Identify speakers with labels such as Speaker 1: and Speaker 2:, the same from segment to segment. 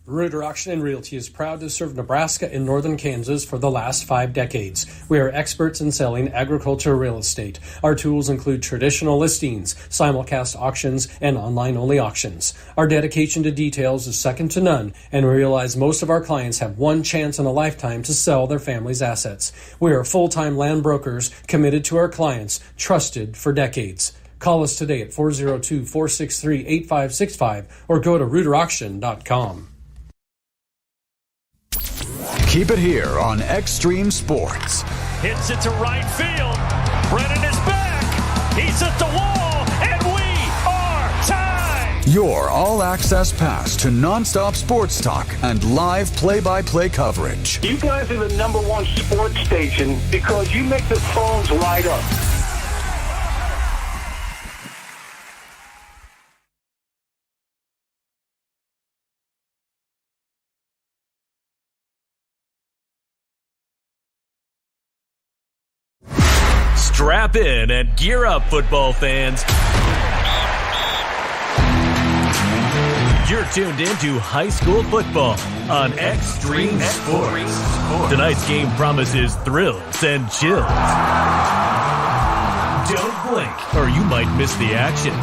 Speaker 1: Reuter Auction and Realty is proud to serve Nebraska and northern Kansas for the last 5 decades. We are experts in selling agricultural real estate. Our tools include traditional listings, simulcast auctions, and online-only auctions. Our dedication to details is second to none, and we realize most of our clients have one chance in a lifetime to sell their family's assets. We are full-time land brokers committed to our clients, trusted for decades. Call us today at 402-463-8565 or go to reuterauction.com.
Speaker 2: Keep it here on Extreme Sports.
Speaker 3: Hits it to right field. Brennan is back. He's at the wall, and we are tied.
Speaker 2: Your all-access pass to nonstop sports talk and live play-by-play coverage.
Speaker 4: You guys are the number one sports station because you make the phones light up.
Speaker 3: Strap in and gear up, football fans. You're tuned into high school football on Extreme Sports. Tonight's game promises thrills and chills. Don't blink or you might miss the action.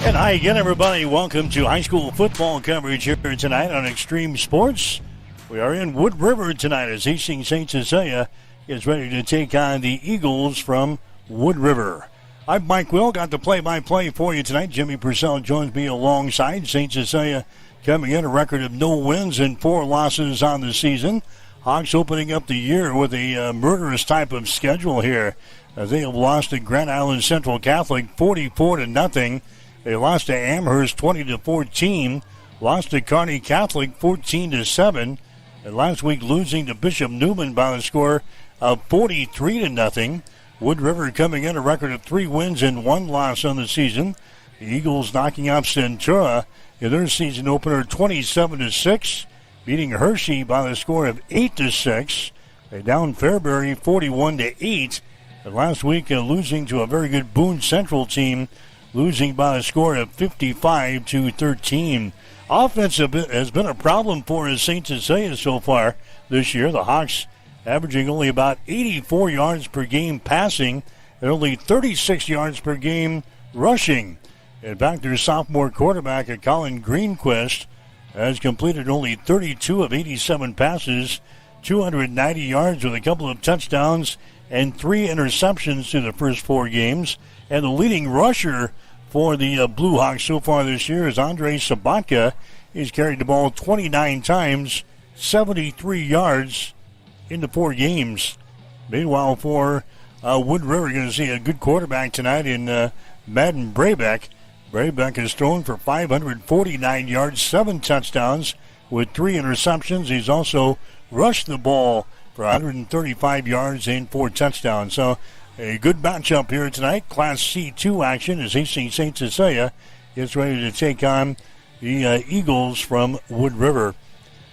Speaker 5: And hi again, everybody. Welcome to high school football coverage here tonight on Extreme Sports. We are in Wood River tonight as Hastings St. Cecilia is ready to take on the Eagles from Wood River. I'm Mike Will, got the play-by-play for you tonight. Jimmy Purcell joins me alongside. St. Cecilia coming in a record of no wins and 4 losses on the season. Hawks opening up the year with a murderous type of schedule here. They have lost to Grand Island Central Catholic 44-0. They lost to Amherst 20-14, lost to Kearney Catholic 14-7, and last week losing to Bishop Neumann by the score of 43-0. Wood River coming in a record of 3 wins and 1 loss on the season. The Eagles knocking off Centura in their season opener 27-6, beating Hershey by the score of 8-6. They downed Fairbury 41-8, and last week losing to a very good Boone Central team, losing by a score of 55-13. Offense has been a problem for St. Cecilia so far this year. The Hawks averaging only about 84 yards per game passing and only 36 yards per game rushing. In fact, their sophomore quarterback, Colin Greenquist, has completed only 32 of 87 passes, 290 yards with a couple of touchdowns and 3 interceptions through the first 4 games. And the leading rusher for the Blue Hawks so far this year is Andre Sabatka. He's carried the ball 29 times, 73 yards in the 4 games. Meanwhile, for Wood River, you're going to see a good quarterback tonight in Madden Brabeck. Brabeck has thrown for 549 yards, 7 touchdowns with 3 interceptions. He's also rushed the ball for 135 yards and 4 touchdowns. So a good matchup here tonight. Class C2 action as Hastings St. Cecilia is ready to take on the Eagles from Wood River.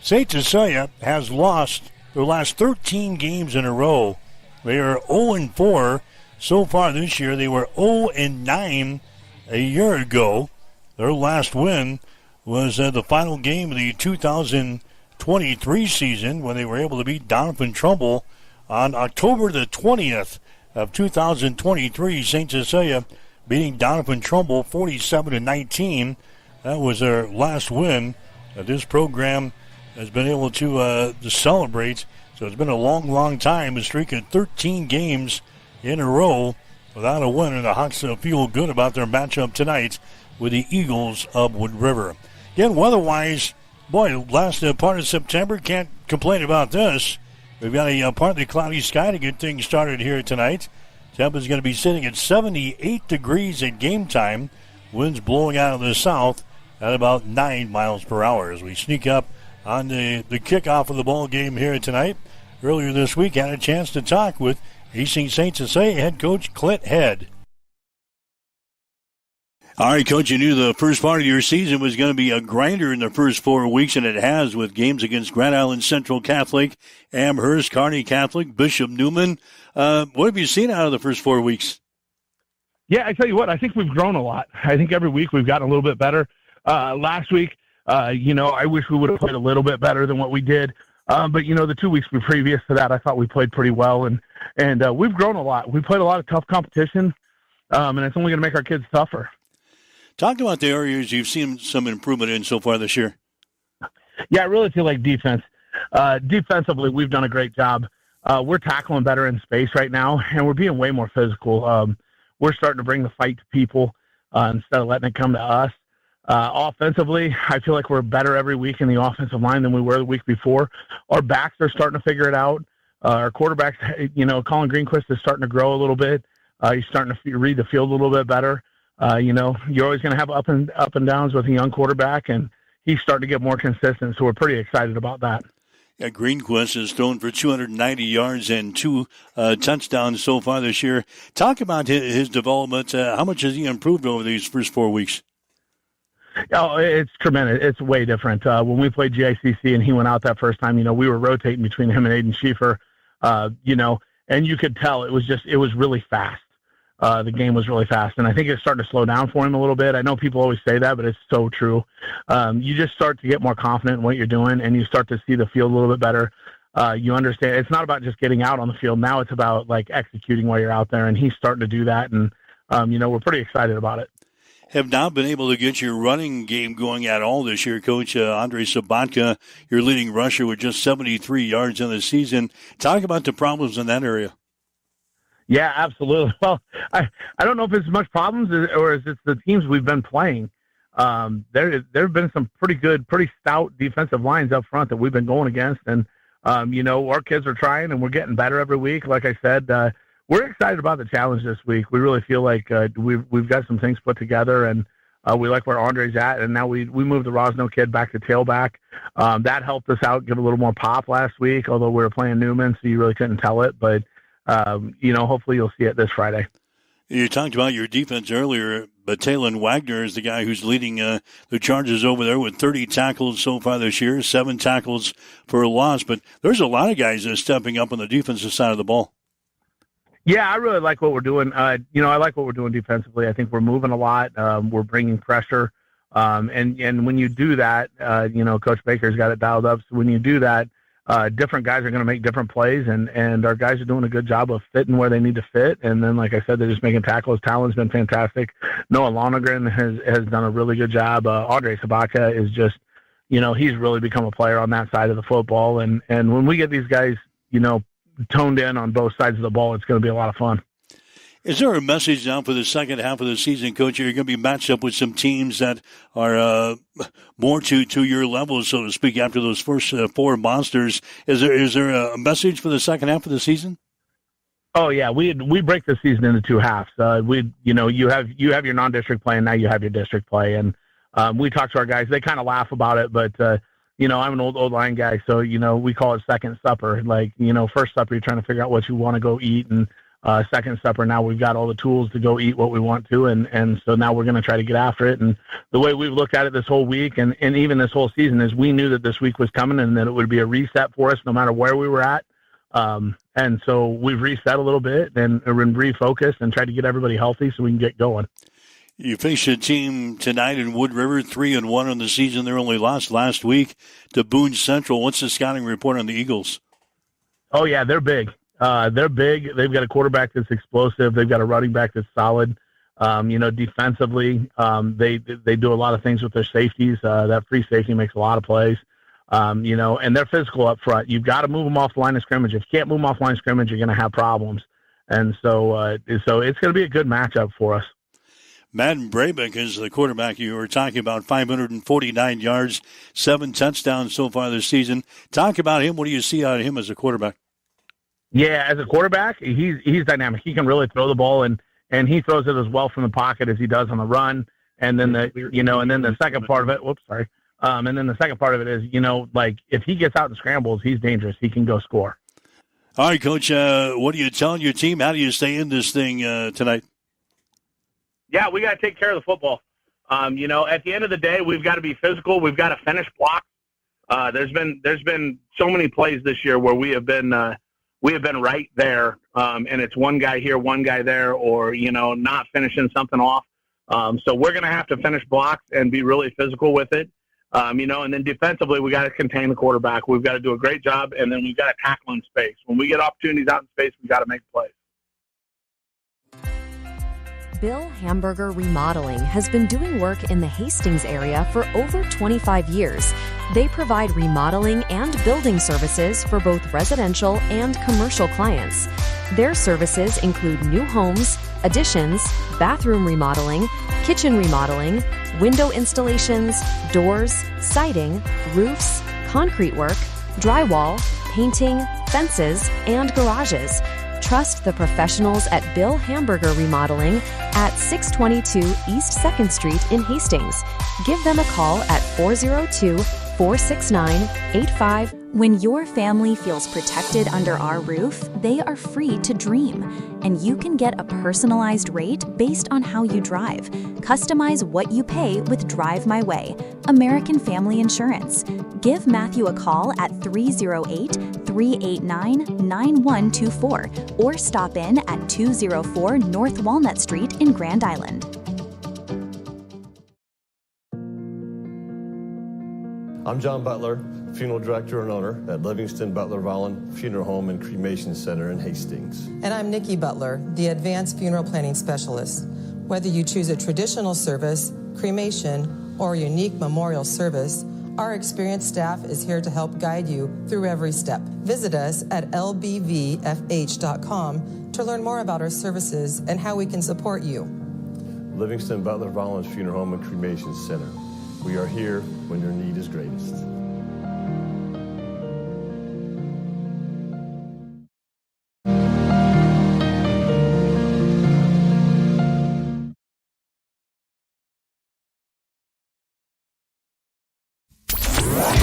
Speaker 5: St. Cecilia has lost their last 13 games in a row. They are 0-4 so far this year. They were 0-9 a year ago. Their last win was the final game of the 2023 season when they were able to beat Donovan Trumbull on October the 20th. Of 2023, St. Cecilia beating Donovan Trumbull 47-19. That was their last win. This program has been able to celebrate. So it's been a long, long time. A streak of 13 games in a row without a win, and the Hawks feel good about their matchup tonight with the Eagles of Wood River. Again, weather-wise, boy, last part of September, can't complain about this. We've got a partly cloudy sky to get things started here tonight. Temperature going to be sitting at 78 degrees at game time. Winds blowing out of the south at about 9 miles per hour as we sneak up on the kickoff of the ball game here tonight. Earlier this week, had a chance to talk with Hastings St. Cecilia head coach Clint Head. All right, Coach, you knew the first part of your season was going to be a grinder in the first 4 weeks, and it has, with games against Grand Island Central Catholic, Amherst, Kearney Catholic, Bishop Newman. What have you seen out of the first 4 weeks?
Speaker 6: Yeah, I tell you what, I think we've grown a lot. I think every week we've gotten a little bit better. Last week, I wish we would have played a little bit better than what we did. But, the 2 weeks previous to that, I thought we played pretty well, and we've grown a lot. We played a lot of tough competition, and it's only going to make our kids tougher.
Speaker 5: Talk about the areas you've seen some improvement in so far this year.
Speaker 6: Yeah, I really feel like defense. Defensively, we've done a great job. We're tackling better in space right now, and we're being way more physical. We're starting to bring the fight to people instead of letting it come to us. Offensively, I feel like we're better every week in the offensive line than we were the week before. Our backs are starting to figure it out. Our quarterbacks, Colin Greenquist is starting to grow a little bit. He's starting to read the field a little bit better. You're always going to have up and downs with a young quarterback, and he's starting to get more consistent, so we're pretty excited about that.
Speaker 5: Yeah, Greenquist has thrown for 290 yards and 2 touchdowns so far this year. Talk about his development. How much has he improved over these first 4 weeks?
Speaker 6: Oh, it's tremendous. It's way different. When we played GICC and he went out that first time, we were rotating between him and Aiden Schieffer, and you could tell it was really fast. The game was really fast, and I think it's starting to slow down for him a little bit. I know people always say that, but it's so true. You just start to get more confident in what you're doing, and you start to see the field a little bit better. You understand it's not about just getting out on the field. Now it's about executing while you're out there, and he's starting to do that, and we're pretty excited about it.
Speaker 5: Have not been able to get your running game going at all this year, Coach. Andrei Sabatka, your leading rusher, with just 73 yards in the season. Talk about the problems in that area.
Speaker 6: Yeah, absolutely. Well, I don't know if it's as much problems or is it's the teams we've been playing. There have been some pretty good, pretty stout defensive lines up front that we've been going against, and our kids are trying, and we're getting better every week. Like I said, we're excited about the challenge this week. We really feel like we've got some things put together, and we like where Andre's at. And now we moved the Rosno kid back to tailback. That helped us out, give a little more pop last week, although we were playing Newman, so you really couldn't tell it. But, hopefully you'll see it this Friday.
Speaker 5: You talked about your defense earlier, but Talon Wagner is the guy who's leading the Chargers over there with 30 tackles so far this year, 7 tackles for a loss. But there's a lot of guys that are stepping up on the defensive side of the ball.
Speaker 6: Yeah, I really like what we're doing. I like what we're doing defensively. I think we're moving a lot. We're bringing pressure. And when you do that, Coach Baker's got it dialed up. So when you do that, different guys are going to make different plays, and our guys are doing a good job of fitting where they need to fit. And then, like I said, they're just making tackles. Talon's been fantastic. Noah Lonergan has done a really good job. Andrei Sabatka is just, he's really become a player on that side of the football. And when we get these guys, toned in on both sides of the ball, it's going to be a lot of fun.
Speaker 5: Is there a message now for the second half of the season, Coach? You're going to be matched up with some teams that are more to your level, so to speak, after those first 4 monsters. Is there a message for the second half of the season?
Speaker 6: Oh yeah, we break the season into 2 halves. You have your non-district play, and now you have your district play, and we talk to our guys. They kind of laugh about it, but I'm an old line guy, so we call it second supper. First supper, you're trying to figure out what you want to go eat, and second supper, now we've got all the tools to go eat what we want to, and so now we're going to try to get after it. And the way we've looked at it this whole week and even this whole season is we knew that this week was coming and that it would be a reset for us no matter where we were at. And so we've reset a little bit and refocused and tried to get everybody healthy so we can get going.
Speaker 5: You faced a team tonight in Wood River, 3-1 on the season. They only lost last week to Boone Central. What's the scouting report on the Eagles?
Speaker 6: Oh, yeah, they're big. They're big. They've got a quarterback that's explosive. They've got a running back that's solid. Defensively, they do a lot of things with their safeties. That free safety makes a lot of plays. And they're physical up front. You've got to move them off the line of scrimmage. If you can't move them off the line of scrimmage, you're going to have problems. And so it's going to be a good matchup for us.
Speaker 5: Madden Brabeck is the quarterback you were talking about, 549 yards, 7 touchdowns so far this season. Talk about him. What do you see out of him as a quarterback?
Speaker 6: Yeah, as a quarterback, he's dynamic. He can really throw the ball, and he throws it as well from the pocket as he does on the run. And then the second part of it, and then the second part of it is, if he gets out and scrambles, he's dangerous. He can go score.
Speaker 5: All right, Coach, what are you telling your team? How do you stay in this thing tonight?
Speaker 6: Yeah, we got to take care of the football. At the end of the day, we've got to be physical. We've got to finish blocks. There's been so many plays this year where we have been right there, and it's one guy here, one guy there, or not finishing something off. So we're going to have to finish blocks and be really physical with it. And then defensively, we got to contain the quarterback. We've got to do a great job, and then we've got to tackle in space. When we get opportunities out in space, we got to make plays.
Speaker 7: Bill Hamburger Remodeling has been doing work in the Hastings area for over 25 years. They provide remodeling and building services for both residential and commercial clients. Their services include new homes, additions, bathroom remodeling, kitchen remodeling, window installations, doors, siding, roofs, concrete work, drywall, painting, fences, and garages. Trust the professionals at Bill Hamburger Remodeling at 622 East 2nd Street in Hastings. Give them a call at 402-469-85.
Speaker 8: When your family feels protected under our roof, they are free to dream. And you can get a personalized rate based on how you drive. Customize what you pay with Drive My Way, American Family Insurance. Give Matthew a call at 308-389-9124 or stop in at 204 North Walnut Street in Grand Island.
Speaker 9: I'm John Butler, Funeral Director and owner at Livingston Butler Vollen Funeral Home and Cremation Center in Hastings.
Speaker 10: And I'm Nikki Butler, the Advanced Funeral Planning Specialist. Whether you choose a traditional service, cremation, or a unique memorial service, our experienced staff is here to help guide you through every step. Visit us at lbvfh.com to learn more about our services and how we can support you.
Speaker 9: Livingston Butler Vollen Funeral Home and Cremation Center. We are here when your need is greatest.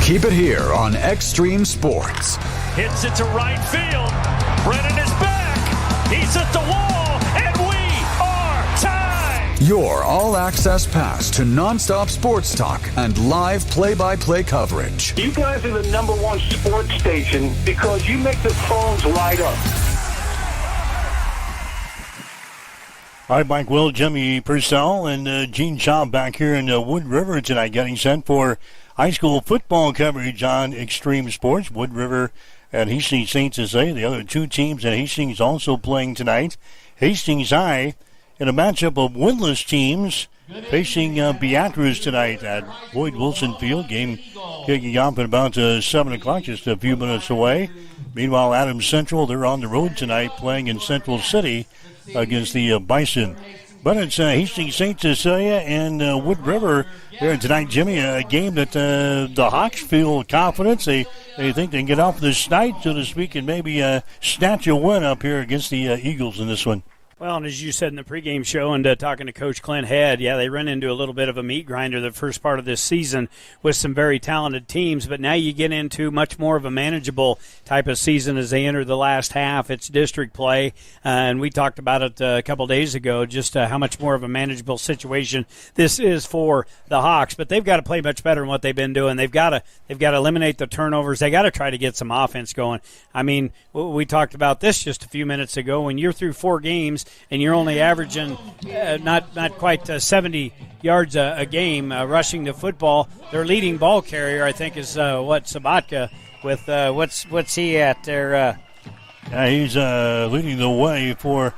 Speaker 2: Keep it here on Extreme Sports.
Speaker 3: Hits it to right field. Brennan is back. He's at the wall, and we are tied.
Speaker 2: Your all-access pass to nonstop sports talk and live play-by-play coverage.
Speaker 4: You guys are the #1 sports station because you make the phones light up.
Speaker 5: All right, Mike Will, Jimmy Purcell, and Gene Shaw back here in Wood River tonight, getting sent for high school football coverage on Extreme Sports. Wood River and Hastings St. Cecilia, the other two teams at Hastings also playing tonight. Hastings High in a matchup of winless teams facing Beatrice tonight at Boyd Wilson Field. Game kicking off at about 7 o'clock, just a few minutes away. Meanwhile, Adams Central, they're on the road tonight playing in Central City against the Bison. But it's Hastings St. Cecilia and Wood River here tonight, Jimmy. A game that the Hawks feel confident. They think they can get off the snide, so to speak, and maybe snatch a win up here against the Eagles in this one.
Speaker 11: Well, and as you said in the pregame show and talking to Coach Clint Head, they run into a little bit of a meat grinder the first part of this season with some very talented teams, but now you get into much more of a manageable type of season as they enter the last half. It's district play, and we talked about it a couple days ago, just how much more of a manageable situation this is for the Hawks, but they've got to play much better than what they've been doing. They've got to eliminate the turnovers. They got to try to get some offense going. I mean, we talked about this just a few minutes ago. When you're through 4 games, and you're only averaging not quite 70 yards a game rushing the football. Their leading ball carrier, I think, is Sabatka with what's he at there?
Speaker 5: He's leading the way for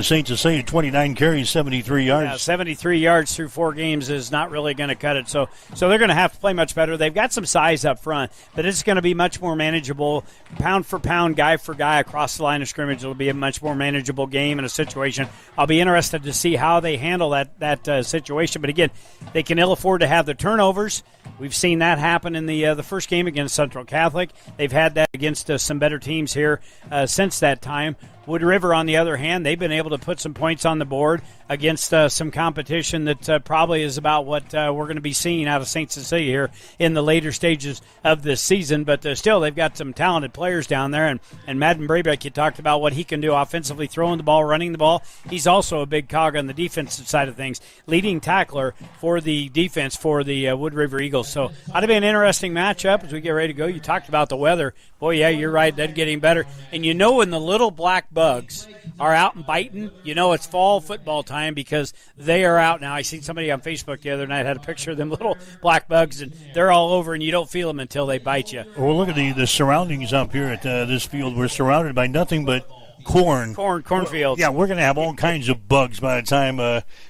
Speaker 5: St. Cecilia, 29 carries, 73 yards.
Speaker 11: Yeah, 73 yards through 4 games is not really going to cut it. So they're going to have to play much better. They've got some size up front, but it's going to be much more manageable. Pound for pound, guy for guy across the line of scrimmage. It'll be a much more manageable game and a situation. I'll be interested to see how they handle that situation. But again, they can ill afford to have the turnovers. We've seen that happen in the first game against Central Catholic. They've had that against some better teams here since that time. Wood River, on the other hand, they've been able to put some points on the board against some competition that probably is about what we're going to be seeing out of St. Cecilia here in the later stages of this season. But still, they've got some talented players down there. And Madden Brabeck, you talked about what he can do offensively, throwing the ball, running the ball. He's also a big cog on the defensive side of things, leading tackler for the defense for the Wood River Eagles. So ought to be an interesting matchup as we get ready to go. You talked about the weather. Boy, yeah, you're right. That's getting better. And you know when the little black bugs are out and biting, you know it's fall football time because they are out now. I seen somebody on Facebook the other night had a picture of them little black bugs, and they're all over, and you don't feel them until they bite you.
Speaker 5: Well, look at the surroundings up here at this field. We're surrounded by nothing but cornfields. Yeah, we're going to have all kinds of bugs by the time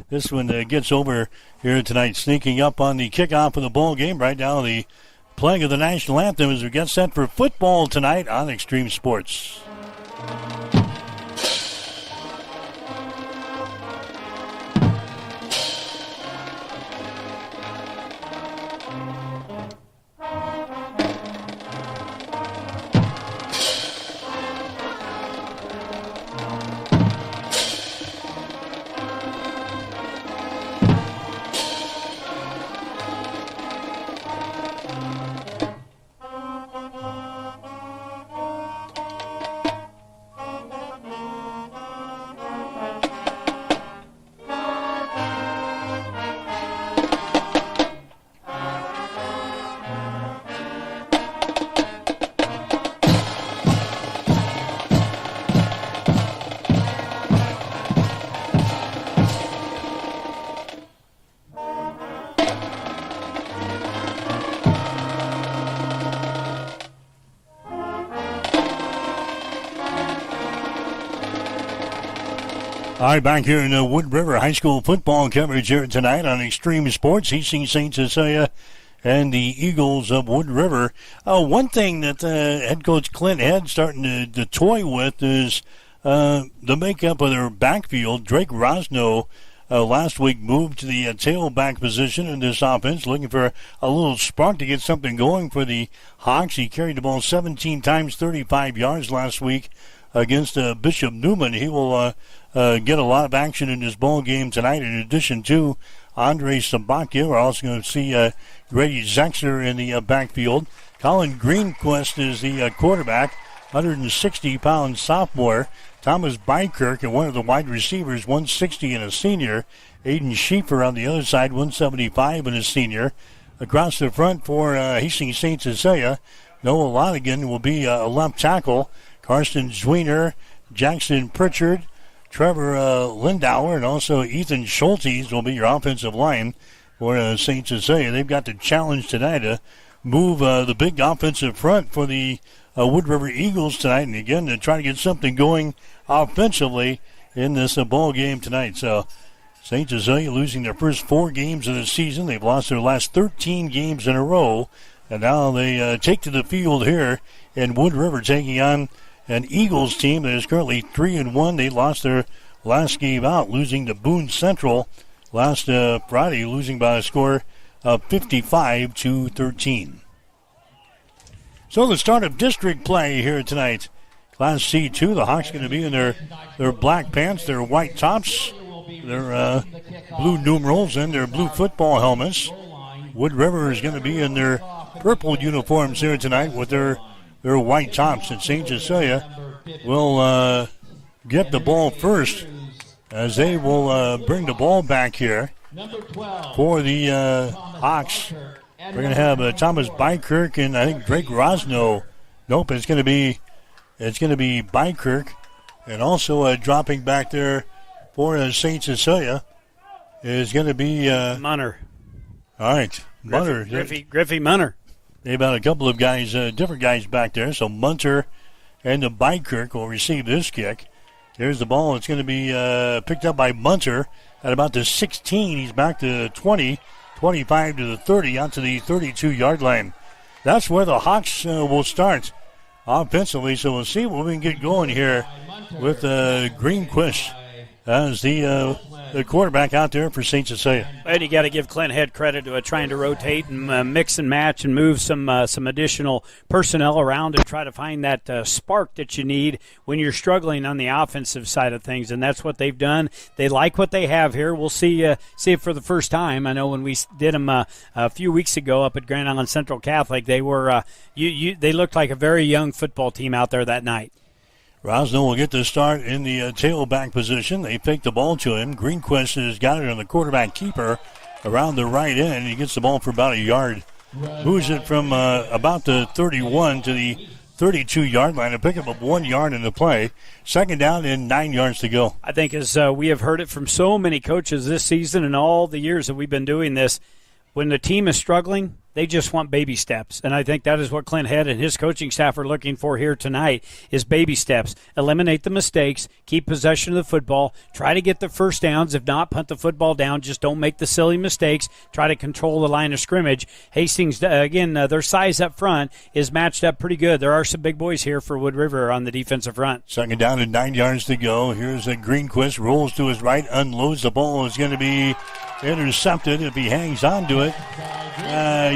Speaker 5: this one gets over here tonight. Sneaking up on the kickoff of the ball game right now, the playing of the national anthem as we get set for football tonight on Extreme Sports. All right, back here in Wood River High School football coverage here tonight on Extreme Sports. Hastings St. Cecilia and the Eagles of Wood River. One thing that head coach Clint Head starting to toy with is the makeup of their backfield. Drake Rosno last week moved to the tailback position in this offense, looking for a little spark to get something going for the Hawks. He carried the ball 17 times, 35 yards last week against Bishop Newman. He will get a lot of action in this ball game tonight, in addition to Andre Sabakia. We're also going to see Grady Zexer in the backfield. Colin Greenquist is the quarterback, 160-pound sophomore. Thomas Bykirk, and one of the wide receivers, 160 and a senior. Aiden Schieffer on the other side, 175 and a senior. Across the front for Hastings St. Cecilia, Noah Lonigan will be a left tackle. Karsten Zwiener, Jackson Pritchard, Trevor Lindauer, and also Ethan Schultes will be your offensive line for St. Cecilia. They've got the challenge tonight to move the big offensive front for the Wood River Eagles tonight, and again to try to get something going offensively in this ball game tonight. So St. Cecilia losing their first 4 games of the season. They've lost their last 13 games in a row, and now they take to the field here in Wood River, taking on an Eagles team that is currently 3-1. They lost their last game out, losing to Boone Central last Friday, losing by a score of 55-13. So the start of district play here tonight. Class C2, the Hawks going to be in their black pants, their white tops, their blue numerals, and their blue football helmets. Wood River is going to be in their purple uniforms here tonight with their white tops, and St. Cecilia will get the ball first as they will bring the ball back here for the Hawks. We're going to have Thomas Bykirk and I think Drake Rosno. Nope, it's going to be Bykirk, and also dropping back there for St. Cecilia is going to be
Speaker 11: Munner.
Speaker 5: All right, Munner.
Speaker 11: Griffey Munner.
Speaker 5: They've got a couple of guys, different guys back there. So Munter and the Bykirk will receive this kick. There's the ball. It's going to be picked up by Munter at about the 16. He's back to 20, 25 to the 30, out to the 32-yard line. That's where the Hawks will start offensively. So we'll see what we can get going here with Greenquist as the quarterback out there for St. Cecilia.
Speaker 11: And you got to give Clint Head credit to trying to rotate and mix and match and move some additional personnel around and try to find that spark that you need when you're struggling on the offensive side of things, and that's what they've done. They like what they have here. We'll see it for the first time. I know when we did them a few weeks ago up at Grand Island Central Catholic, they were they looked like a very young football team out there that night.
Speaker 5: Rosno will get the start in the tailback position. They fake the ball to him. Greenquist has got it on the quarterback keeper around the right end. He gets the ball for about a yard. Moves it from about the 31 to the 32-yard line. A pickup of 1 yard in the play. Second down and 9 yards to go.
Speaker 11: I think as we have heard it from so many coaches this season and all the years that we've been doing this, when the team is struggling, they just want baby steps. And I think that is what Clint Head and his coaching staff are looking for here tonight is baby steps. Eliminate the mistakes, keep possession of the football, try to get the first downs. If not, punt the football down. Just don't make the silly mistakes. Try to control the line of scrimmage. Hastings, again, their size up front is matched up pretty good. There are some big boys here for Wood River on the defensive front.
Speaker 5: Second down and 9 yards to go. Here's a Greenquist, rolls to his right, unloads the ball. Is going to be intercepted if he hangs on to it.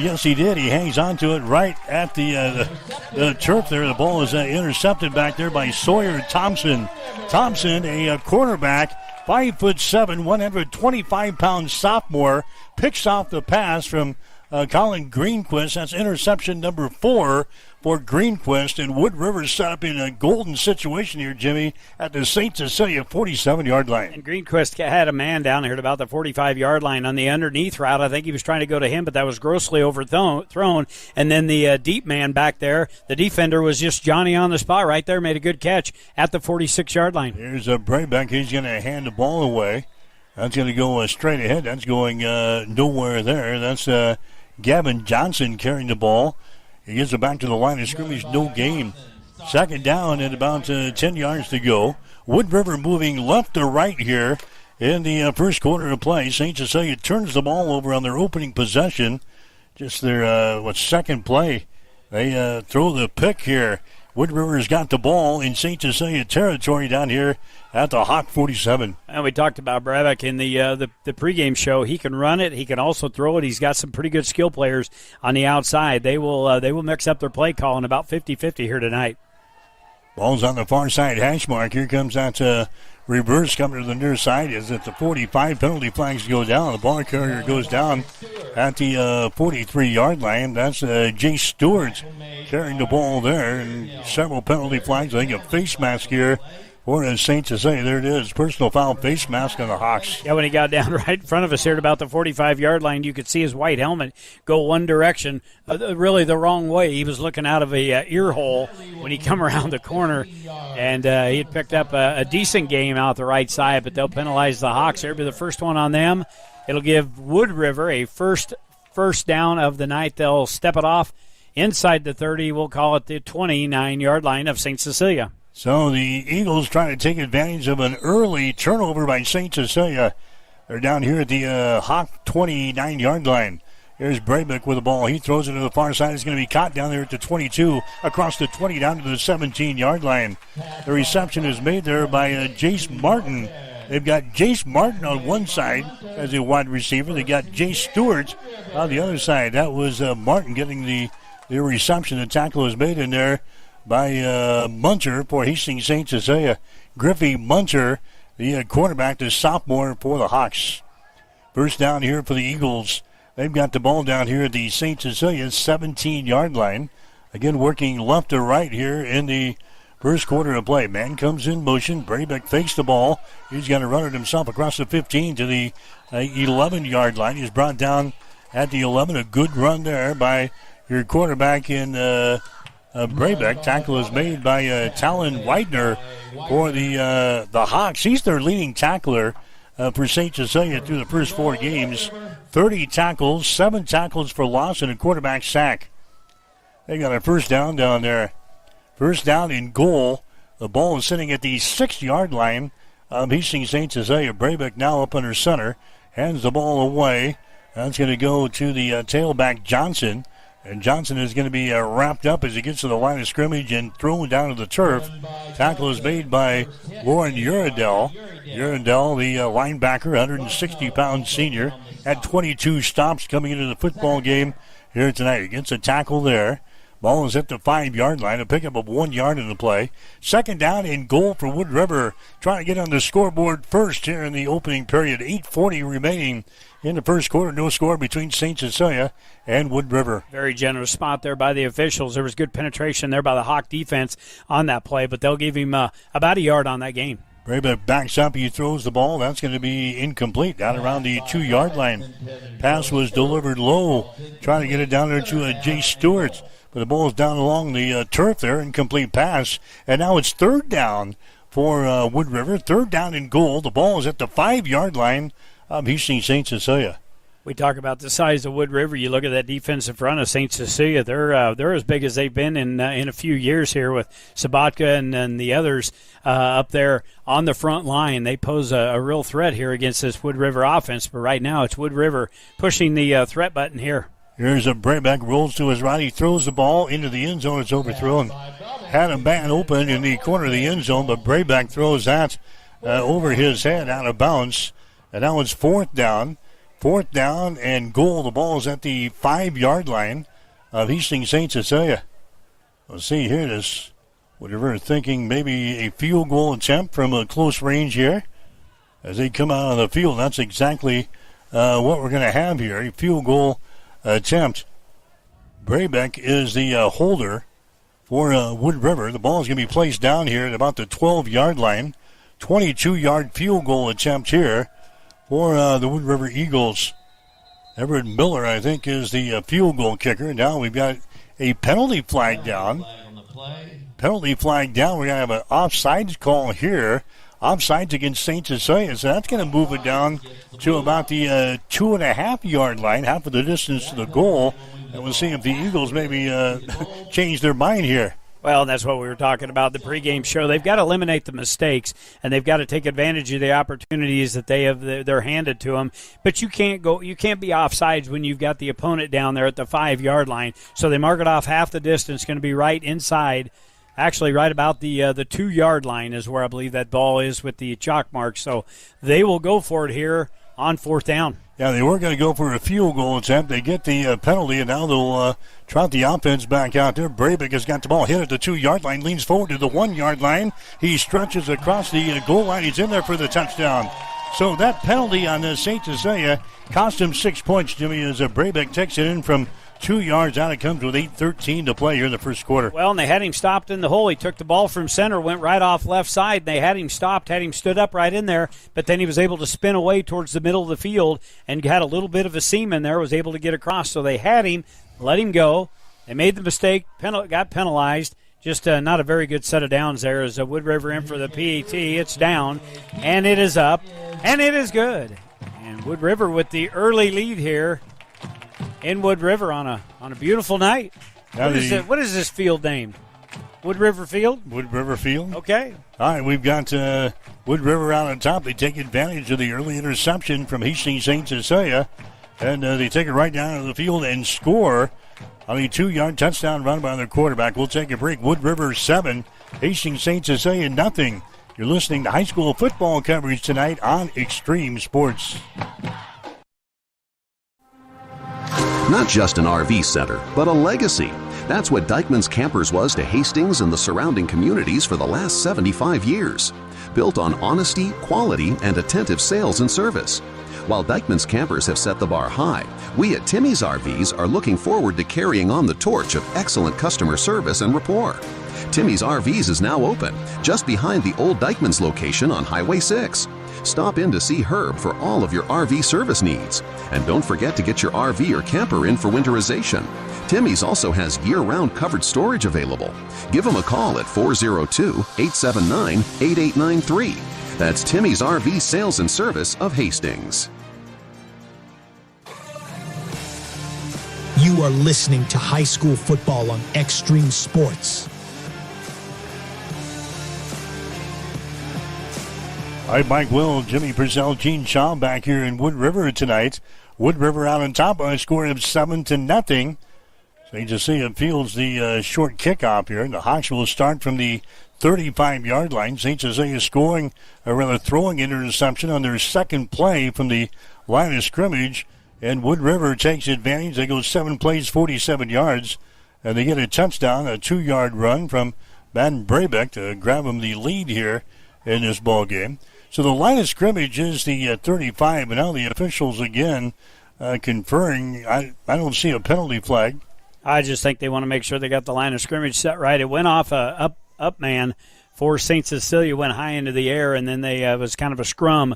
Speaker 5: Yes, he did. He hangs on to it right at the turf there. The ball is intercepted back there by Sawyer Thompson. Thompson, a quarterback, 5'7", 125-pound sophomore, picks off the pass from Colin Greenquist. That's interception number 4 for Greenquist, and Wood River set up in a golden situation here, Jimmy, at the St. Cecilia 47-yard line.
Speaker 11: And Greenquist had a man down here at about the 45-yard line on the underneath route. I think he was trying to go to him, but that was grossly overthrown. And then the deep man back there, the defender was just Johnny on the spot right there, made a good catch at the 46-yard line.
Speaker 5: Here's Braybeck. He's going to hand the ball away. That's going to go straight ahead. That's going nowhere there. That's Gavin Johnson carrying the ball. He gets it back to the line of scrimmage, no gain. Second down and about 10 yards to go. Wood River moving left to right here in the first quarter of play. St. Cecilia turns the ball over on their opening possession. Just their, second play. They throw the pick here. Wood River's got the ball in St. Cecilia territory down here at the Hawk 47.
Speaker 11: And we talked about Brevik in the pregame show. He can run it. He can also throw it. He's got some pretty good skill players on the outside. They will mix up their play calling about 50-50 here tonight.
Speaker 5: Ball's on the far side hash mark. Here comes that reverse coming to the near side. Is at the 45. Penalty flags go down. The ball carrier goes down at the 43-yard line. That's Jay Stewart carrying the ball there. And several penalty flags. I think a face mask here for St. Cecilia. There it is. Personal foul face mask on the Hawks.
Speaker 11: Yeah, when he got down right in front of us here at about the 45-yard line, you could see his white helmet go one direction, really the wrong way. He was looking out of a ear hole when he come around the corner, and he had picked up a decent game out the right side, but they'll penalize the Hawks. It'll be the first one on them. It'll give Wood River a first down of the night. They'll step it off inside the 30. We'll call it the 29-yard line of St. Cecilia.
Speaker 5: So the Eagles trying to take advantage of an early turnover by St. Cecilia. They're down here at the Hawk 29-yard line. Here's Braybeck with the ball. He throws it to the far side. It's going to be caught down there at the 22, across the 20 down to the 17-yard line. The reception is made there by Jace Martin. They've got Jace Martin on one side as a wide receiver. They got Jace Stewart on the other side. That was Martin getting the reception. The tackle was made in there by Munter for Hastings St. Cecilia. Griffey Munter, the quarterback, the sophomore for the Hawks. First down here for the Eagles. They've got the ball down here at the St. Cecilia 17-yard line. Again, working left to right here in the first quarter of play. Man comes in motion. Braybeck fakes the ball. He's going to run it himself across the 15 to the 11-yard line. He's brought down at the 11. A good run there by your quarterback in Braybeck. Tackle is made by Talon Widener for the Hawks. He's their leading tackler for St. Cecilia through the first 4 games. 30 tackles, 7 tackles for loss, and a quarterback sack. They got a first down down there. First down in goal. The ball is sitting at the 6-yard line of Hastings St. Cecilia. Braybeck now up under center. Hands the ball away. That's going to go to the tailback Johnson. And Johnson is going to be wrapped up as he gets to the line of scrimmage and thrown down to the turf. Tackle is made by Warren Uradell. Uradell, the linebacker, 160-pound senior, had 22 stops coming into the football game here tonight. He gets a tackle there. Ball is at the 5-yard line, a pickup of 1 yard in the play. Second down and goal for Wood River. Trying to get on the scoreboard first here in the opening period. 8:40 remaining in the first quarter. No score between St. Cecilia and Wood River.
Speaker 11: Very generous spot there by the officials. There was good penetration there by the Hawk defense on that play, but they'll give him about a yard on that gain.
Speaker 5: Braybeck backs up. He throws the ball. That's going to be incomplete down around the 2-yard line. Pass was delivered low. Trying to get it down there to Jay Stewart. But the ball is down along the turf there. Incomplete pass. And now it's third down for Wood River. Third down and goal. The ball is at the 5-yard line of Hastings St. Cecilia.
Speaker 11: We talk about the size of Wood River. You look at that defensive front of St. Cecilia. They're as big as they've been in a few years here with Sabatka and the others up there on the front line. They pose a real threat here against this Wood River offense. But right now it's Wood River pushing the threat button here.
Speaker 5: Here's a Braybeck, rolls to his right. He throws the ball into the end zone. It's overthrown. Had a man open in the corner of the end zone, but Braybeck throws that over his head out of bounds. And now it's fourth down. Fourth down and goal. The ball is at the 5-yard line of Hastings St. Cecilia. Let's see here. This, whatever, thinking maybe a field goal attempt from a close range here. As they come out on the field, that's exactly what we're going to have here. A field goal attempt. Braybeck is the holder for Wood River. The ball is going to be placed down here at about the 12-yard line. 22-yard field goal attempt here for the Wood River Eagles. Everett Miller, I think, is the field goal kicker. Now we've got a penalty flag down. Penalty flag down. We're going to have an offsides call here. Offsides against St. Cecilia. So that's going to move it down to about the 2.5-yard line, half of the distance to the goal. And we'll see if the Eagles maybe change their mind here.
Speaker 11: Well, that's what we were talking about, the pregame show. They've got to eliminate the mistakes, and they've got to take advantage of the opportunities that they're handed to them. But you can't be offsides when you've got the opponent down there at the 5-yard line. So they mark it off half the distance, going to be right inside. Actually, right about the 2-yard line is where I believe that ball is with the chalk mark. So they will go for it here on fourth down.
Speaker 5: Yeah, they were going to go for a field goal attempt. They get the penalty, and now they'll trot the offense back out there. Braybeck has got the ball hit at the 2-yard line, leans forward to the 1-yard line. He stretches across the goal line. He's in there for the touchdown. So that penalty on St. Cecilia cost him 6 points, Jimmy, as Braybeck takes it in from 2 yards out. It comes with 8:13 to play here in the first quarter.
Speaker 11: Well, and they had him stopped in the hole. He took the ball from center, went right off left side. They had him stopped, had him stood up right in there, but then he was able to spin away towards the middle of the field and had a little bit of a seam in there, was able to get across. So they had him, let him go. They made the mistake, got penalized. Just not a very good set of downs there as Wood River in for the PAT. It's down, and it is up, and it is good. And Wood River with the early lead here in Wood River on a beautiful night. What is this field named? Wood River Field?
Speaker 5: Wood River Field.
Speaker 11: Okay.
Speaker 5: All right, we've got Wood River out on top. They take advantage of the early interception from Hastings St. Cecilia, and they take it right down to the field and score on a 2-yard touchdown run by their quarterback. We'll take a break. Wood River 7, Hastings St. Cecilia nothing. You're listening to high school football coverage tonight on Extreme Sports.
Speaker 12: Not just an RV center, but a legacy. That's what Dykeman's Campers was to Hastings and the surrounding communities for the last 75 years. Built on honesty, quality, and attentive sales and service. While Dykeman's Campers have set the bar high, we at Timmy's RVs are looking forward to carrying on the torch of excellent customer service and rapport. Timmy's RVs is now open, just behind the old Dykeman's location on Highway 6. Stop in to see Herb for all of your RV service needs. And don't forget to get your RV or camper in for winterization. Timmy's also has year-round covered storage available. Give them a call at 402-879-8893. That's Timmy's RV Sales and Service of Hastings.
Speaker 13: You are listening to high school football on Extreme Sports.
Speaker 5: All right, Mike Will, Jimmy Purcell, Gene Shaw back here in Wood River tonight. Wood River out on top by a score of 7-0. St. Cecilia fields the short kickoff here, and the Hawks will start from the 35-yard line. St. Cecilia throwing interception on their second play from the line of scrimmage, and Wood River takes advantage. They go 7 plays, 47 yards, and they get a touchdown, a 2-yard run from Baden Brabeck to grab them the lead here in this ball game. So the line of scrimmage is the 35, and now the officials again conferring. I don't see a penalty flag.
Speaker 11: I just think they want to make sure they got the line of scrimmage set right. It went off a up man for St. Cecilia, went high into the air, and then they was kind of a scrum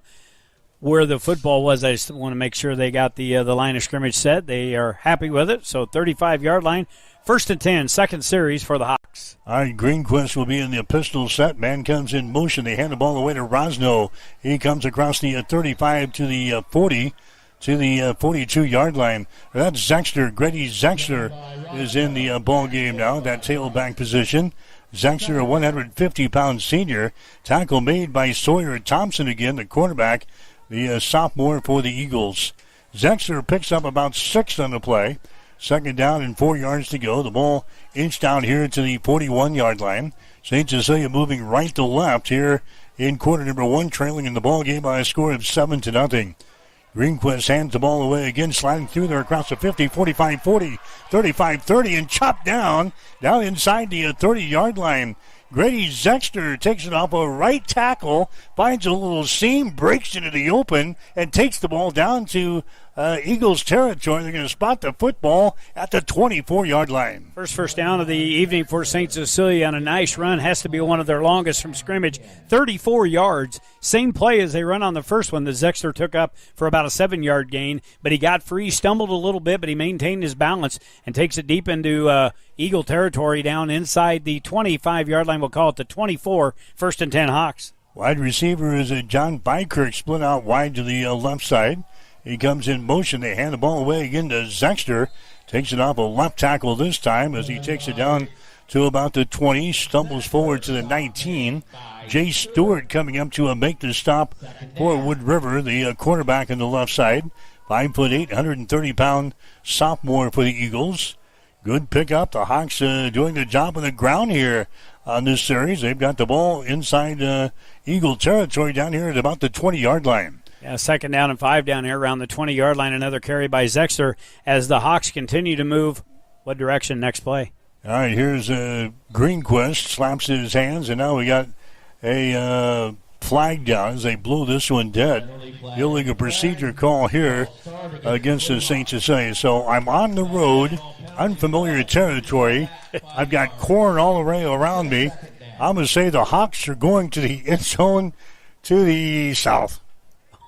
Speaker 11: where the football was. I just want to make sure they got the line of scrimmage set. They are happy with it. So 35-yard line, 1st and 10, second series for the Hawks.
Speaker 5: All right, Greenquist will be in the pistol set. Man comes in motion. They hand the ball away to Rosno. He comes across the 35 to the 40. To the 42-yard line. That's Zexter. Grady Zexter is in the ball game now, that tailback position. Zexter, a 150-pound senior. Tackle made by Sawyer Thompson again, the quarterback, the sophomore for the Eagles. Zexter picks up about 6 on the play. 2nd down and 4 yards to go. The ball inched down here to the 41-yard line. St. Cecilia moving right to left here in quarter number 1, trailing in the ball game by a score of 7-0. Greenquist hands the ball away again, sliding through there across the 50, 45, 40, 35, 30, and chopped down inside the 30-yard line. Grady Zexter takes it off a right tackle, finds a little seam, breaks into the open, and takes the ball down to Eagles territory. They're going to spot the football at the 24-yard line.
Speaker 11: First down of the evening for St. Cecilia on a nice run. Has to be one of their longest from scrimmage. 34 yards. Same play as they run on the first one that Zexter took up for about a 7-yard gain. But he got free, stumbled a little bit, but he maintained his balance and takes it deep into Eagle territory down inside the 25-yard line. We'll call it the 24, 1st and 10 Hawks.
Speaker 5: Wide receiver is John Bykirk, split out wide to the left side. He comes in motion. They hand the ball away again to Zexter. Takes it off a left tackle this time as he takes it down to about the 20. Stumbles forward to the 19. Jay Stewart coming up to make the stop for Wood River, the quarterback on the left side. 5'8", 130-pound sophomore for the Eagles. Good pickup. The Hawks doing the job on the ground here on this series. They've got the ball inside Eagle territory down here at about the 20-yard line.
Speaker 11: Yeah, 2nd down and 5 down here around the 20-yard line. Another carry by Zexter as the Hawks continue to move. What direction next play?
Speaker 5: All right, here's Greenquist. Slaps his hands, and now we got a flag down as they blow this one dead. Illegal procedure call here against the St. Cecilia. So I'm on the road, unfamiliar territory. I've got corn all around me. I'm going to say the Hawks are going to the end zone to the south.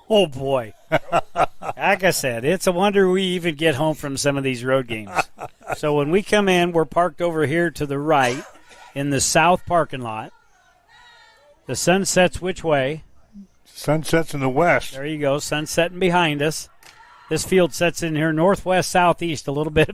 Speaker 11: Oh, boy. Like I said, it's a wonder we even get home from some of these road games. So when we come in, we're parked over here to the right in the south parking lot. The sun sets which way?
Speaker 5: Sun sets in the west.
Speaker 11: There you go, sun setting behind us. This field sets in here northwest, southeast, a little bit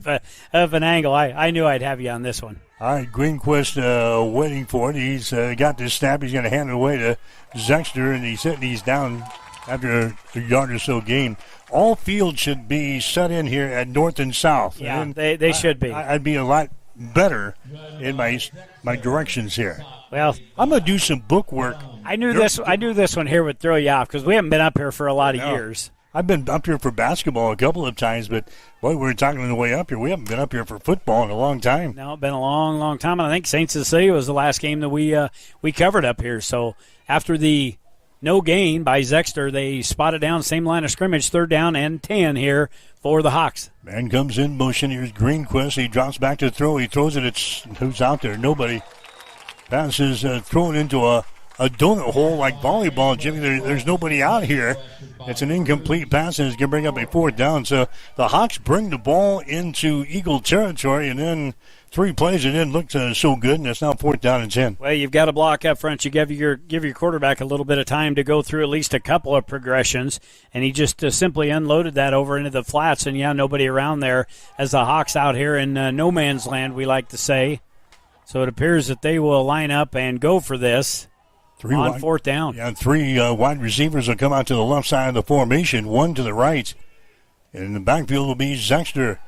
Speaker 11: of an angle. I knew I'd have you on this one.
Speaker 5: All right, Greenquist waiting for it. He's got this snap. He's going to hand it away to Zexter, and he's down after a yard or so gain. All fields should be set in here at north and south.
Speaker 11: Yeah,
Speaker 5: and
Speaker 11: they should be.
Speaker 5: I'd be a lot better in my directions here.
Speaker 11: Well,
Speaker 5: I'm going to do some book work.
Speaker 11: I knew this one here would throw you off because we haven't been up here for a lot of years.
Speaker 5: I've been up here for basketball a couple of times, but boy, we were talking on the way up here. We haven't been up here for football in a long time.
Speaker 11: No, it's been a long, long time. And I think St. Cecilia was the last game that we covered up here. So after the no gain by Zexter, they spotted down, same line of scrimmage, 3rd down and 10 here for the Hawks.
Speaker 5: Man comes in motion. Here's Greenquist. He drops back to throw. He throws it. Who's out there? Nobody. Passes thrown into a donut hole like volleyball, Jimmy. There's nobody out here. It's an incomplete pass, and it's going to bring up a 4th down. So the Hawks bring the ball into Eagle territory, and then 3 plays, it didn't look so good, and it's now 4th down and 10.
Speaker 11: Well, you've got a block up front. You give your quarterback a little bit of time to go through at least a couple of progressions, and he just simply unloaded that over into the flats, and, nobody around there as the Hawks out here in no man's land, we like to say. So it appears that they will line up and go for this.
Speaker 5: 3
Speaker 11: on
Speaker 5: wide,
Speaker 11: 4th down.
Speaker 5: Yeah, 3 wide receivers will come out to the left side of the formation, 1 to the right. And in the backfield will be Zexter.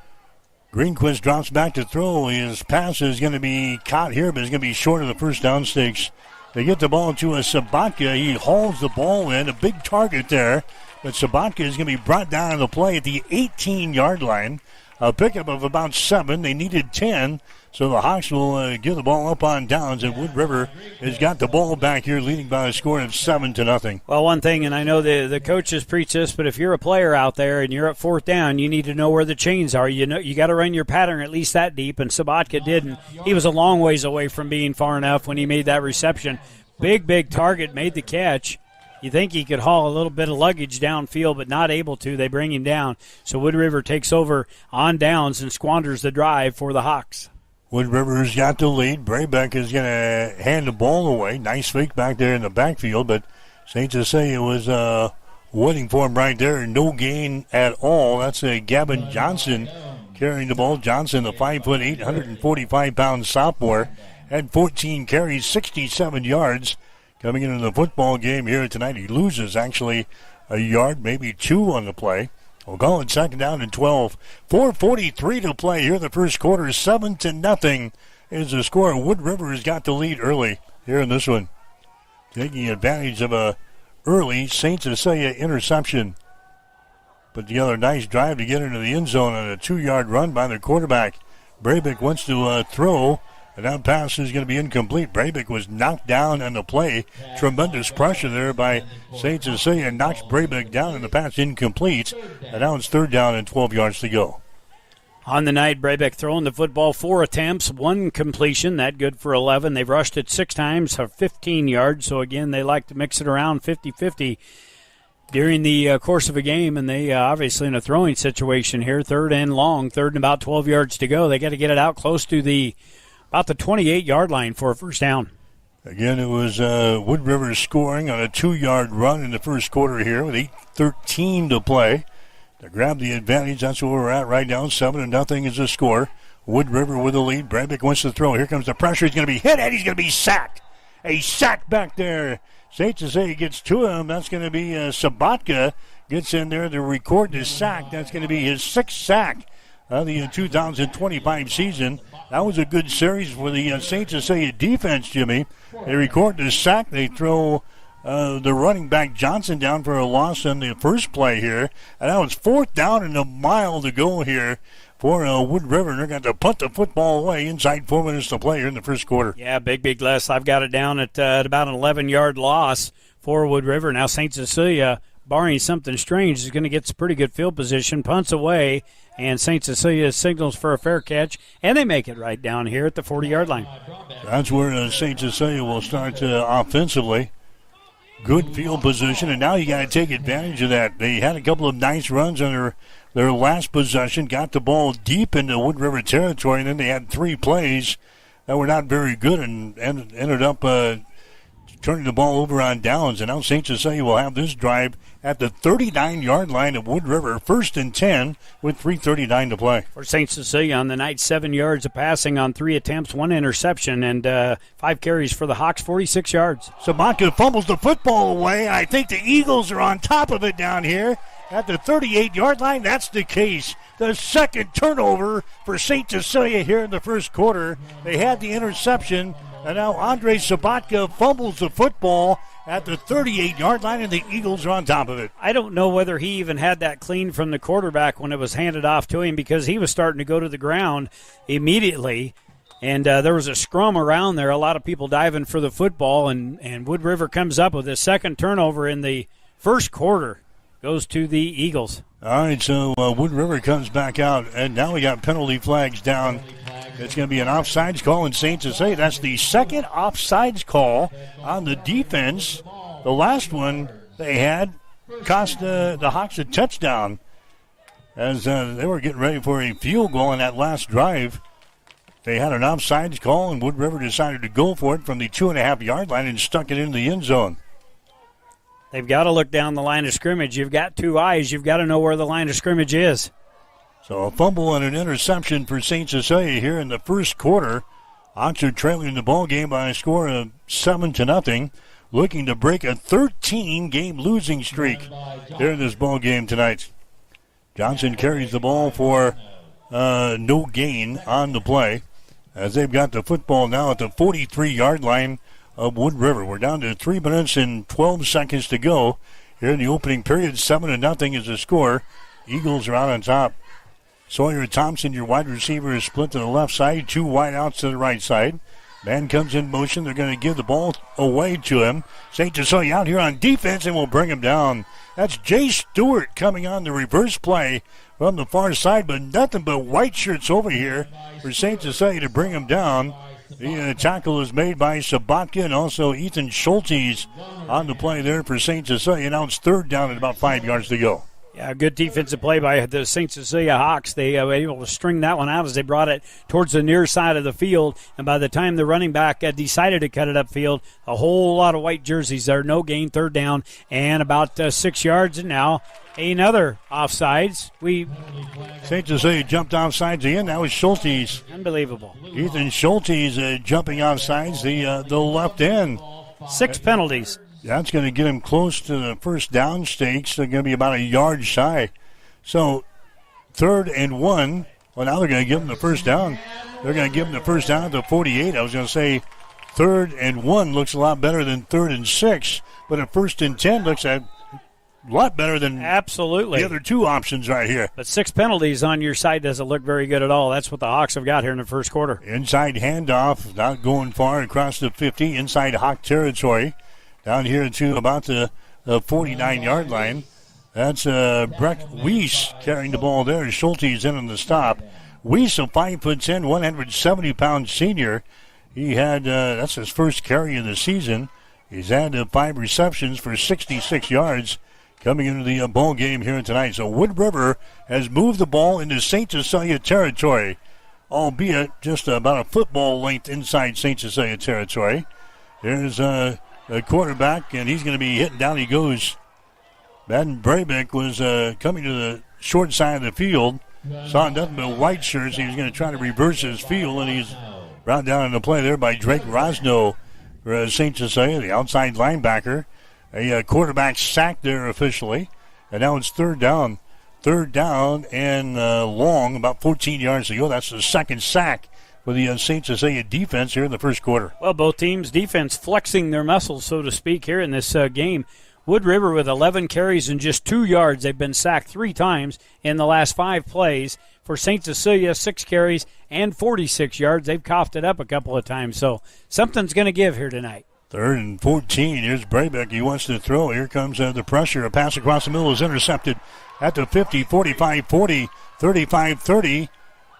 Speaker 5: Greenquist drops back to throw. His pass is going to be caught here, but it's going to be short of the first down stakes. They get the ball to a Sabatka. He hauls the ball in, a big target there. But Sabatka is going to be brought down on the play at the 18-yard line. A pickup of about 7. They needed 10. So the Hawks will give the ball up on downs, and Wood River has got the ball back here, leading by a score of 7-0.
Speaker 11: Well, one thing, and I know the coaches preach this, but if you're a player out there and you're at fourth down, you need to know where the chains are. You know, you got to run your pattern at least that deep, and Sabatka didn't. He was a long ways away from being far enough when he made that reception. Big target, made the catch. You think he could haul a little bit of luggage downfield, but not able to. They bring him down. So Wood River takes over on downs and squanders the drive for the Hawks.
Speaker 5: Wood River's got the lead. Braybeck is going to hand the ball away. Nice fake back there in the backfield, but St. Cecilia was waiting for him right there. No gain at all. That's Gavin Johnson carrying the ball. Johnson, the 5'8", 145-pound sophomore, had 14 carries, 67 yards. Coming into the football game here tonight, he loses actually a yard, maybe 2 on the play. We'll call it second down and 12. 4:43 to play here in the first quarter. 7-0 is the score. Wood River has got the lead early here in this one. Taking advantage of a early St. Cecilia interception. Put together a nice drive to get into the end zone on a 2-yard run by the quarterback. Braybeck wants to throw. And that pass is going to be incomplete. Braybeck was knocked down on the play. Tremendous pressure there by St. Cecilia. Knocks Braybeck down, and the pass incomplete. And now it's third down and 12 yards to go.
Speaker 11: On the night, Braybeck throwing the football 4 attempts, 1 completion. That good for 11. They've rushed it 6 times for 15 yards. So, again, they like to mix it around 50-50 during the course of a game. And they obviously in a throwing situation here, third and long, third and about 12 yards to go. They got to get it out close to about the 28-yard line for a first down.
Speaker 5: Again, it was Wood River scoring on a 2-yard run in the first quarter here with 8:13 to play. To grab the advantage, that's where we're at right now. 7-0 is the score. Wood River with the lead. Braybeck wants to throw. Here comes the pressure. He's going to be hit, and he's going to be sacked. A sack back there. St. Cecilia gets to him. That's going to be Sabatka. Gets in there to record the sack. That's going to be his 6th sack of the 2025 season. That was a good series for the St. Cecilia defense, Jimmy. They record the sack. They throw the running back Johnson down for a loss on the first play here. And that was 4th down and a mile to go here for Wood River. They're going to punt the football away inside 4 minutes to play here in the first quarter.
Speaker 11: Yeah, big loss. I've got it down at about an 11-yard loss for Wood River. Now St. Cecilia, barring something strange, is going to get some pretty good field position, punts away, and St. Cecilia signals for a fair catch, and they make it right down here at the 40-yard line.
Speaker 5: That's where St. Cecilia will start offensively. Good field position, and now you got to take advantage of that. They had a couple of nice runs on their last possession, got the ball deep into Wood River territory, and then they had 3 plays that were not very good and ended up turning the ball over on downs. And now St. Cecilia will have this drive at the 39-yard line of Wood River, 1st and 10 with 3:39 to play.
Speaker 11: For St. Cecilia on the night, 7 yards of passing on 3 attempts, 1 interception, and 5 carries for the Hawks, 46 yards.
Speaker 5: Sabatka fumbles the football away. I think the Eagles are on top of it down here at the 38-yard line. That's the case. The second turnover for St. Cecilia here in the first quarter. They had the interception, and now Andre Sabatka fumbles the football at the 38-yard line, and the Eagles are on top of it.
Speaker 11: I don't know whether he even had that clean from the quarterback when it was handed off to him, because he was starting to go to the ground immediately, and there was a scrum around there, a lot of people diving for the football, and Wood River comes up with a second turnover in the first quarter. Goes to the Eagles.
Speaker 5: All right, so Wood River comes back out, and now we got penalty flags down. It's going to be an offsides call in St. Cecilia. That's the second offsides call on the defense. The last one they had cost the Hawks a touchdown as they were getting ready for a field goal on that last drive. They had an offsides call, and Wood River decided to go for it from the 2.5-yard line and stuck it in the end zone.
Speaker 11: They've got to look down the line of scrimmage. You've got 2 eyes. You've got to know where the line of scrimmage is.
Speaker 5: So a fumble and an interception for St. Cecilia here in the first quarter. Hawks are trailing the ball game by a score of 7-0, looking to break a 13-game losing streak here in this ball game tonight. Johnson carries the ball for no gain on the play, as they've got the football now at the 43-yard line of Wood River. We're down to 3 minutes and 12 seconds to go here in the opening period. 7-0 is the score. Eagles are out on top. Sawyer Thompson, your wide receiver, is split to the left side. 2 wide outs to the right side. Man comes in motion. They're going to give the ball away to him. St. Cecilia out here on defense and will bring him down. That's Jay Stewart coming on the reverse play from the far side, but nothing but white shirts over here for St. Cecilia to bring him down. The tackle is made by Sabatka and also Ethan Schultes on the play there for St. Cecilia. Now it's 3rd down and about 5 yards to go.
Speaker 11: Yeah, good defensive play by the St. Cecilia Hawks. They were able to string that one out as they brought it towards the near side of the field. And by the time the running back decided to cut it upfield, a whole lot of white jerseys there. No gain, 3rd down, and about 6 yards. And now another offsides.
Speaker 5: St. Cecilia jumped offsides again. That was Schultes.
Speaker 11: Unbelievable.
Speaker 5: Ethan Schultes jumping offsides the left end.
Speaker 11: 6 penalties.
Speaker 5: That's going to get him close to the first down stakes. They're going to be about a yard shy. So 3rd and 1. Well, now they're going to give him the first down. They're going to give him the first down at the 48. I was going to say 3rd and 1 looks a lot better than 3rd and 6. But a 1st and 10 looks a lot better than
Speaker 11: absolutely
Speaker 5: the other 2 options right here.
Speaker 11: But 6 penalties on your side doesn't look very good at all. That's what the Hawks have got here in the first quarter.
Speaker 5: Inside handoff, not going far across the 50, inside Hawk territory. Down here to about the 49-yard line. That's Breck Weiss carrying the ball there. Schultes in on the stop. Weiss, a 5'10", 170-pound senior. He had, that's his first carry of the season. He's had 5 receptions for 66 yards coming into the ball game here tonight. So Wood River has moved the ball into St. Cecilia territory, albeit just about a football length inside St. Cecilia territory. There's a quarterback, and he's going to be hitting down. He goes. Madden Brabeck was coming to the short side of the field. Saw nothing but white shirts. He was going to try to reverse his field, and he's brought down in the play there by Drake Rosno for St. Cecilia, the outside linebacker. A quarterback sack there officially. And now it's 3rd down. 3rd down and long, about 14 yards to go. That's the 2nd sack for the St. Cecilia defense here in the first quarter.
Speaker 11: Well, both teams' defense flexing their muscles, so to speak, here in this game. Wood River with 11 carries and just 2 yards. They've been sacked 3 times in the last 5 plays. For St. Cecilia, 6 carries and 46 yards. They've coughed it up a couple of times, so something's going to give here tonight.
Speaker 5: 3rd and 14. Here's Brabeck. He wants to throw. Here comes the pressure. A pass across the middle is intercepted at the 50, 45, 40, 35, 30.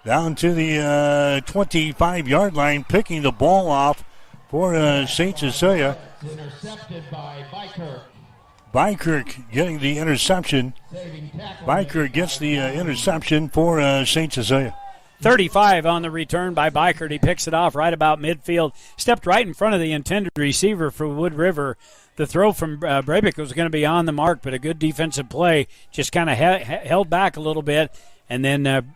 Speaker 5: Down to the 25-yard line, picking the ball off for St. Cecilia.
Speaker 14: Intercepted by Bykirk.
Speaker 5: Bykirk getting the interception. Bykirk gets the interception for St. Cecilia.
Speaker 11: 35 on the return by Bykirk. He picks it off right about midfield. Stepped right in front of the intended receiver for Wood River. The throw from Brabeck was going to be on the mark, but a good defensive play. Just kind of held back a little bit, and then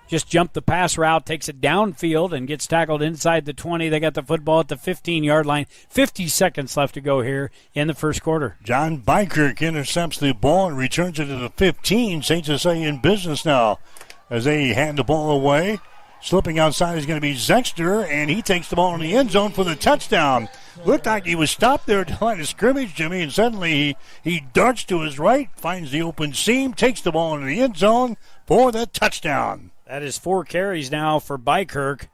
Speaker 11: just jumped the pass route, takes it downfield, and gets tackled inside the 20. They got the football at the 15-yard line. 50 seconds left to go here in the first quarter.
Speaker 5: John Bykirk intercepts the ball and returns it to the 15. St. Cecilia in business now as they hand the ball away. Slipping outside is going to be Zexter, and he takes the ball in the end zone for the touchdown. Looked like he was stopped there at the line of scrimmage, Jimmy, and suddenly he darts to his right, finds the open seam, takes the ball into the end zone for the touchdown.
Speaker 11: That is 4 carries now for Bykirk.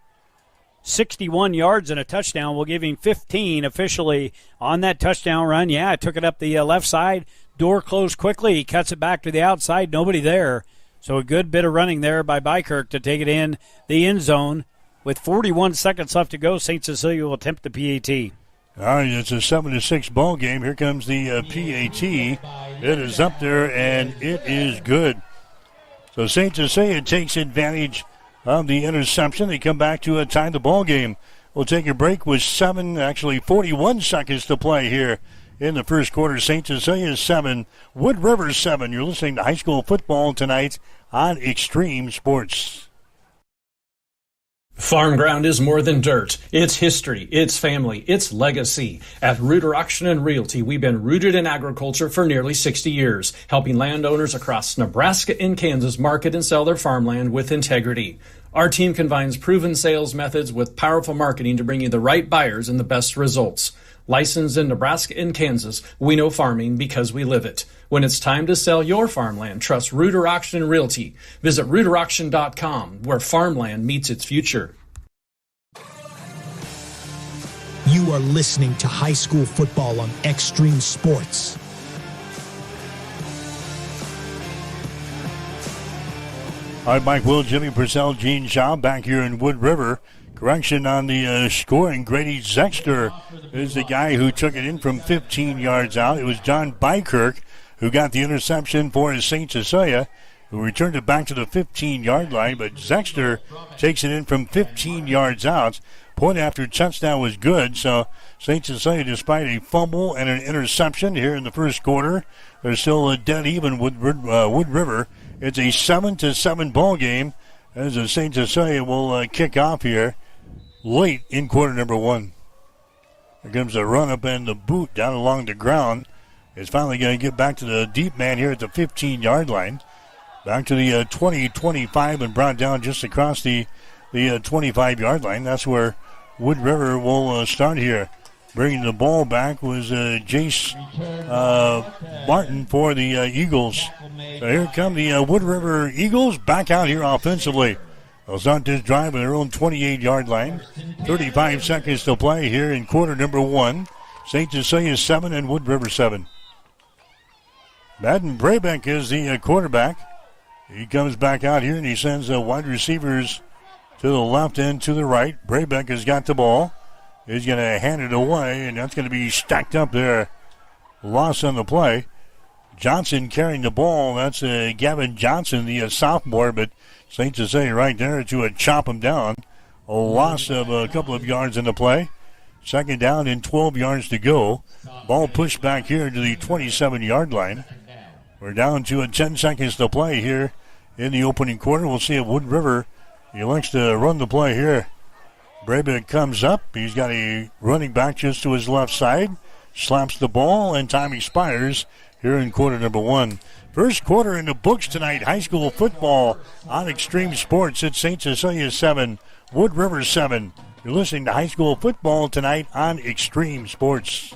Speaker 11: 61 yards and a touchdown. We'll give him 15 officially on that touchdown run. Yeah, I took it up the left side. Door closed quickly. He cuts it back to the outside. Nobody there. So a good bit of running there by Bykirk to take it in the end zone. With 41 seconds left to go, St. Cecilia will attempt the PAT.
Speaker 5: All right, it's a 7-6 ball game. Here comes the PAT. It is up there, and it is good. So St. Cecilia takes advantage of the interception. They come back to tie the ball game. We'll take a break with 41 seconds to play here in the first quarter. St. Cecilia 7, Wood River 7. You're listening to high school football tonight on Extreme Sports.
Speaker 1: Farm ground is more than dirt. It's history, it's family, it's legacy. At Rooter Auction and Realty, we've been rooted in agriculture for nearly 60 years, helping landowners across Nebraska and Kansas market and sell their farmland with integrity. Our team combines proven sales methods with powerful marketing to bring you the right buyers and the best results. Licensed in Nebraska and Kansas, we know farming because we live it. When it's time to sell your farmland, trust Rooter Auction and Realty. Visit RooterAuction.com, where farmland meets its future.
Speaker 13: You are listening to high school football on Extreme Sports.
Speaker 5: All right, Mike Will, Jimmy Purcell, Gene Shaw back here in Wood River. Correction on the scoring. Grady Zexter is the guy who took it in from 15 yards out. It was John Bykirk who got the interception for St. Cecilia, who returned it back to the 15-yard line. But Zexter takes it in from 15 yards out. Point after touchdown was good. So St. Cecilia, despite a fumble and an interception here in the first quarter, they're still dead even with Wood River. It's a 7-7 ball game as St. Cecilia will kick off here late in quarter number one. Here comes the run up and the boot down along the ground. It's finally going to get back to the deep man here at the 15-yard line. Back to the 20-25 and brought down just across the 25-yard line. That's where Wood River will start here. Bringing the ball back was Jace Martin for the Eagles. So here come the Wood River Eagles back out here offensively. They'll start this drive at their own 28-yard line. 35 seconds to play here in quarter number one. St. Cecilia 7 and Wood River 7. Madden Brabeck is the quarterback. He comes back out here and he sends wide receivers to the left and to the right. Brabeck has got the ball. He's going to hand it away, and that's going to be stacked up there. Loss on the play. Johnson carrying the ball. That's Gavin Johnson, the sophomore, but St. Cecilia right there to chop him down. A loss of a couple of yards in the play. Second down and 12 yards to go. Ball pushed back here to the 27-yard line. We're down to 10 seconds to play here in the opening quarter. We'll see if Wood River elects to run the play here. Brabeck comes up. He's got a running back just to his left side. Slaps the ball, and time expires here in quarter number one. First quarter in the books tonight. High school football on Extreme Sports. It's St. Cecilia 7, Wood River 7. You're listening to high school football tonight on Extreme Sports.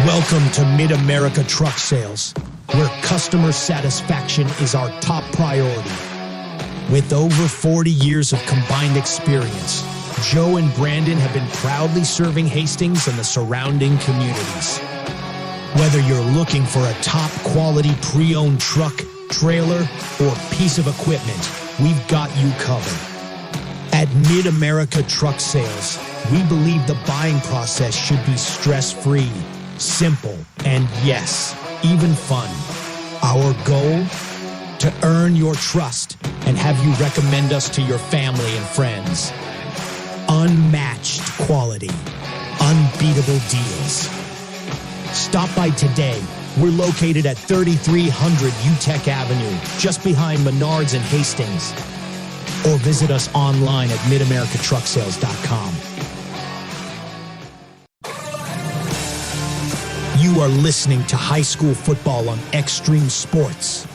Speaker 13: Welcome to Mid-America Truck Sales, where customer satisfaction is our top priority. With over 40 years of combined experience, Joe and Brandon have been proudly serving Hastings and the surrounding communities. Whether you're looking for a top-quality pre-owned truck, trailer, or piece of equipment, we've got you covered. At Mid-America Truck Sales, we believe the buying process should be stress-free, simple, and yes, even fun. Our goal? To earn your trust and have you recommend us to your family and friends. Unmatched quality, unbeatable deals. Stop by today. We're located at 3300 UTEC Avenue, just behind Menards and Hastings. Or visit us online at midamericatrucksales.com. You are listening to high school football on Extreme Sports.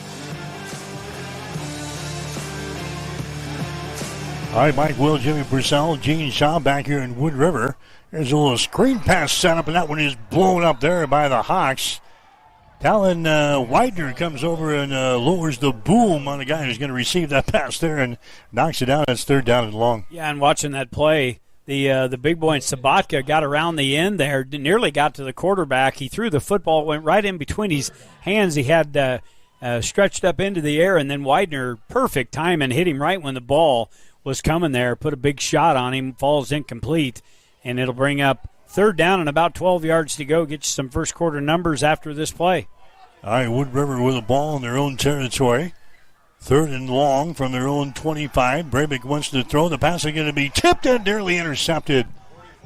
Speaker 5: All right, Mike Will, Jimmy Purcell, Gene Shaw back here in Wood River. There's a little screen pass set up, and that one is blown up there by the Hawks. Talon Widener comes over and lowers the boom on the guy who's going to receive that pass there and knocks it out. It's third down and long.
Speaker 11: Yeah, and watching that play, the big boy in Sabatka got around the end there, nearly got to the quarterback. He threw the football, went right in between his hands. He had stretched up into the air, and then Widener, perfect time, and hit him right when the ball was coming there, put a big shot on him, falls incomplete, and it'll bring up third down and about 12 yards to go. Get you some first quarter numbers after this play.
Speaker 5: All right, Wood River with a ball in their own territory. Third and long from their own 25. Brabeck wants to throw. The pass is going to be tipped and nearly intercepted.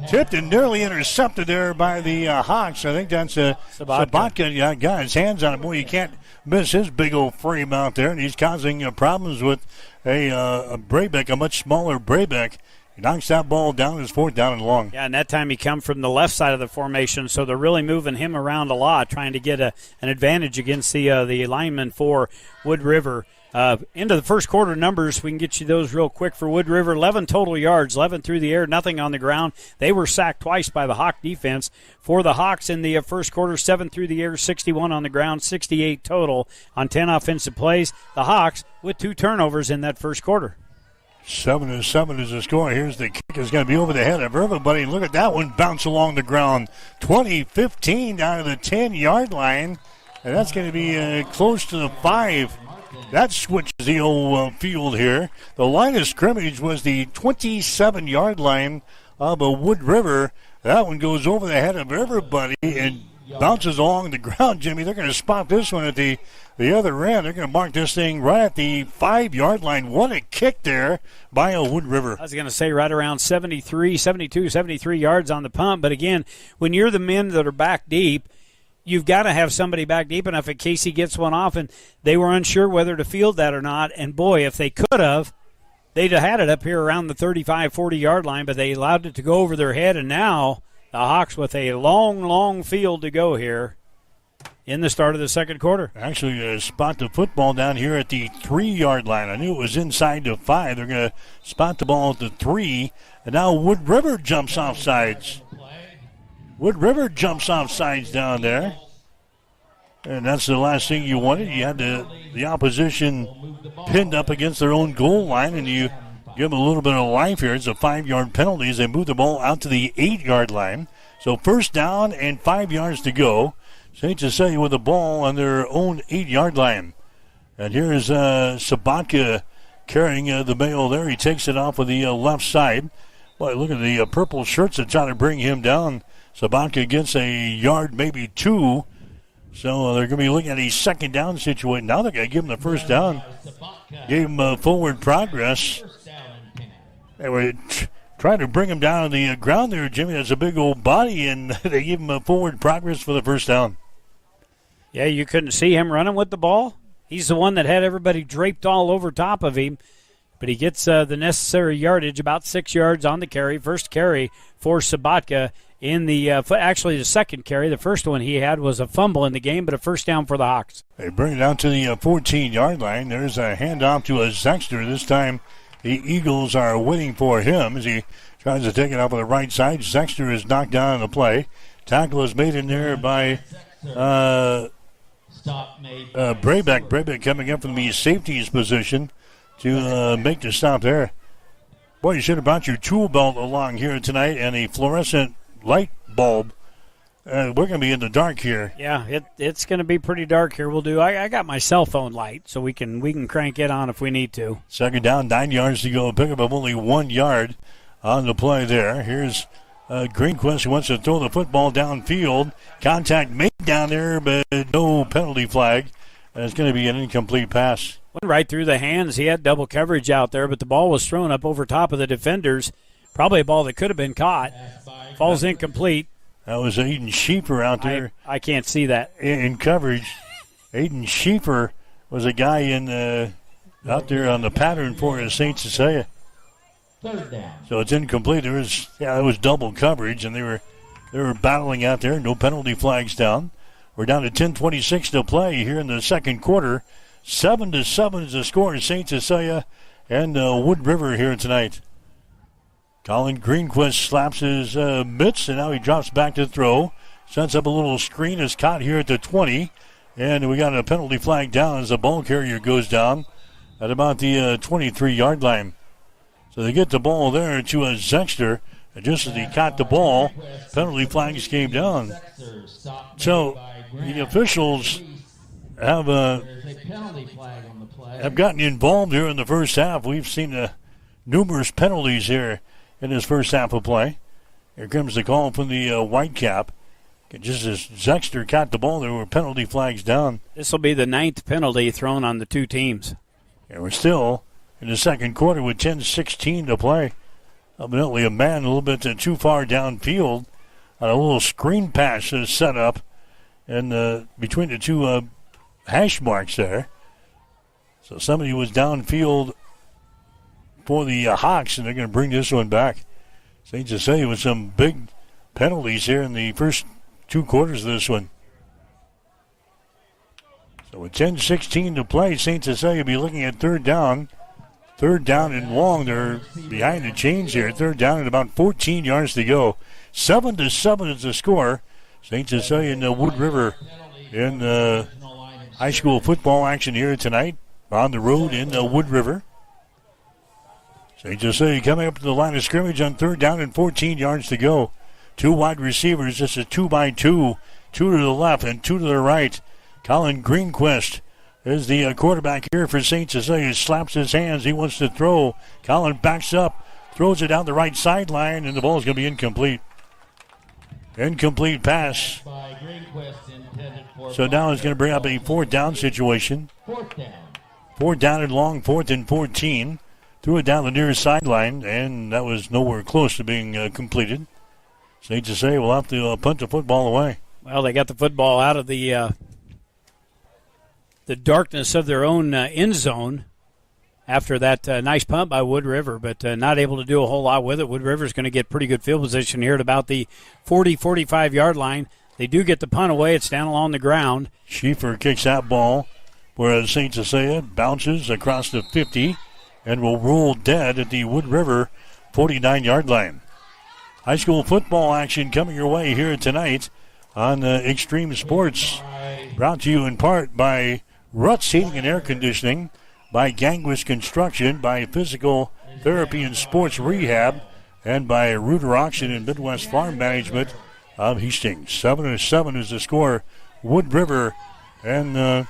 Speaker 5: Tipped and nearly intercepted there by the Hawks. I think that's Sabatka. Yeah, got his hands on it. Boy, you can't miss his big old frame out there, and he's causing problems with a Brabeck, a much smaller Brabeck. He knocks that ball down. It's 4th down and long.
Speaker 11: Yeah, and that time he come from the left side of the formation, so they're really moving him around a lot, trying to get an advantage against the lineman for Wood River. Into the first quarter numbers, we can get you those real quick for Wood River. 11 total yards, 11 through the air, nothing on the ground. They were sacked twice by the Hawk defense. For the Hawks in the first quarter, 7 through the air, 61 on the ground, 68 total on 10 offensive plays. The Hawks with 2 turnovers in that first quarter.
Speaker 5: 7-7 is the score. Here's the kick. It's going to be over the head of everybody. Look at that one bounce along the ground. 20-15 down to the 10-yard line. And that's going to be close to the 5. That switches the old field here. The line of scrimmage was the 27-yard line of Wood River. That one goes over the head of everybody and bounces along the ground, Jimmy. They're going to spot this one at the other end. They're going to mark this thing right at the 5-yard line. What a kick there by Wood River.
Speaker 11: I was going to say right around 72, 73 yards on the punt. But again, when you're the men that are back deep, you've got to have somebody back deep enough in case he gets one off, and they were unsure whether to field that or not. And, boy, if they could have, they'd have had it up here around the 35, 40-yard line, but they allowed it to go over their head, and now the Hawks with a long, long field to go here in the start of the second quarter.
Speaker 5: Actually, spot the football down here at the 3-yard line. I knew it was inside the 5. They're going to spot the ball at the 3, and now Wood River jumps off sides. Wood River jumps off sides down there. And that's the last thing you wanted. You had the opposition pinned up against their own goal line, and you give them a little bit of life here. It's a 5-yard penalty as they move the ball out to the 8-yard line. So first down and 5 yards to go. St. Cecilia with the ball on their own 8-yard line. And here's Sabatka carrying the mail there. He takes it off with the left side. Boy, look at the purple shirts that try to bring him down. Sabatka gets a yard, maybe 2. So they're going to be looking at a second down situation. Now they're going to give him the first down. Gave him forward progress. They were trying to bring him down on the ground there, Jimmy. That's a big old body, and they give him forward progress for the first down.
Speaker 11: Yeah, you couldn't see him running with the ball. He's the one that had everybody draped all over top of him. But he gets the necessary yardage, about 6 yards on the carry. First carry for Sabatka in the actually the second carry. The first one he had was a fumble in the game, but a first down for the Hawks.
Speaker 5: They bring it down to the 14-yard line. There's a handoff to a Zexter. This time the Eagles are waiting for him as he tries to take it off on the right side. Zexter is knocked down on the play. Tackle is made in there by Brabeck. Brabeck coming up from the safeties position to make the stop there. Boy, you should have brought your tool belt along here tonight and a fluorescent light bulb. We're going to be in the dark here.
Speaker 11: Yeah, it's going to be pretty dark here. I got my cell phone light, so we can crank it on if we need to.
Speaker 5: Second down, 9 yards to go. Pick up of only 1 yard on the play there. Here's Greenquist who wants to throw the football downfield. Contact made down there, but no penalty flag. It's going to be an incomplete pass.
Speaker 11: Went right through the hands. He had double coverage out there, but the ball was thrown up over top of the defenders. Probably a ball that could have been caught. Falls incomplete.
Speaker 5: That was Aiden Schieffer out there.
Speaker 11: I can't see that.
Speaker 5: In coverage. Aiden Schieffer was a guy out there on the pattern for St. Cecilia.
Speaker 14: Third down.
Speaker 5: So it's incomplete. It was double coverage, and they were battling out there. No penalty flags down. We're down to 10:26 to play here in the second quarter. 7-7 is the score in St. Cecilia and Wood River here tonight. Colin Greenquist slaps his mitts, and now he drops back to throw. Sets up a little screen. Is caught here at the 20. And we got a penalty flag down as the ball carrier goes down at about the 23-yard line. So they get the ball there to a Zexter. And just as he caught the ball, penalty flags came down. So the officials have gotten involved here in the first half. We've seen numerous penalties here in this first half of play. Here comes the call from the Whitecap. Just as Zexter caught the ball, there were penalty flags down.
Speaker 11: This will be the 9th penalty thrown on the two teams.
Speaker 5: And we're still in the second quarter with 10:16 to play. Evidently a man a little bit too far downfield on a little screen pass set up and between the two hash marks there. So somebody was downfield for the Hawks, and they're going to bring this one back. St. Cecilia with some big penalties here in the first 2 quarters of this one. So with 10:16 to play, St. Cecilia will be looking at third down. Third down and long. They're behind the chains here. Third down and about 14 yards to go. 7-7 is the score. St. Cecilia and Wood River in high school football action here tonight on the road in Wood River. St. Cecilia coming up to the line of scrimmage on third down and 14 yards to go. 2 wide receivers. This is 2-by-2. 2 to the left and 2 to the right. Colin Greenquist is the quarterback here for St. Cecilia. Slaps his hands. He wants to throw. Colin backs up, throws it down the right sideline, and the ball is going to be incomplete. Incomplete pass. So now it's going to bring up a fourth down situation. Fourth down and long, 4th and 14. Threw it down the near sideline, and that was nowhere close to being completed. St. Cecilia will have to punt the football away.
Speaker 11: Well, they got the football out of the darkness of their own end zone after that nice punt by Wood River, but not able to do a whole lot with it. Wood River's going to get pretty good field position here at about the 40-45-yard line. They do get the punt away. It's down along the ground.
Speaker 5: Schieffer kicks that ball, whereas St. Cecilia bounces across the 50 and will roll dead at the Wood River 49-yard line. High school football action coming your way here tonight on Extreme Sports. Brought to you in part by Ruts Heating and Air Conditioning, by Gangwis Construction, by Physical Therapy and Sports Rehab, and by Reuter Auction and Midwest Farm Management of Hastings. 7-7 is the score. Wood River and the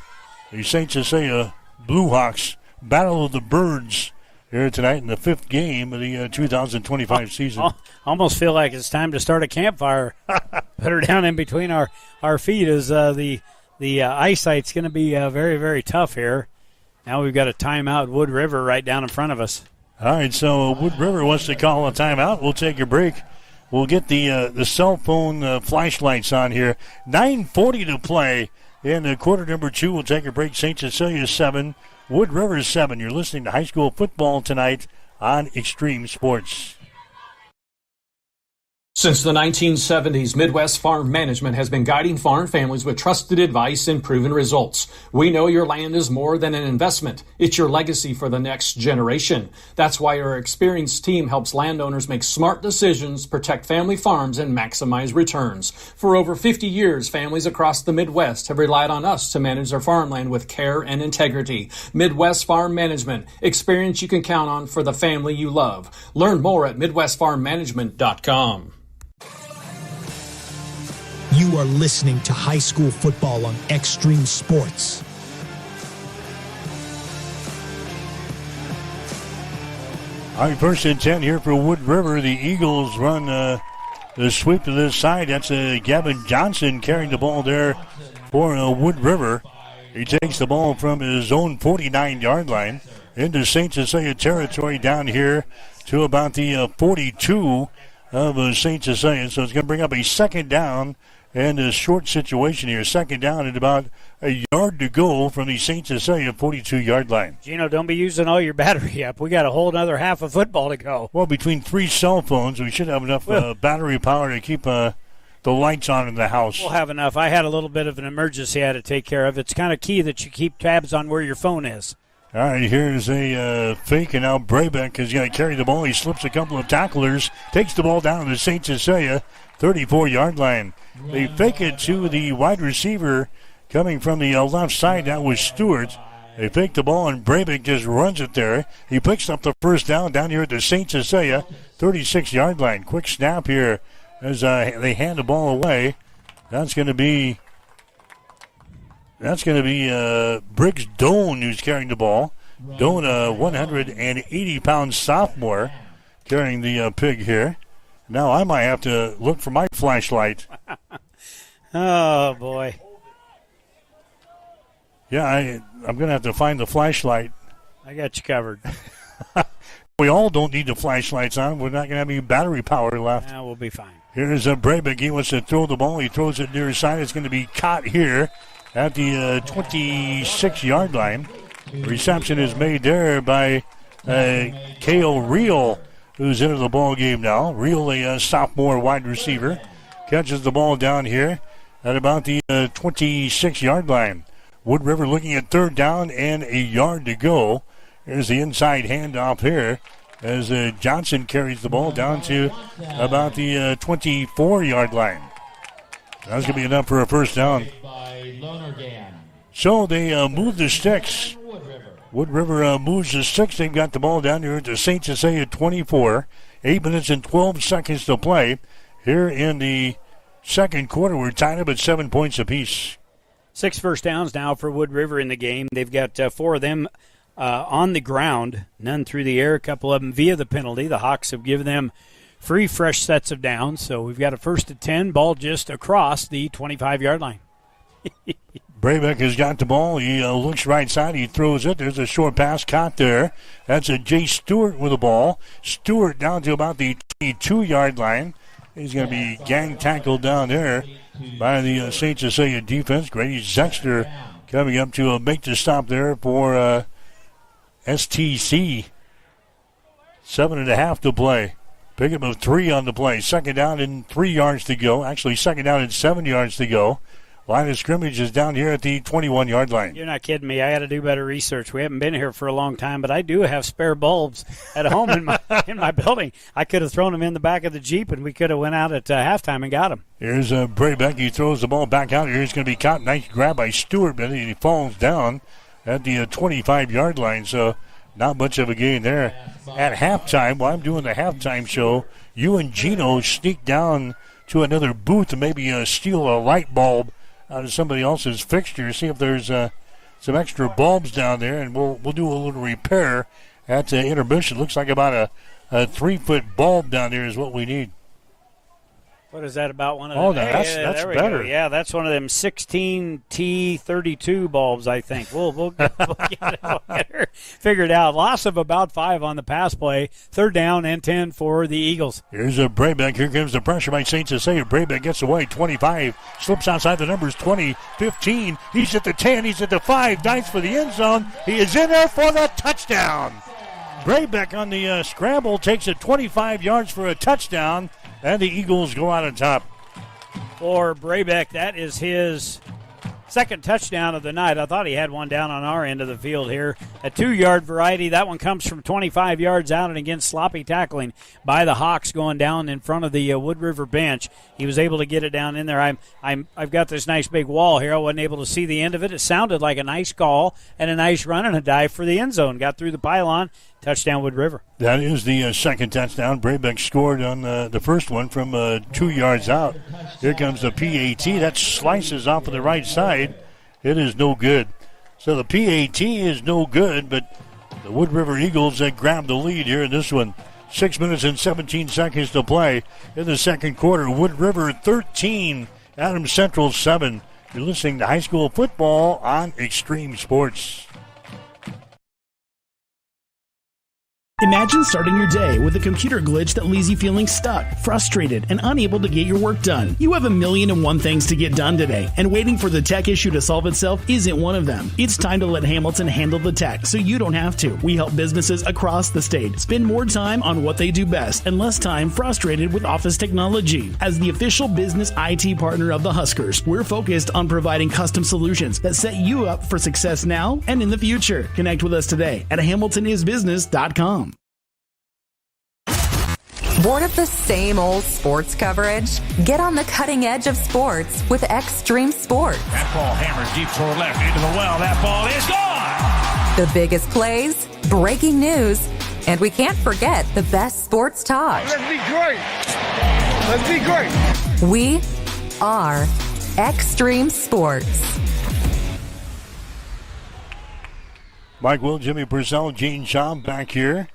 Speaker 5: St. Cecilia Blue Hawks battle of the birds here tonight in the 5th game of the 2025 season.
Speaker 11: I almost feel like it's time to start a campfire. Put her down in between our feet as the eyesight's going to be very, very tough here. Now we've got a timeout, Wood River, right down in front of us.
Speaker 5: All right, so Wood River wants to call a timeout. We'll take a break. We'll get the cell phone flashlights on here. 9:40 to play in quarter number 2. We'll take a break. St. Cecilia 7, Wood River 7. You're listening to high school football tonight on Extreme Sports.
Speaker 1: Since the 1970s, Midwest Farm Management has been guiding farm families with trusted advice and proven results. We know your land is more than an investment. It's your legacy for the next generation. That's why our experienced team helps landowners make smart decisions, protect family farms, and maximize returns. For over 50 years, families across the Midwest have relied on us to manage their farmland with care and integrity. Midwest Farm Management, experience you can count on for the family you love. Learn more at MidwestFarmManagement.com.
Speaker 13: You are listening to high school football on Extreme Sports.
Speaker 5: All right, 1st and 10 here for Wood River. The Eagles run the sweep to this side. That's Gavin Johnson carrying the ball there for Wood River. He takes the ball from his own 49-yard line into St. Cecilia territory down here to about the 42 of St. Cecilia. So it's going to bring up a second down and a short situation here. Second down and about a yard to go from the St. Cecilia 42-yard line.
Speaker 11: Gino, don't be using all your battery up. We got a whole other half of football to go.
Speaker 5: Well, between 3 cell phones, we should have enough battery power to keep the lights on in the house.
Speaker 11: We'll have enough. I had a little bit of an emergency I had to take care of. It's kind of key that you keep tabs on where your phone is.
Speaker 5: All right, here's a fake, and now Brabeck is going to carry the ball. He slips a couple of tacklers, takes the ball down to the St. Cecilia 34-yard line. They fake it to the wide receiver coming from the left side. That was Stewart. They fake the ball, and Brabeck just runs it there. He picks up the first down here at the St. Cecilia 36-yard line. Quick snap here as they hand the ball away. That's going to be Briggs Doan who's carrying the ball. Doan, a 180-pound sophomore, carrying the pig here. Now I might have to look for my flashlight.
Speaker 11: Oh, boy.
Speaker 5: Yeah, I'm going to have to find the flashlight.
Speaker 11: I got you covered.
Speaker 5: We we all don't need the flashlights on. We're not going to have any battery power left.
Speaker 11: We'll be fine.
Speaker 5: Here's Braybeck. He wants to throw the ball. He throws it near side. It's going to be caught here at the 26-yard line. Reception is made there by K.O. Reel, who's into the ball game now. Reel, a sophomore wide receiver, catches the ball down here at about the 26-yard line. Wood River looking at third down and a yard to go. Here's the inside handoff here as Johnson carries the ball down to about the 24-yard line. That's going to be enough for a first down. So they move the sticks. Wood River moves the sticks. They've got the ball down here at the St. Cecilia 24. 8 minutes and 12 seconds to play. Here in the second quarter, we're tied up at 7 points apiece.
Speaker 11: 6 first downs now for Wood River in the game. They've got 4 of them on the ground, none through the air, a couple of them via the penalty. The Hawks have given them free, fresh sets of downs. So we've got a 1st and 10, ball just across the 25-yard line.
Speaker 5: Braybeck has got the ball. He looks right side. He throws it. There's a short pass caught there. That's a Jay Stewart with the ball. Stewart down to about the 22-yard line. He's going to be gang tackled down there by the St. Cecilia defense. Grady Zexter coming up to make the stop there for STC. 7.5 to play. Pickup of 3 on the play. Second down and 3 yards to go. Actually, second down and 7 yards to go. Line of scrimmage is down here at the 21-yard line.
Speaker 11: You're not kidding me. I got to do better research. We haven't been here for a long time, but I do have spare bulbs at home in my building. I could have thrown them in the back of the Jeep, and we could have went out at halftime and got them.
Speaker 5: Here's Braybeck. He throws the ball back out here. He's going to be caught. Nice grab by Stewart, but he falls down at the 25-yard line, so not much of a gain there. At halftime, while I'm doing the halftime show, you and Gino sneak down to another booth and maybe steal a light bulb out of somebody else's fixture, see if there's some extra bulbs down there, and we'll do a little repair at intermission. Looks like about a 3-foot bulb down there is what we need.
Speaker 11: What is that about? One of them?
Speaker 5: Oh, that's better.
Speaker 11: Go. Yeah, that's one of them 16T32 bulbs, I think. We'll get her figured out. Loss of about 5 on the pass play. 3rd down and 10 for the Eagles.
Speaker 5: Here's Braybeck. Here comes the pressure by St. Cecilia. Braybeck gets away. 25. Slips outside the numbers. 20, 15. He's at the 10. He's at the 5. Dives for the end zone. He is in there for the touchdown. Braybeck on the scramble takes it 25 yards for a touchdown. And the Eagles go out on top.
Speaker 11: For Braybeck, that is his second touchdown of the night. I thought he had one down on our end of the field here. A 2-yard variety. That one comes from 25 yards out and again sloppy tackling by the Hawks going down in front of the Wood River bench. He was able to get it down in there. I've got this nice big wall here. I wasn't able to see the end of it. It sounded like a nice call and a nice run and a dive for the end zone. Got through the pylon. Touchdown Wood River.
Speaker 5: That is the second touchdown. Braybeck scored on the first one from 2 yards out. Here comes the PAT. That slices off of the right side. It is no good. So the PAT is no good, but the Wood River Eagles grab the lead here in this one. 6 minutes and 17 seconds to play in the second quarter. Wood River 13, Adams Central 7. You're listening to high school football on Extreme Sports.
Speaker 15: Imagine starting your day with a computer glitch that leaves you feeling stuck, frustrated, and unable to get your work done. You have 1,000,001 things to get done today, and waiting for the tech issue to solve itself isn't one of them. It's time to let Hamilton handle the tech so you don't have to. We help businesses across the state spend more time on what they do best and less time frustrated with office technology. As the official business IT partner of the Huskers, we're focused on providing custom solutions that set you up for success now and in the future. Connect with us today at hamiltonisbusiness.com.
Speaker 16: Bored of the same old sports coverage? Get on the cutting edge of sports with Extreme Sports.
Speaker 17: That ball hammers deep toward left into the well. That ball is gone!
Speaker 16: The biggest plays, breaking news, and we can't forget the best sports talk.
Speaker 17: Let's be great! Let's be great!
Speaker 16: We are Extreme Sports.
Speaker 5: Mike Will, Jimmy Purcell, Gene Shaw back here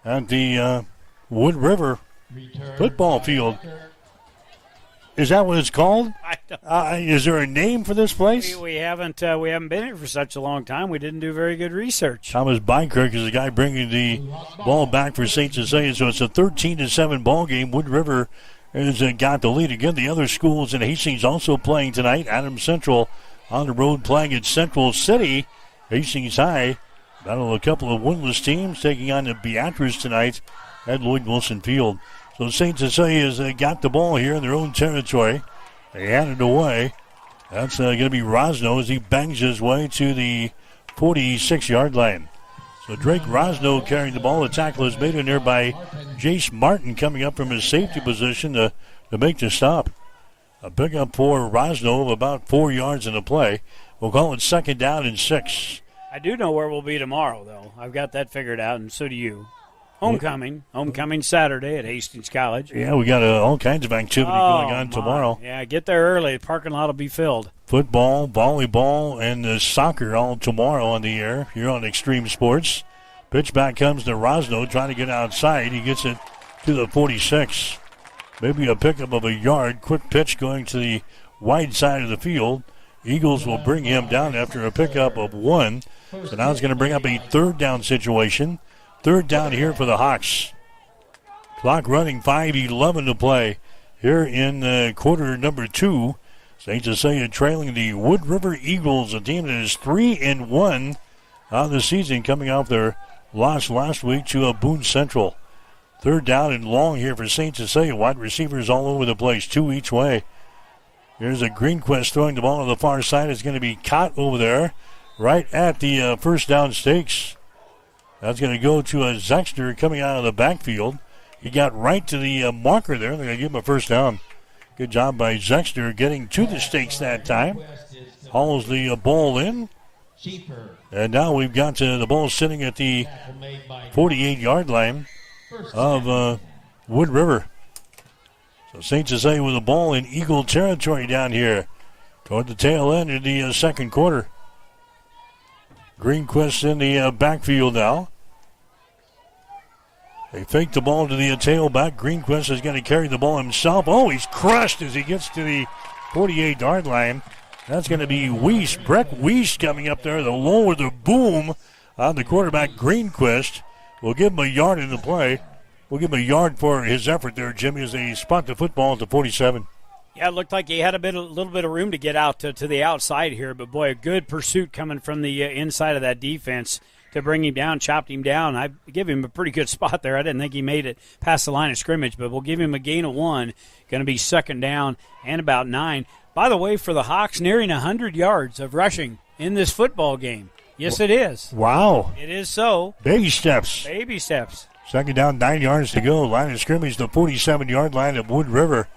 Speaker 5: at the Wood River football field. Is that what it's called? Is there a name for this place?
Speaker 11: We haven't been here for such a long time. We didn't do very good research.
Speaker 5: Thomas Bykirk is the guy bringing the ball back for St. Cecilia. So it's a 13-7 ball game. Wood River has got the lead. Again, the other schools in Hastings also playing tonight. Adams Central on the road playing at Central City. Hastings High battle a couple of winless teams taking on the Beatrice tonight at Lloyd Wilson Field. So St. Cecilia has got the ball here in their own territory. They hand it away. That's going to be Rosno as he bangs his way to the 46-yard line. So Drake Rosno carrying the ball. The tackle is made in there by Jace Martin coming up from his safety position to make the stop. A pickup for Rosno of about 4 yards in the play. We'll call it 2nd down and 6.
Speaker 11: I do know where we'll be tomorrow, though. I've got that figured out, and so do you. Homecoming Saturday at Hastings College.
Speaker 5: Yeah, we got all kinds of activity going on tomorrow.
Speaker 11: Yeah, get there early. The parking lot will be filled.
Speaker 5: Football, volleyball, and soccer all tomorrow on the air here on Extreme Sports. Pitch back comes to Rosno trying to get outside. He gets it to the 46. Maybe a pickup of a yard. Quick pitch going to the wide side of the field. Eagles will bring him down after a pickup of 1. So now it's going to bring up a 3rd down situation. 3rd down here for the Hawks. Clock running, 5:11 to play here in quarter number 2. St. Cecilia trailing the Wood River Eagles, a team that is 3-1 on the season, coming off their loss last week to Boone Central. 3rd down and long here for St. Cecilia. Wide receivers all over the place, 2 each way. Here's a Greenquist throwing the ball on the far side. It's going to be caught over there right at the first down stakes. That's going to go to Zexter coming out of the backfield. He got right to the marker there. They're going to give him a first down. Good job by Zexter getting to the stakes that time. Hauls the ball in. And now we've got the ball sitting at the 48-yard line of Wood River. So St. Cecilia with the ball in Eagle territory down here toward the tail end of the second quarter. Greenquist in the backfield now. They fake the ball to the tailback. Greenquist is going to carry the ball himself. Oh, he's crushed as he gets to the 48-yard line. That's going to be Weiss. Breck Weiss coming up there. The lower the boom on the quarterback, Greenquist. We'll give him a yard in the play. We'll give him a yard for his effort there, Jimmy, as they spot the football at the 47.
Speaker 11: Yeah, it looked like he had a little bit of room to get out to the outside here, but boy, a good pursuit coming from the inside of that defense to bring him down, chopped him down. I give him a pretty good spot there. I didn't think he made it past the line of scrimmage, but we'll give him a gain of 1. Going to be 2nd down and about 9. By the way, for the Hawks, nearing 100 yards of rushing in this football game. Yes, it is.
Speaker 5: Wow.
Speaker 11: It is so.
Speaker 5: Baby steps.
Speaker 11: Baby steps.
Speaker 5: 2nd down, 9 yards to go. Line of scrimmage, the 47-yard line of Wood River.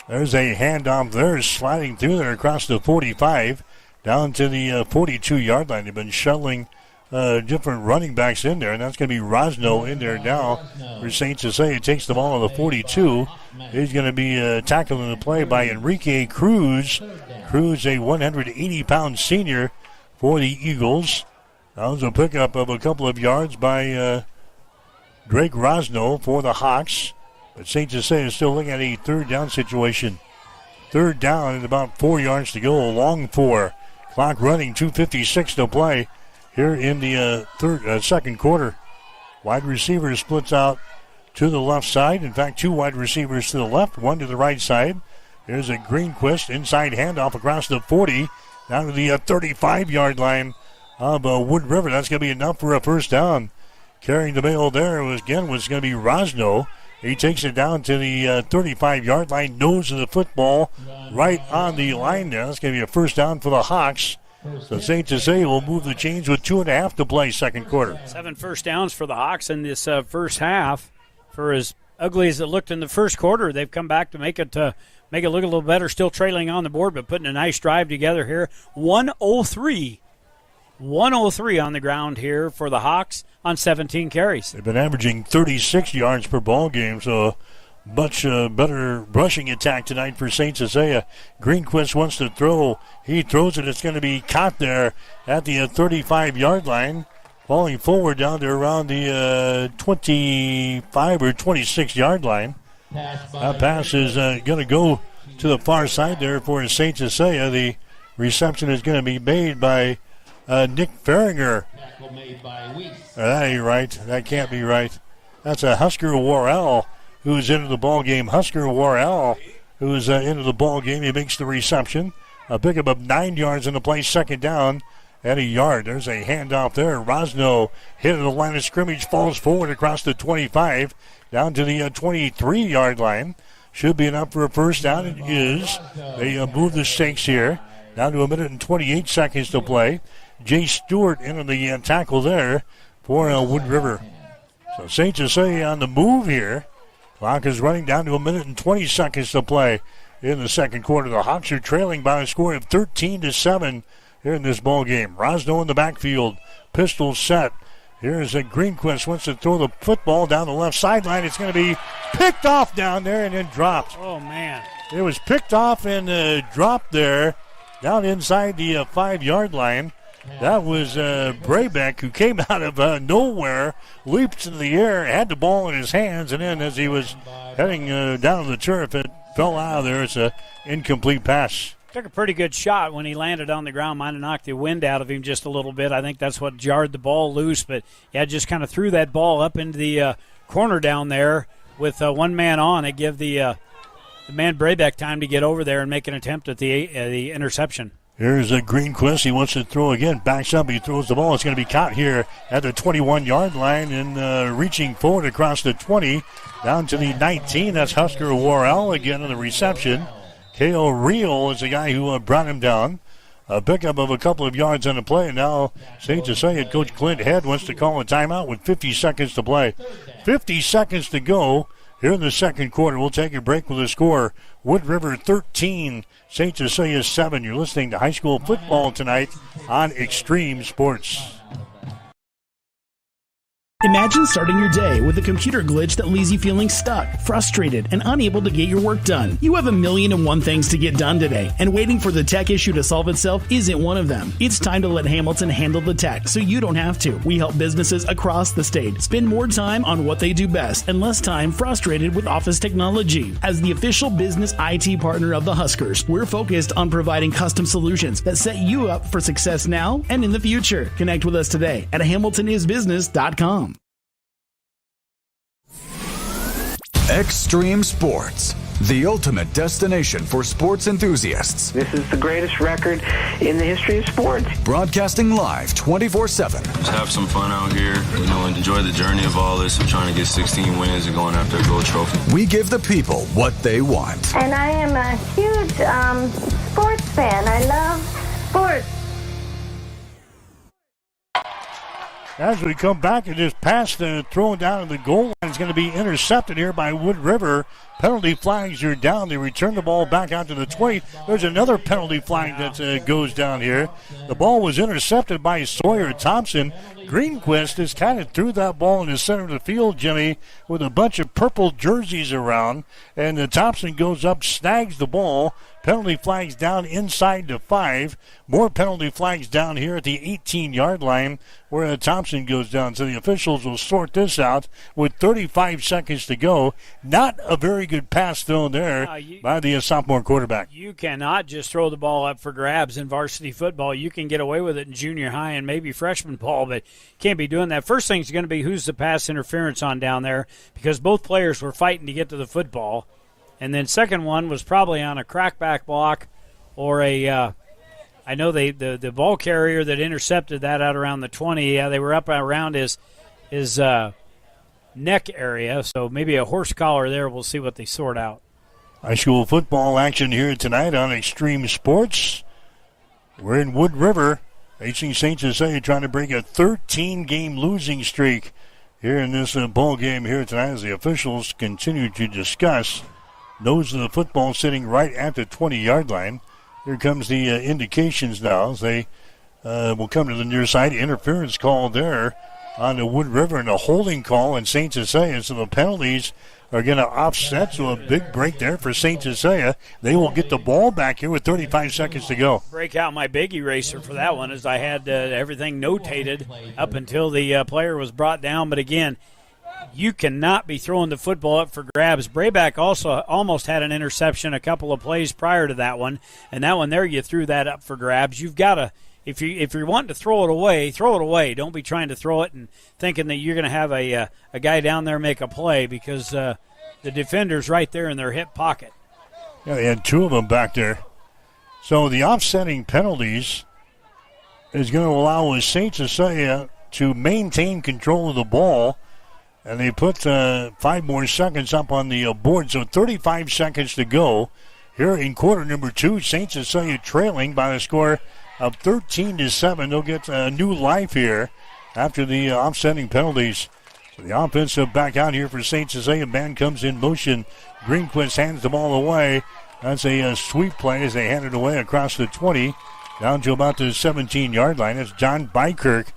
Speaker 5: There's a handoff there, sliding through there across the 45, down to the 42-yard line. They've been shuttling different running backs in there, and that's going to be Rosno in there now for St. Cecilia. Takes the ball on the 42. He's going to be tackled in the play by Enrique Cruz. Cruz, a 180-pound senior for the Eagles. That was a pickup of a couple of yards by Drake Rosno for the Hawks. But St. Cecilia is still looking at a 3rd down situation. 3rd down and about 4 yards to go. Long 4. Clock running, 2:56 to play here in the second quarter. Wide receiver splits out to the left side. In fact, 2 wide receivers to the left, 1 to the right side. There's a Greenquist inside handoff across the 40 down to the 35-yard line of Wood River. That's going to be enough for a first down. Carrying the ball there was going to be Rosno. He takes it down to the 35-yard line, nose of the football, right on the line there. That's going to be a first down for the Hawks. So St. Cecilia will move the chains with 2.5 to play second quarter.
Speaker 11: 7 first downs for the Hawks in this first half. For as ugly as it looked in the first quarter, they've come back to make it look a little better, still trailing on the board, but putting a nice drive together here. 103 on the ground here for the Hawks on 17 carries.
Speaker 5: They've been averaging 36 yards per ball game, so much better rushing attack tonight for St. Cecilia. Greenquist wants to throw. He throws it. It's going to be caught there at the 35-yard line, falling forward down to around the 25 or 26-yard line. That pass is going to go to the far side there for St. Cecilia. The reception is going to be made by Nick Farringer. That ain't right. That can't be right. That's a Husker Worrell who's into the ball game. Husker Worrell who's into the ball game. He makes the reception. A pickup of 9 yards in the play, second down and a yard. There's a handoff there. Rosno hit at the line of scrimmage, falls forward across the 25 down to the 23-yard line. Should be enough for a first down. It is. They move the stakes here. Down to 1 minute and 28 seconds to play. Jay Stewart into the tackle there for Wood River. So St. Cecilia on the move here. Clock is running down to 1 minute and 20 seconds to play in the second quarter. The Hawks are trailing by a score of 13-7 here in this ball game. Rosno in the backfield. Pistol set. Here's a Greenquist wants to throw the football down the left sideline. It's going to be picked off down there and then dropped.
Speaker 11: Oh, man.
Speaker 5: It was picked off and dropped there down inside the 5-yard line. That was Braybeck, who came out of nowhere, leaped into the air, had the ball in his hands, and then as he was heading down the turf, it fell out of there. It's an incomplete pass.
Speaker 11: Took a pretty good shot when he landed on the ground. Might have knocked the wind out of him just a little bit. I think that's what jarred the ball loose. But, yeah, just kind of threw that ball up into the corner down there with one man on. It gave the man Braybeck time to get over there and make an attempt at the interception.
Speaker 5: Here's a Greenquist. He wants to throw again. Backs up. He throws the ball. It's going to be caught here at the 21-yard line and reaching forward across the 20 down to the 19. That's Husker Worrell again on the reception. K.O. Reel is the guy who brought him down. A pickup of a couple of yards on the play. And now St. Cecilia Coach Clint Head wants to call a timeout with 50 seconds to play. 50 seconds to go here in the second quarter. We'll take a break with a score. Wood River 13, St. Cecilia 7. You're listening to high school football tonight on Extreme Sports.
Speaker 15: Imagine starting your day with a computer glitch that leaves you feeling stuck, frustrated, and unable to get your work done. You have 1,000,001 things to get done today, and waiting for the tech issue to solve itself isn't one of them. It's time to let Hamilton handle the tech so you don't have to. We help businesses across the state spend more time on what they do best and less time frustrated with office technology. As the official business IT partner of the Huskers, we're focused on providing custom solutions that set you up for success now and in the future. Connect with us today at hamiltonisbusiness.com.
Speaker 2: Extreme Sports, the ultimate destination for sports enthusiasts.
Speaker 4: This is the greatest record in the history of sports.
Speaker 2: Broadcasting live 24/7.
Speaker 18: Just have some fun out here, and enjoy the journey of all this of trying to get 16 wins and going after a gold trophy.
Speaker 2: We give the people what they want.
Speaker 19: And I am a huge sports fan. I love sports.
Speaker 5: As we come back, and this pass thrown down to the goal line is going to be intercepted here by Wood River. Penalty flags are down. They return the ball back out to the 20. There's another penalty flag that goes down here. The ball was intercepted by Sawyer Thompson. Greenquist has kind of threw that ball in the center of the field, Jimmy, with a bunch of purple jerseys around. And Thompson goes up, snags the ball. Penalty flags down inside the 5. More penalty flags down here at the 18-yard line where Thompson goes down. So the officials will sort this out with 35 seconds to go. Not a very good pass thrown there by the sophomore quarterback.
Speaker 11: You cannot just throw the ball up for grabs in varsity football. You can get away with it in junior high and maybe freshman ball, but can't be doing that. First thing's going to be who's the pass interference on down there, because both players were fighting to get to the football. And then second one was probably on a crackback block or I know the ball carrier that intercepted that out around the 20, they were up around his neck area, so maybe a horse collar there. We'll see what they sort out.
Speaker 5: High school football action here tonight on Extreme Sports. We're in Wood River, facing St. Cecilia, trying to break a 13-game losing streak here in this ball game here tonight as the officials continue to discuss. Nose of the football sitting right at the 20-yard line. Here comes the indications now as they will come to the near side. Interference call there on the Wood River and a holding call in St. Cecilia. So the penalties are going to offset. So a big break there for St. Cecilia. They will get the ball back here with 35 seconds to go.
Speaker 11: Break out my big eraser for that one as I had everything notated up until the player was brought down. But again, you cannot be throwing the football up for grabs. Brayback also almost had an interception a couple of plays prior to that one, and that one there you threw that up for grabs. You've got to, if you're wanting to throw it away, throw it away. Don't be trying to throw it and thinking that you're going to have a guy down there make a play because the defender's right there in their hip pocket.
Speaker 5: Yeah, they had two of them back there. So the offsetting penalties is going to allow St. Cecilia to maintain control of the ball. And they put 5 more seconds up on the board, so 35 seconds to go. Here in quarter number 2, St. Cecilia trailing by the score of 13-7. They'll get a new life here after the offsetting penalties. So the offensive back out here for St. Cecilia. Man comes in motion. Greenquist hands the ball away. That's a sweep play as they hand it away across the 20 down to about the 17-yard line. That's John Bykirk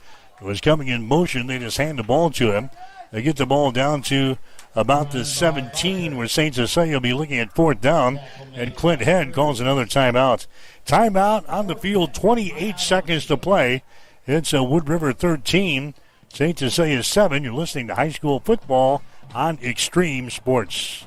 Speaker 5: who was coming in motion. They just hand the ball to him. They get the ball down to about the 17 where St. Cecilia will be looking at fourth down, and Clint Head calls another timeout. Timeout on the field, 28 seconds to play. It's a Wood River 13, St. Cecilia 7. You're listening to high school football on Extreme Sports.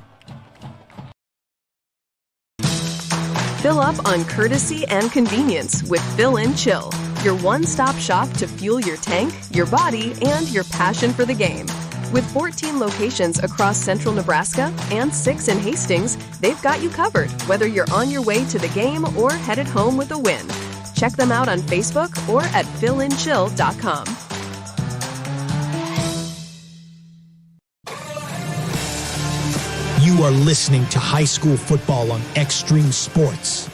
Speaker 20: Fill up on courtesy and convenience with Fill and Chill, your one-stop shop to fuel your tank, your body, and your passion for the game. With 14 locations across central Nebraska and 6 in Hastings, they've got you covered, whether you're on your way to the game or headed home with a win. Check them out on Facebook or at fillandchill.com.
Speaker 13: You are listening to high school football on Extreme Sports.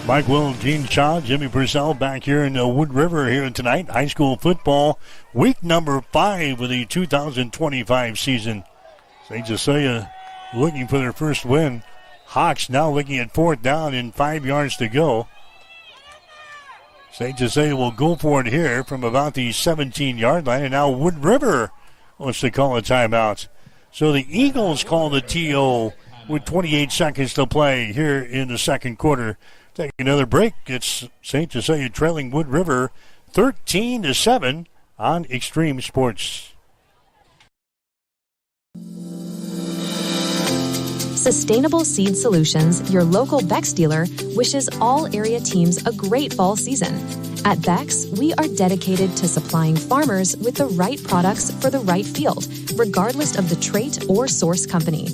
Speaker 5: Mike Will, Gene Shaw, Jimmy Purcell back here in Wood River here tonight. High school football, week number 5 of the 2025 season. St. Cecilia looking for their first win. Hawks now looking at fourth down and 5 yards to go. St. Cecilia will go for it here from about the 17-yard line, and now Wood River wants to call a timeout. So the Eagles call the TO with 28 seconds to play here in the second quarter. Take another break. It's St. Cecilia trailing Wood River 13-7 on Extreme Sports.
Speaker 7: Sustainable Seed Solutions, your local Bex dealer, wishes all area teams a great fall season. At Bex, we are dedicated to supplying farmers with the right products for the right field, regardless of the trait or source company.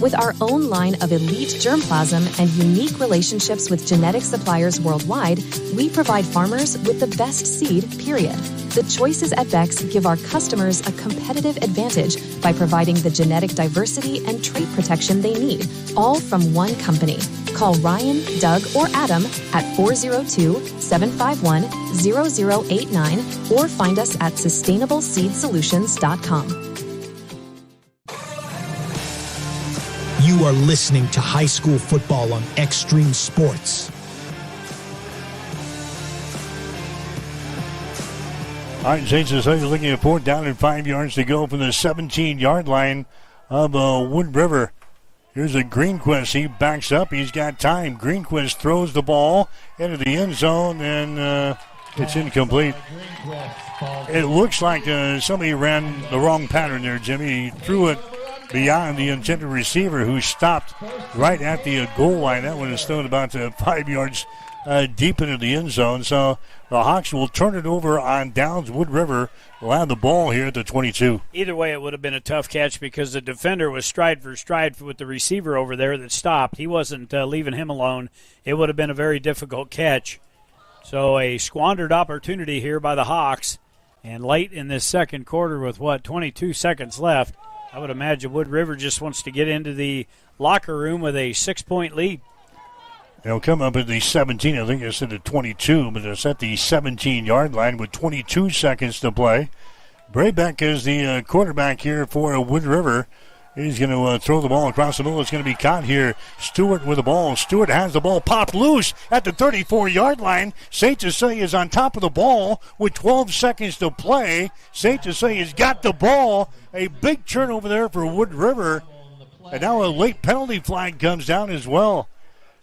Speaker 7: With our own line of elite germplasm and unique relationships with genetic suppliers worldwide, we provide farmers with the best seed, period. The choices at Bex give our customers a competitive advantage by providing the genetic diversity and trait protection they need, all from one company. Call Ryan, Doug, or Adam at 402-751-0089 or find us at sustainableseedsolutions.com.
Speaker 13: You are listening to high school football on Extreme Sports.
Speaker 5: All right, St. Cecilia looking at fourth down and 5 yards to go from the 17-yard line of Wood River. Here's a Greenquist. He backs up. He's got time. Greenquist throws the ball into the end zone, and it's incomplete. It looks like somebody ran the wrong pattern there, Jimmy. He threw it beyond the intended receiver, who stopped right at the goal line. That one is thrown about 5 yards deep into the end zone. So the Hawks will turn it over on downs. Wood River will have the ball here at the 22.
Speaker 11: Either way, it would have been a tough catch because the defender was stride for stride with the receiver over there that stopped. He wasn't leaving him alone. It would have been a very difficult catch. So a squandered opportunity here by the Hawks. And late in this second quarter with, 22 seconds left, I would imagine Wood River just wants to get into the locker room with a 6-point lead.
Speaker 5: They'll come up at the 17. I think it's at the 22, but it's at the 17-yard line with 22 seconds to play. Braybeck is the quarterback here for Wood River. He's going to throw the ball across the middle. It's going to be caught here. Stewart with the ball. Stewart has the ball popped loose at the 34-yard line. St. Cecilia is on top of the ball with 12 seconds to play. St. Cecilia's got the ball. A big turnover there for Wood River. And now a late penalty flag comes down as well.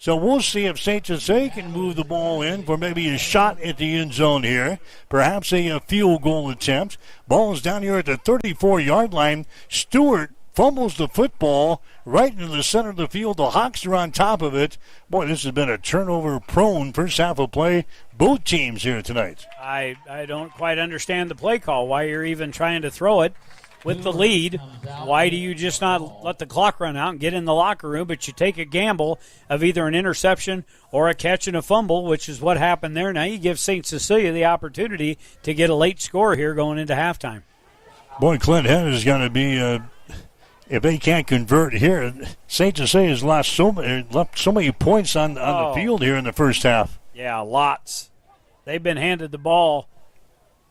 Speaker 5: So we'll see if St. Cecilia can move the ball in for maybe a shot at the end zone here. Perhaps a field goal attempt. Ball is down here at the 34-yard line. Stewart fumbles the football right into the center of the field. The Hawks are on top of it. Boy, this has been a turnover-prone first half of play. Both teams here tonight.
Speaker 11: I don't quite understand the play call, why you're even trying to throw it with the lead. Why do you just not let the clock run out and get in the locker room, but you take a gamble of either an interception or a catch and a fumble, which is what happened there. Now you give St. Cecilia the opportunity to get a late score here going into halftime.
Speaker 5: Boy, Clint Head is going to be, if they can't convert here, St. Cecilia has left so many points on the field here in the first half.
Speaker 11: Yeah, lots. They've been handed the ball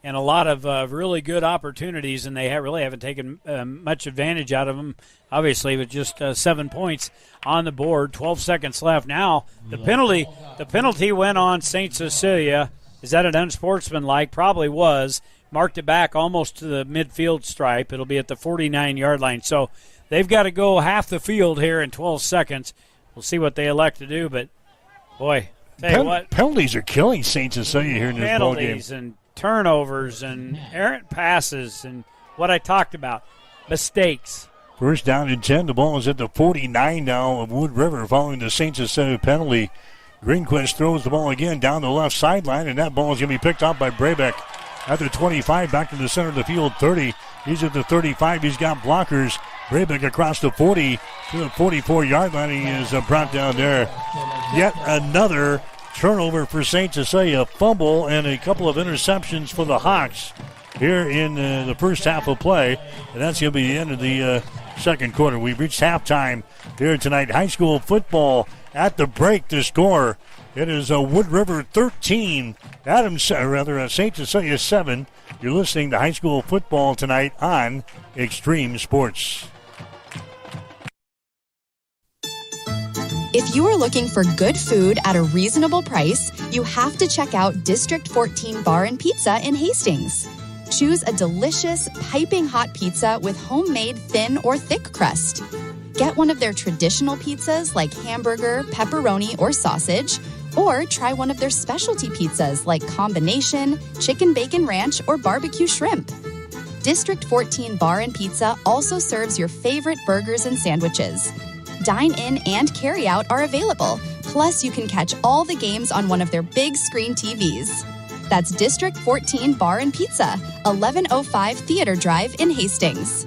Speaker 11: and a lot of really good opportunities, and they really haven't taken much advantage out of them, obviously, with just 7 points on the board, 12 seconds left. Now, the penalty went on St. Cecilia. Is that an unsportsmanlike? Probably was. Marked it back almost to the midfield stripe. It'll be at the 49-yard line. So they've got to go half the field here in 12 seconds. We'll see what they elect to do, but, boy, tell you what.
Speaker 5: Penalties are killing St. Cecilia here in this ball game.
Speaker 11: Penalties and turnovers and errant passes and what I talked about, mistakes.
Speaker 5: First down and 10. The ball is at the 49 now of Wood River following the St. Cecilia penalty. Greenquist throws the ball again down the left sideline, and that ball is going to be picked up by Brabeck at the 25, back to the center of the field, 30. He's at the 35. He's got blockers. Brabeck across the 40 to the 44-yard line. He is brought down there. Yet another turnover for St. Cecilia, fumble, and a couple of interceptions for the Hawks here in the first half of play. And that's going to be the end of the second quarter. We've reached halftime here tonight. High school football at the break to score. It is Wood River 13, St. Cecilia 7. You're listening to high school football tonight on Extreme Sports.
Speaker 21: If you are looking for good food at a reasonable price, you have to check out District 14 Bar and Pizza in Hastings. Choose a delicious, piping hot pizza with homemade thin or thick crust. Get one of their traditional pizzas like hamburger, pepperoni, or sausage, or try one of their specialty pizzas like combination, chicken bacon ranch, or barbecue shrimp. District 14 Bar and Pizza also serves your favorite burgers and sandwiches. Dine-in and carry-out are available. Plus, you can catch all the games on one of their big screen TVs. That's District 14 Bar and Pizza, 1105 Theater Drive in Hastings.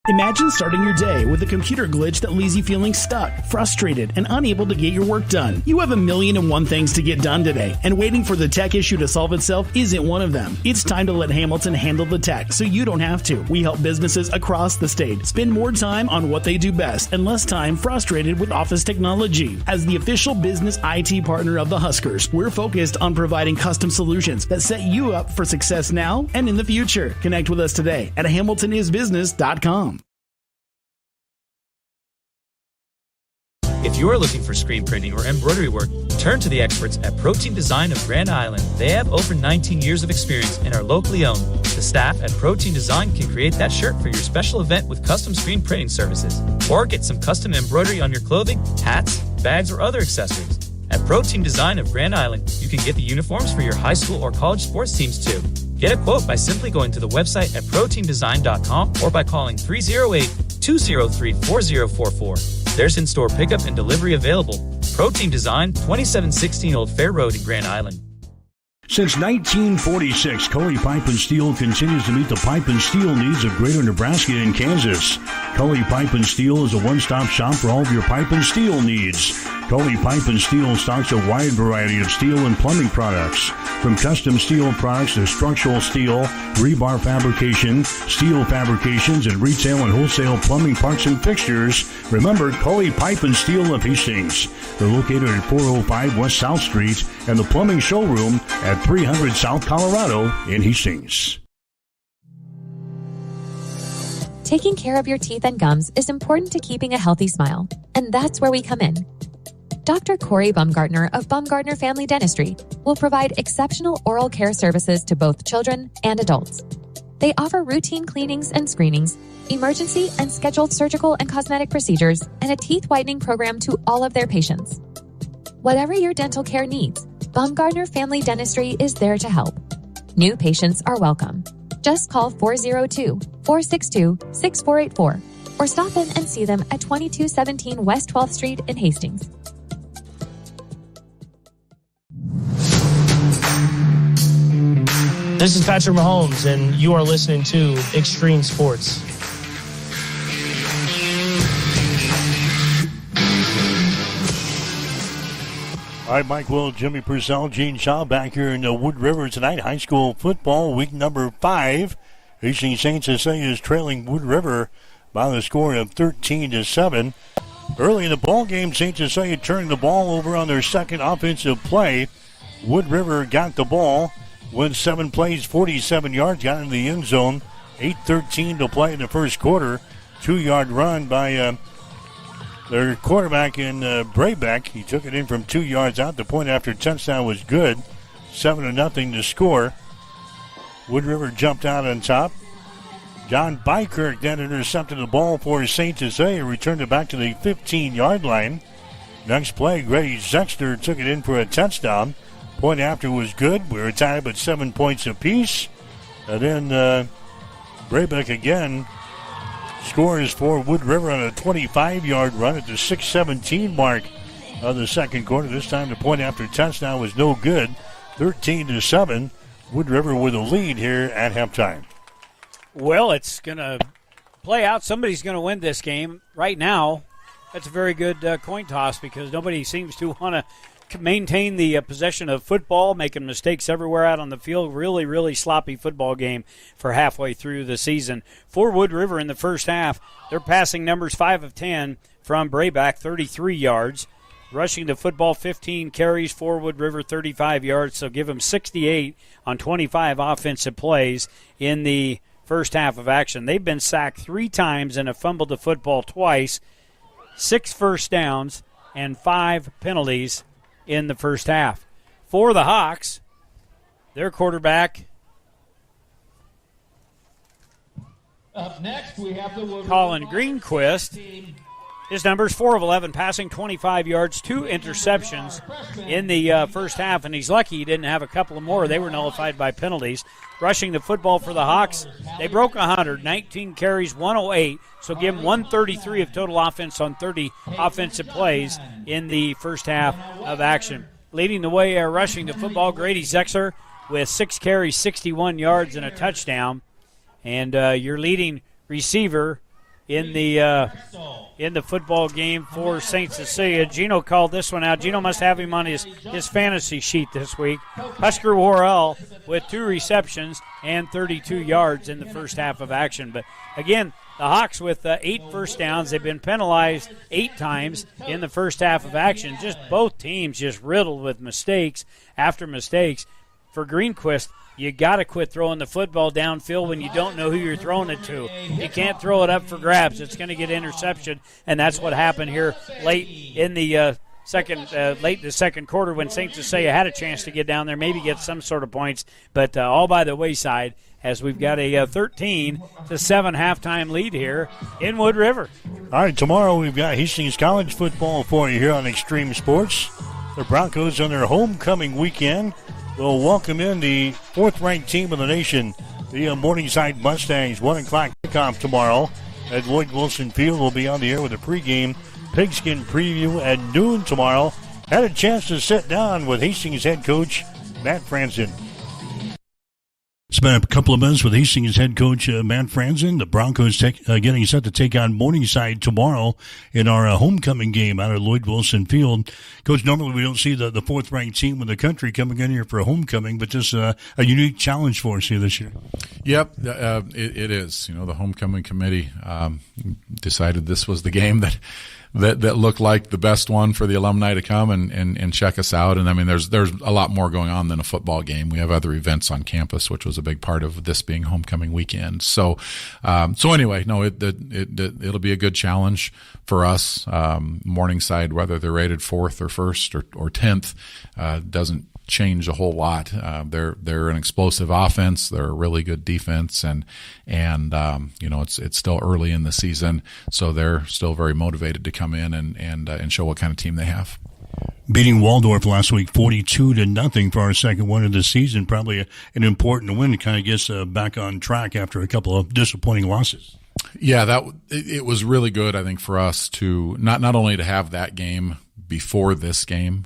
Speaker 15: Imagine starting your day with a computer glitch that leaves you feeling stuck, frustrated, and unable to get your work done. You have 1,000,001 things to get done today, and waiting for the tech issue to solve itself isn't one of them. It's time to let Hamilton handle the tech so you don't have to. We help businesses across the state spend more time on what they do best and less time frustrated with office technology. As the official business IT partner of the Huskers, we're focused on providing custom solutions that set you up for success now and in the future. Connect with us today at hamiltonisbusiness.com.
Speaker 22: If you're looking for screen printing or embroidery work, turn to the experts at Protein Design of Grand Island. They have over 19 years of experience and are locally owned. The staff at Protein Design can create that shirt for your special event with custom screen printing services. Or get some custom embroidery on your clothing, hats, bags, or other accessories. At Protein Design of Grand Island, you can get the uniforms for your high school or college sports teams too. Get a quote by simply going to the website at proteindesign.com or by calling 308-203-4044. There's in-store pickup and delivery available. Protein Design, 2716 Old Fair Road in Grand Island.
Speaker 5: Since 1946, Cully Pipe and Steel continues to meet the pipe and steel needs of Greater Nebraska and Kansas. Cully Pipe and Steel is a one-stop shop for all of your pipe and steel needs. Cully Pipe and Steel stocks a wide variety of steel and plumbing products, from custom steel products to structural steel, rebar fabrication, steel fabrications, and retail and wholesale plumbing parts and fixtures. Remember, Cully Pipe and Steel of Hastings. They're located at 405 West South Street and the plumbing showroom at 300 South Colorado in Hastings.
Speaker 7: Taking care of your teeth and gums is important to keeping a healthy smile, and that's where we come in. Dr. Corey Bumgartner of Bumgartner Family Dentistry will provide exceptional oral care services to both children and adults.
Speaker 6: They offer routine cleanings and screenings, emergency and scheduled surgical and cosmetic procedures, and a teeth whitening program to all of their patients. Whatever your dental care needs, Baumgartner Family Dentistry is there to help. New patients are welcome. Just call 402-462-6484 or stop in and see them at 2217 West 12th Street in Hastings.
Speaker 8: This is Patrick Mahomes, and you are listening to Extreme Sports.
Speaker 5: All right, Mike Will, Jimmy Purcell, Gene Shaw back here in Wood River tonight. High school football, week number 5. Hastings St. Cecilia is trailing Wood River by the score of 13-7. Early in the ball game, St. Cecilia turned the ball over on their second offensive play. Wood River got the ball, went 7 plays, 47 yards, got into the end zone. 8:13 to play in the first quarter. 2-yard run by their quarterback in Braybeck. He took it in from 2 yards out. The point after touchdown was good. 7-0 to score. Wood River jumped out on top. John Bykirk then intercepted the ball for St. Cecilia, returned it back to the 15-yard line. Next play, Grady Zexter took it in for a touchdown. Point after was good. We were tied up at 7 points apiece. And then Braybeck again scores for Wood River on a 25-yard run at the 6:17 mark of the second quarter. This time the point after touchdown was no good. 13-7. Wood River with a lead here at halftime.
Speaker 11: Well, it's going to play out. Somebody's going to win this game. Right now, that's a very good coin toss because nobody seems to want to maintain the possession of football, making mistakes everywhere out on the field. Really, really sloppy football game for halfway through the season. For Wood River in the first half, their passing numbers 5 of 10 from Brayback, 33 yards. Rushing the football, 15 carries for Wood River, 35 yards. So give them 68 on 25 offensive plays in the first half of action. They've been sacked 3 times and have fumbled the football twice, 6 first downs, and 5 penalties in the first half. For the Hawks, their quarterback,
Speaker 14: up next, we have the
Speaker 11: Colin Greenquist. His numbers 4 of 11 passing, 25 yards, 2 interceptions in the first half, and he's lucky he didn't have a couple more. They were nullified by penalties. Rushing the football for the Hawks, they broke 100, 19 carries, 108, so give him 133 of total offense on 30 offensive plays in the first half of action. Leading the way rushing the football, Grady Zexer with 6 carries, 61 yards, and a touchdown. And your leading receiver in the football game for St. Cecilia. Gino called this one out. Gino must have him on his fantasy sheet this week. Husker Worrell with 2 receptions and 32 yards in the first half of action. But again, the Hawks with 8 first downs. They've been penalized 8 times in the first half of action. Just both teams just riddled with mistakes after mistakes. For Greenquist, you got to quit throwing the football downfield when you don't know who you're throwing it to. You can't throw it up for grabs. It's going to get interception, and that's what happened here late in the second quarter when St. Cecilia had a chance to get down there, maybe get some sort of points, but all by the wayside as we've got a 13-7 halftime lead here in Wood River.
Speaker 5: All right, tomorrow we've got Hastings College football for you here on Extreme Sports. The Broncos on their homecoming weekend will welcome in the 4th-ranked team of the nation, the Morningside Mustangs. 1 o'clock kickoff tomorrow at Lloyd Wilson Field. We'll be on the air with a pregame pigskin preview at noon tomorrow. Had a chance to sit down with Hastings head coach Matt Franzen. Spent a couple of months with Hastings head coach Matt Franzen. The Broncos getting set to take on Morningside tomorrow in our homecoming game out at Lloyd Wilson Field. Coach, normally we don't see the 4th-ranked team in the country coming in here for a homecoming, but this is a unique challenge for us here this year.
Speaker 23: Yep, it is. You know, the homecoming committee decided this was the game that looked like the best one for the alumni to come and check us out. And I mean, there's a lot more going on than a football game. We have other events on campus, which was a big part of this being homecoming weekend. So anyway, no, it'll be a good challenge for us. Morningside, whether they're rated 4th or 1st or 10th, doesn't change a whole lot. They're an explosive offense. They're a really good defense, and it's still early in the season, so they're still very motivated to come in and show what kind of team they have.
Speaker 5: Beating Waldorf last week 42-0 for our second win of the season, probably an important win to kind of get us back on track after a couple of disappointing losses.
Speaker 23: Yeah, it was really good, I think, for us to not only to have that game before this game,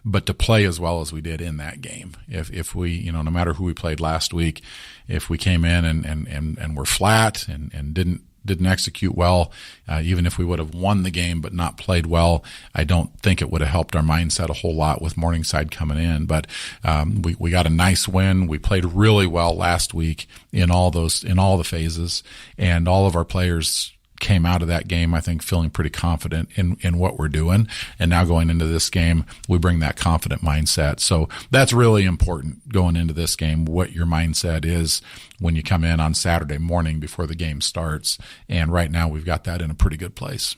Speaker 23: but to play as well as we did in that game. If we, no matter who we played last week, if we came in and were flat and didn't execute well, even if we would have won the game but not played well, I don't think it would have helped our mindset a whole lot with Morningside coming in. But we got a nice win. We played really well last week in all the phases, and all of our players came out of that game, I think, feeling pretty confident in what we're doing. And now going into this game, we bring that confident mindset. So that's really important going into this game, what your mindset is when you come in on Saturday morning before the game starts. And right now we've got that in a pretty good place.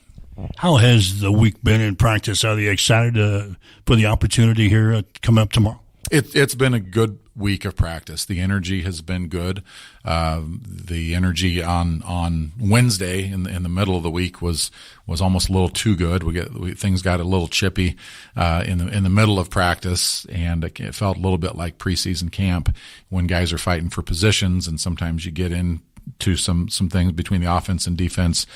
Speaker 5: How has the week been in practice? Are you excited for the opportunity here coming up tomorrow?
Speaker 23: It's been a good week of practice. The energy has been good. The energy on Wednesday in the middle of the week was almost a little too good. Things got a little chippy in the middle of practice, and it felt a little bit like preseason camp when guys are fighting for positions, and sometimes you get into some things between the offense and defense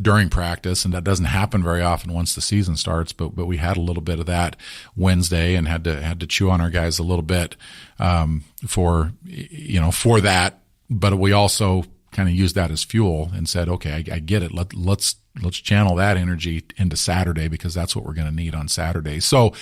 Speaker 23: during practice, and that doesn't happen very often once the season starts. But we had a little bit of that Wednesday, and had to chew on our guys a little bit for that. But we also kind of used that as fuel and said, okay, I get it. Let's channel that energy into Saturday, because that's what we're going to need on Saturday. So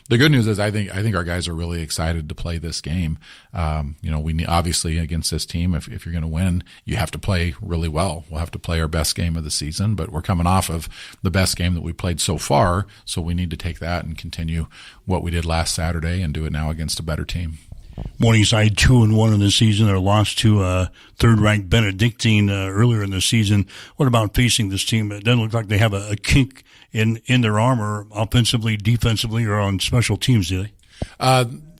Speaker 23: the good news is I think our guys are really excited to play this game. We need, obviously, against this team, if you're going to win, you have to play really well. We'll have to play our best game of the season, but we're coming off of the best game that we played so far, so we need to take that and continue what we did last Saturday and do it now against a better team.
Speaker 5: Morningside 2-1 in the season. Their loss to third-ranked Benedictine earlier in the season. What about facing this team? It doesn't look like they have a kink in their armor, offensively, defensively, or on special teams, do they?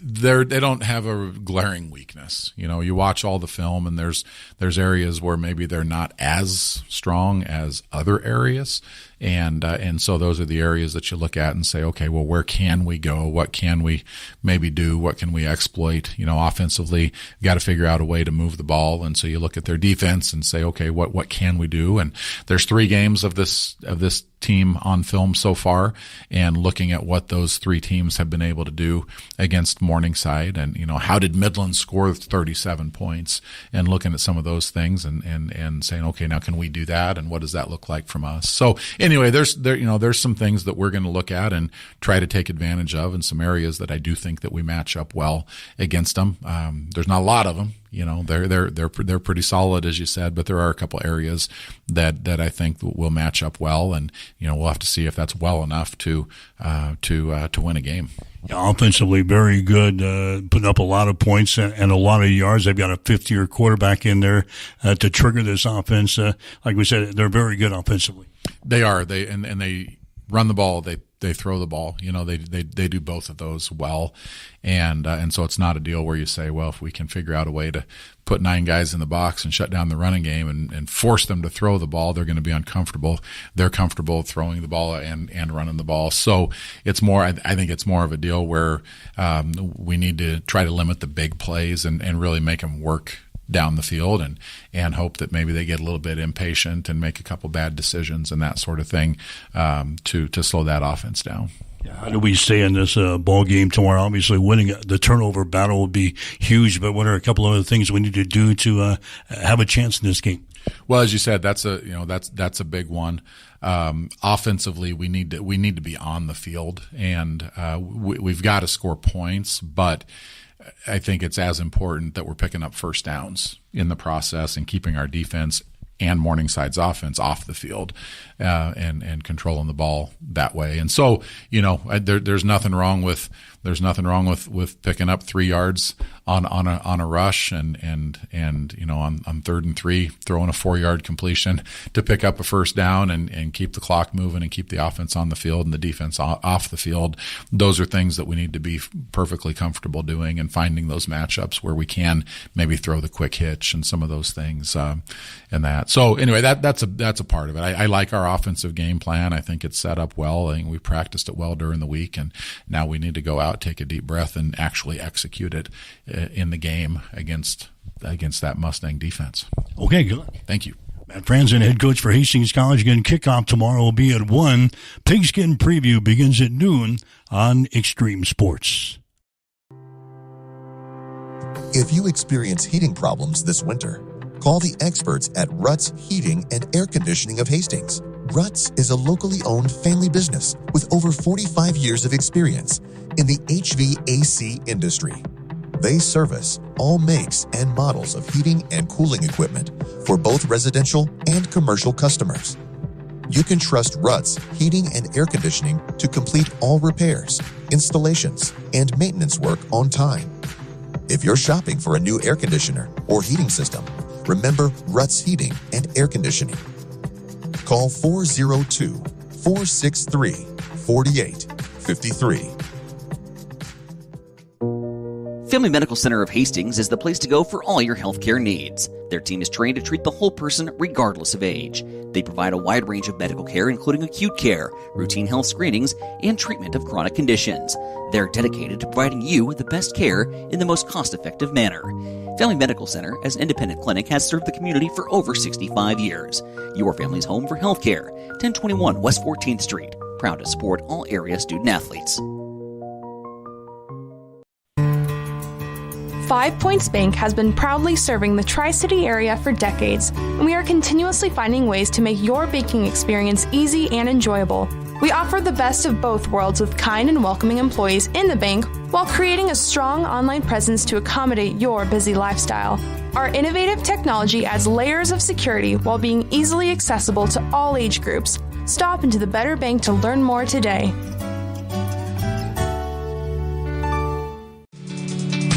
Speaker 23: They don't have a glaring weakness. You watch all the film, and there's areas where maybe they're not as strong as other areas. And so those are the areas that you look at and say, okay, well, where can we go? What can we maybe do? What can we exploit? Offensively, you got to figure out a way to move the ball. And so you look at their defense and say, okay, what can we do? And there's 3 games of this team on film so far, and looking at what those 3 teams have been able to do against Morningside, and how did Midland score 37 points, and looking at some of those things and saying, okay, now can we do that, and what does that look like from us? So anyway, there's some things that we're going to look at and try to take advantage of, in some areas that I do think that we match up well against them. There's not a lot of them. They're pretty solid, as you said, but there are a couple areas that I think will match up well, and we'll have to see if that's well enough to win a game.
Speaker 5: Yeah, offensively, very good, putting up a lot of points and a lot of yards. They've got a 5th-year quarterback in there to trigger this offense. Like we said, they're very good offensively.
Speaker 23: They are. They run the ball. They throw the ball. They do both of those well, and so it's not a deal where you say, well, if we can figure out a way to put 9 guys in the box and shut down the running game and force them to throw the ball, they're going to be uncomfortable. They're comfortable throwing the ball and running the ball. So it's more. I think it's more of a deal where we need to try to limit the big plays and really make them work down the field, and hope that maybe they get a little bit impatient and make a couple bad decisions and that sort of thing to slow that offense down.
Speaker 5: How do we stay in this ball game tomorrow? Obviously, winning the turnover battle would be huge, but what are a couple of other things we need to do to have a chance in this game?
Speaker 23: Well, as you said, that's a big one. Offensively, we need to be on the field, and we've got to score points, but I think it's as important that we're picking up first downs in the process and keeping our defense and Morningside's offense off the field and controlling the ball that way. And so, there's nothing wrong with there's nothing wrong with picking up 3 yards on a rush and on 3rd and 3 throwing a 4-yard completion to pick up a first down and keep the clock moving and keep the offense on the field and the defense off the field. Those are things that we need to be perfectly comfortable doing, and finding those matchups where we can maybe throw the quick hitch and some of those things and that. So anyway, that's a part of it. I like our offensive game plan. I think it's set up well. I think we practiced it well during the week, and now we need to go out, take a deep breath, and actually execute it in the game against that Mustang defense.
Speaker 5: Okay, good luck.
Speaker 23: Thank you.
Speaker 5: Matt Franzen, head coach for Hastings College. Again, kickoff tomorrow will be at 1. Pigskin preview begins at noon on Extreme Sports.
Speaker 3: If you experience heating problems this winter, call the experts at Ruts Heating and Air Conditioning of Hastings. Ruts is a locally owned family business with over 45 years of experience in the HVAC industry. They service all makes and models of heating and cooling equipment for both residential and commercial customers. You can trust Ruts Heating and Air Conditioning to complete all repairs, installations, and maintenance work on time. If you're shopping for a new air conditioner or heating system, remember Ruts Heating and Air Conditioning. Call 402-463-4853.
Speaker 9: Family Medical Center of Hastings is the place to go for all your healthcare needs. Their team is trained to treat the whole person regardless of age. They provide a wide range of medical care, including acute care, routine health screenings, and treatment of chronic conditions. They're dedicated to providing you with the best care in the most cost-effective manner. Family Medical Center, as an independent clinic, has served the community for over 65 years. Your family's home for healthcare. 1021 West 14th Street. Proud to support all area student-athletes.
Speaker 10: 5 Points Bank has been proudly serving the Tri-City area for decades, and we are continuously finding ways to make your banking experience easy and enjoyable. We offer the best of both worlds with kind and welcoming employees in the bank while creating a strong online presence to accommodate your busy lifestyle. Our innovative technology adds layers of security while being easily accessible to all age groups. Stop into the Better Bank to learn more today.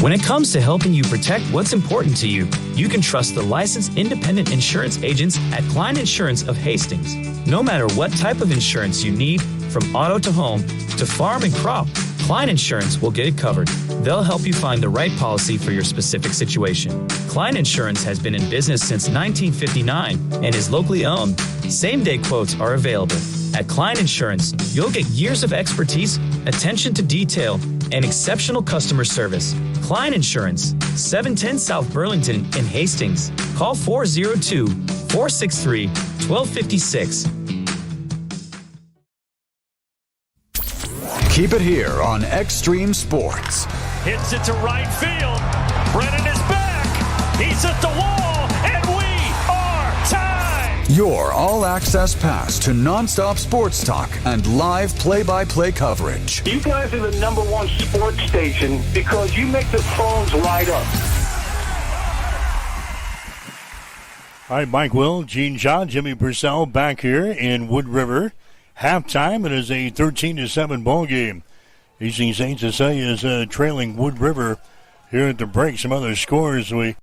Speaker 22: When it comes to helping you protect what's important to you, you can trust the licensed independent insurance agents at Klein Insurance of Hastings. No matter what type of insurance you need, from auto to home to farm and crop, Klein Insurance will get it covered. They'll help you find the right policy for your specific situation. Klein Insurance has been in business since 1959 and is locally owned. Same-day quotes are available. At Klein Insurance, you'll get years of expertise, attention to detail, and exceptional customer service. Klein Insurance, 710 South Burlington in Hastings. Call 402-463-1256.
Speaker 2: Keep it here on Extreme Sports.
Speaker 17: Hits it to right field. Brennan is back. He's at the wall, and we are tied.
Speaker 2: Your all-access pass to nonstop sports talk and live play-by-play coverage.
Speaker 4: You guys are the #1 sports station because you make the phones light up.
Speaker 5: All right, Mike Will, Gene Shaw, Jimmy Purcell back here in Wood River. Halftime, it is a 13-7 ball game. Hastings St. Cecilia is trailing Wood River here at the break. Some other scores we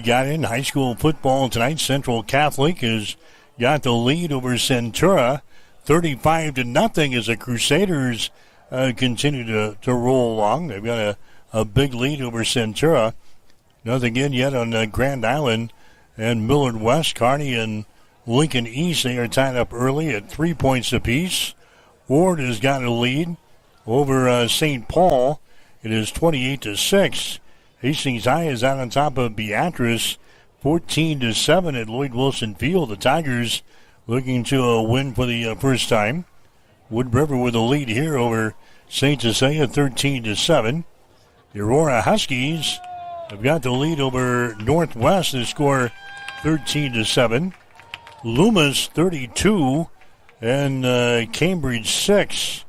Speaker 5: got in high school football tonight. Central Catholic has got the lead over Centura, 35-0 as the Crusaders continue to roll along. They've got a big lead over Centura. Nothing in yet on Grand Island and Millard West. Kearney and Lincoln East, they are tied up early at 3 points apiece. Ward has got a lead over St. Paul. It is 28-6. Hastings High is out on top of Beatrice, 14-7 at Lloyd Wilson Field. The Tigers looking to win for the first time. Wood River with a lead here over St. Cecilia, 13-7. The Aurora Huskies have got the lead over Northwest. They score 13-7. Loomis 32 and Cambridge 6.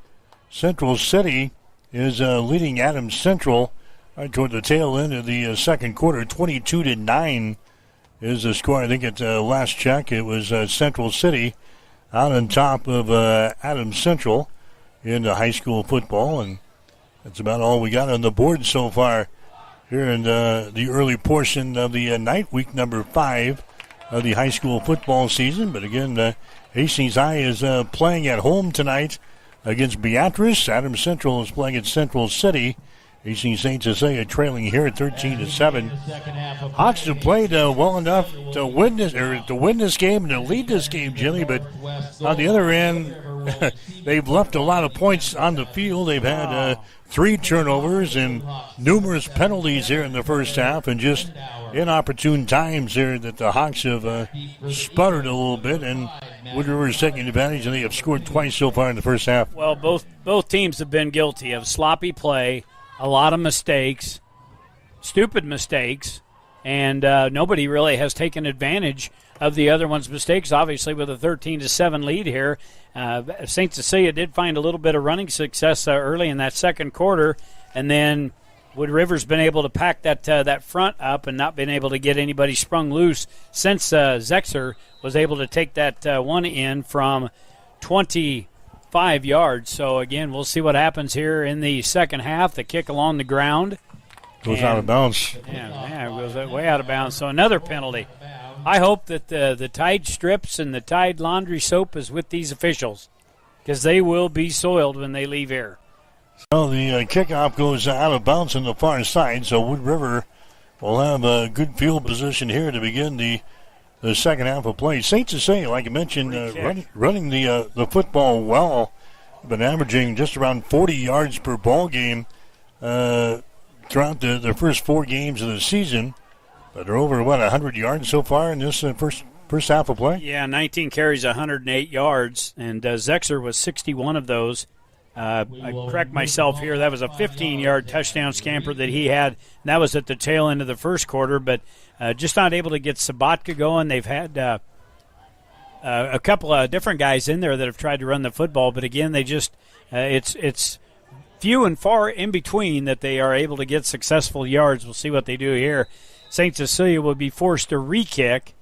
Speaker 5: Central City is leading Adams Central right toward the tail end of the second quarter. 22-9 is the score. I think at last check it was Central City out on top of Adams Central in high school football. And That's about all we got on the board so far here in the early portion of the night, week number 5 of the high school football season. But again, Hastings High is playing at home tonight against Beatrice. Adams Central is playing at Central City. Hastings St. Cecilia trailing here at 13-7. Hawks have played well enough to win this game and to lead this game, Jimmy. But on the other end, they've left a lot of points on the field. They've had 3 turnovers and numerous penalties here in the first half, and just inopportune times here that the Hawks have sputtered a little bit, and Wood River is taking advantage, and they have scored twice so far in the first half.
Speaker 11: Well, both teams have been guilty of sloppy play, a lot of mistakes, stupid mistakes, and nobody really has taken advantage of the other one's mistakes. Obviously, with a 13-7 lead here, St. Cecilia did find a little bit of running success early in that second quarter, and then Wood River's been able to pack that front up and not been able to get anybody sprung loose since Zexer was able to take that one in from 25 yards. So, again, we'll see what happens here in the second half. The kick along the ground.
Speaker 5: Goes out of bounds.
Speaker 11: Yeah, it goes way out of bounds. So another penalty. I hope that the Tide strips and the Tide laundry soap is with these officials, because they will be soiled when they leave here.
Speaker 5: So the kickoff goes out of bounds on the far side, so Wood River will have a good field position here to begin the second half of play. St. Cecilia, like I mentioned, running the football well, been averaging just around 40 yards per ball game throughout the first 4 games of the season. But they're over, 100 yards so far in this first half of play?
Speaker 11: Yeah, 19 carries, 108 yards, and Zexer was 61 of those. I correct myself here. That was a 15-yard touchdown scamper that he had. And that was at the tail end of the first quarter, but just not able to get Sabatka going. They've had a couple of different guys in there that have tried to run the football, but again, they just it's few and far in between that they are able to get successful yards. We'll see what they do here. St. Cecilia will be forced to re-kick,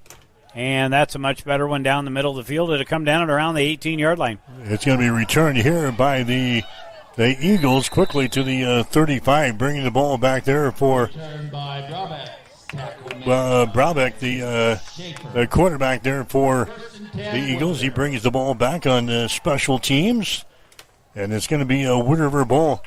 Speaker 11: and that's a much better one down the middle of the field. It'll come down at around the 18-yard line.
Speaker 5: It's going to be returned here by the Eagles quickly to the 35, bringing the ball back there for Brabeck, the quarterback there for the Eagles. He brings the ball back on special teams, and it's going to be a Wood River ball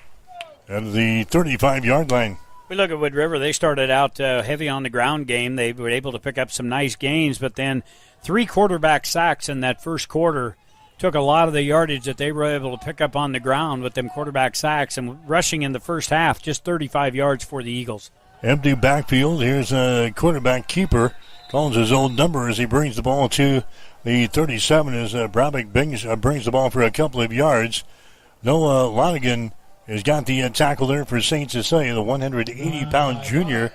Speaker 5: at the 35-yard line.
Speaker 11: We look at Wood River. They started out heavy on the ground game. They were able to pick up some nice gains, but then 3 quarterback sacks in that first quarter took a lot of the yardage that they were able to pick up on the ground with them quarterback sacks, and rushing in the first half, just 35 yards for the Eagles.
Speaker 5: Empty backfield. Here's a quarterback keeper. Calls his own number as he brings the ball to the 37 as Brabeck brings the ball for a couple of yards. Noah Lonigan has got the tackle there for St. Cecilia, the 180-pound junior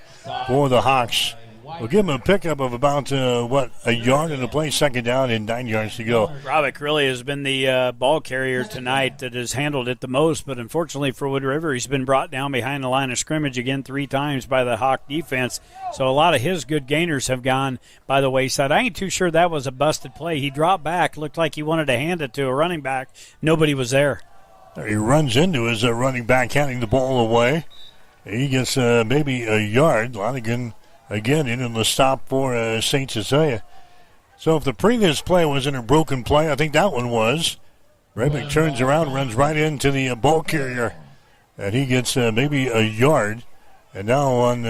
Speaker 5: for the Hawks. We'll give him a pickup of about, a yard in the play, second down and 9 yards to go.
Speaker 11: Brabeck really has been the ball carrier tonight that has handled it the most, but unfortunately for Wood River, he's been brought down behind the line of scrimmage again 3 times by the Hawk defense. So a lot of his good gainers have gone by the wayside. I ain't too sure that was a busted play. He dropped back, looked like he wanted to hand it to a running back. Nobody was there.
Speaker 5: He runs into his running back, handing the ball away. He gets maybe a yard. Lonigan again in the stop for St. Cecilia. So if the previous play wasn't a broken play, I think that one was. Brabeck turns around, runs right into the ball carrier, and he gets maybe a yard. And now on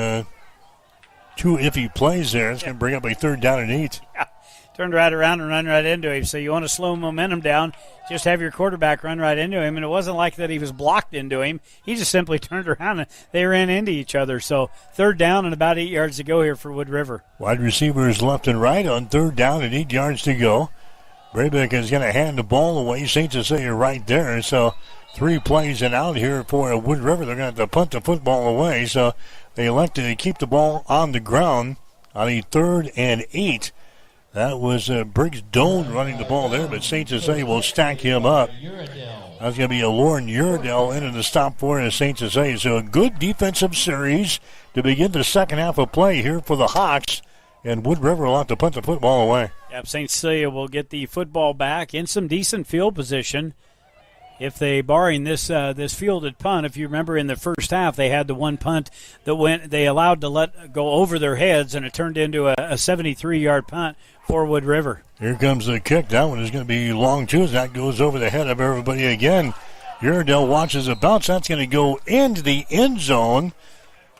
Speaker 5: 2 iffy plays there, it's going to bring up a 3rd down and 8.
Speaker 11: Yeah. Turned right around and run right into him. So you want to slow momentum down, just have your quarterback run right into him. And it wasn't like that he was blocked into him. He just simply turned around and they ran into each other. So 3rd down and about 8 yards to go here for Wood River.
Speaker 5: Wide receivers left and right on 3rd down and 8 yards to go. Brabeck is going to hand the ball away. St. Cecilia right there. So 3 plays and out here for Wood River. They're going to have to punt the football away. So they elected to keep the ball on the ground on a 3rd and 8. That was Briggs Doan running the ball there, but St. Cecilia will stack him up. That's going to be a Lauren Uredale into the stop for St. Cecilia. So a good defensive series to begin the second half of play here for the Hawks. And Wood River will have to punt the football away.
Speaker 11: Yep, St. Cecilia will get the football back in some decent field position. if they, barring this this fielded punt, if you remember in the first half, they had the one punt that they allowed to let go over their heads, and it turned into a 73-yard punt for Wood River.
Speaker 5: Here comes the kick. That one is going to be long, too, as that goes over the head of everybody again. Uredale watches a bounce. That's going to go into the end zone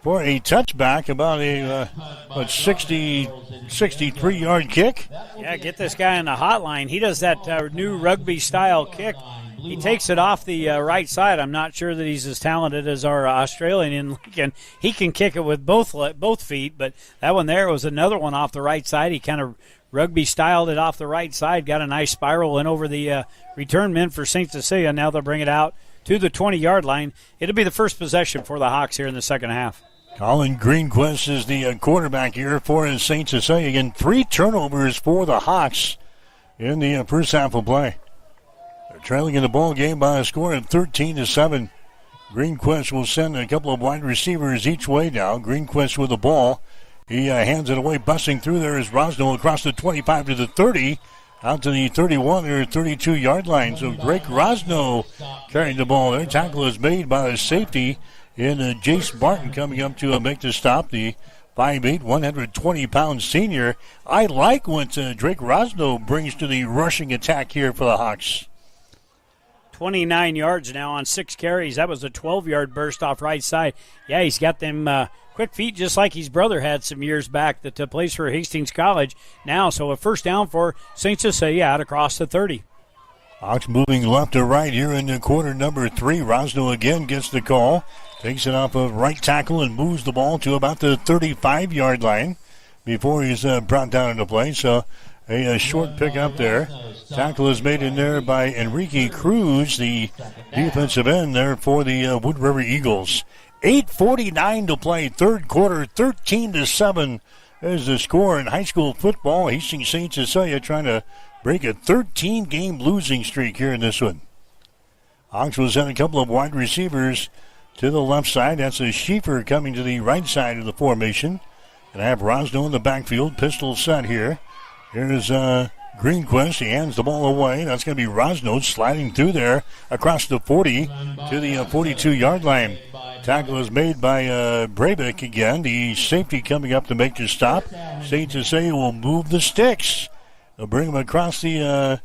Speaker 5: for a touchback, about a 63-yard kick.
Speaker 11: Yeah, get this guy on the hotline. He does that new rugby-style kick. He takes it off the right side. I'm not sure that he's as talented as our Australian. He can kick it with both feet, but that one there was another one off the right side. He kind of rugby-styled it off the right side, got a nice spiral in over the return men for St. Cecilia. Now they'll bring it out to the 20-yard line. It'll be the first possession for the Hawks here in the second half.
Speaker 5: Colin Greenquist is the quarterback here for St. Cecilia. Again, 3 turnovers for the Hawks in the first half of play. They're trailing in the ball game by a score of 13-7. Greenquist will send a couple of wide receivers each way now. Greenquist with the ball. He hands it away, busting through there is Rosno across the 25 to the 30, out to the 31 or 32-yard line. So Drake Rosno carrying the ball there. Tackle is made by the safety in Jace Barton coming up to make the stop. The 5'8", 120-pound senior. I like what Drake Rosno brings to the rushing attack here for the Hawks.
Speaker 11: 29 yards now on 6 carries. That was a 12-yard burst off right side. Yeah, he's got them quick feet just like his brother had some years back that plays for Hastings College now. So a first down for St. Cecilia out across the 30.
Speaker 5: Hawks moving left to right here in the quarter number 3. Rosno again gets the call. Takes it off of right tackle and moves the ball to about the 35-yard line before he's brought down into play. So a short pick up there. Tackle is made in there by Enrique Cruz, the defensive end there for the Wood River Eagles. 8:49 to play, third quarter, 13-7 is the score in high school football. Hastings St. Cecilia trying to break a 13-game losing streak here in this one. Hawks will send a couple of wide receivers to the left side. That's a Schieffer coming to the right side of the formation. And I have Rosno in the backfield, pistol set here. Here's Greenquist. He hands the ball away. That's going to be Rosno sliding through there across the 40 to the 42-yard line. Tackle is made by Brabeck again. The safety coming up to make the stop. St. Cecilia will move the sticks. They'll bring him across the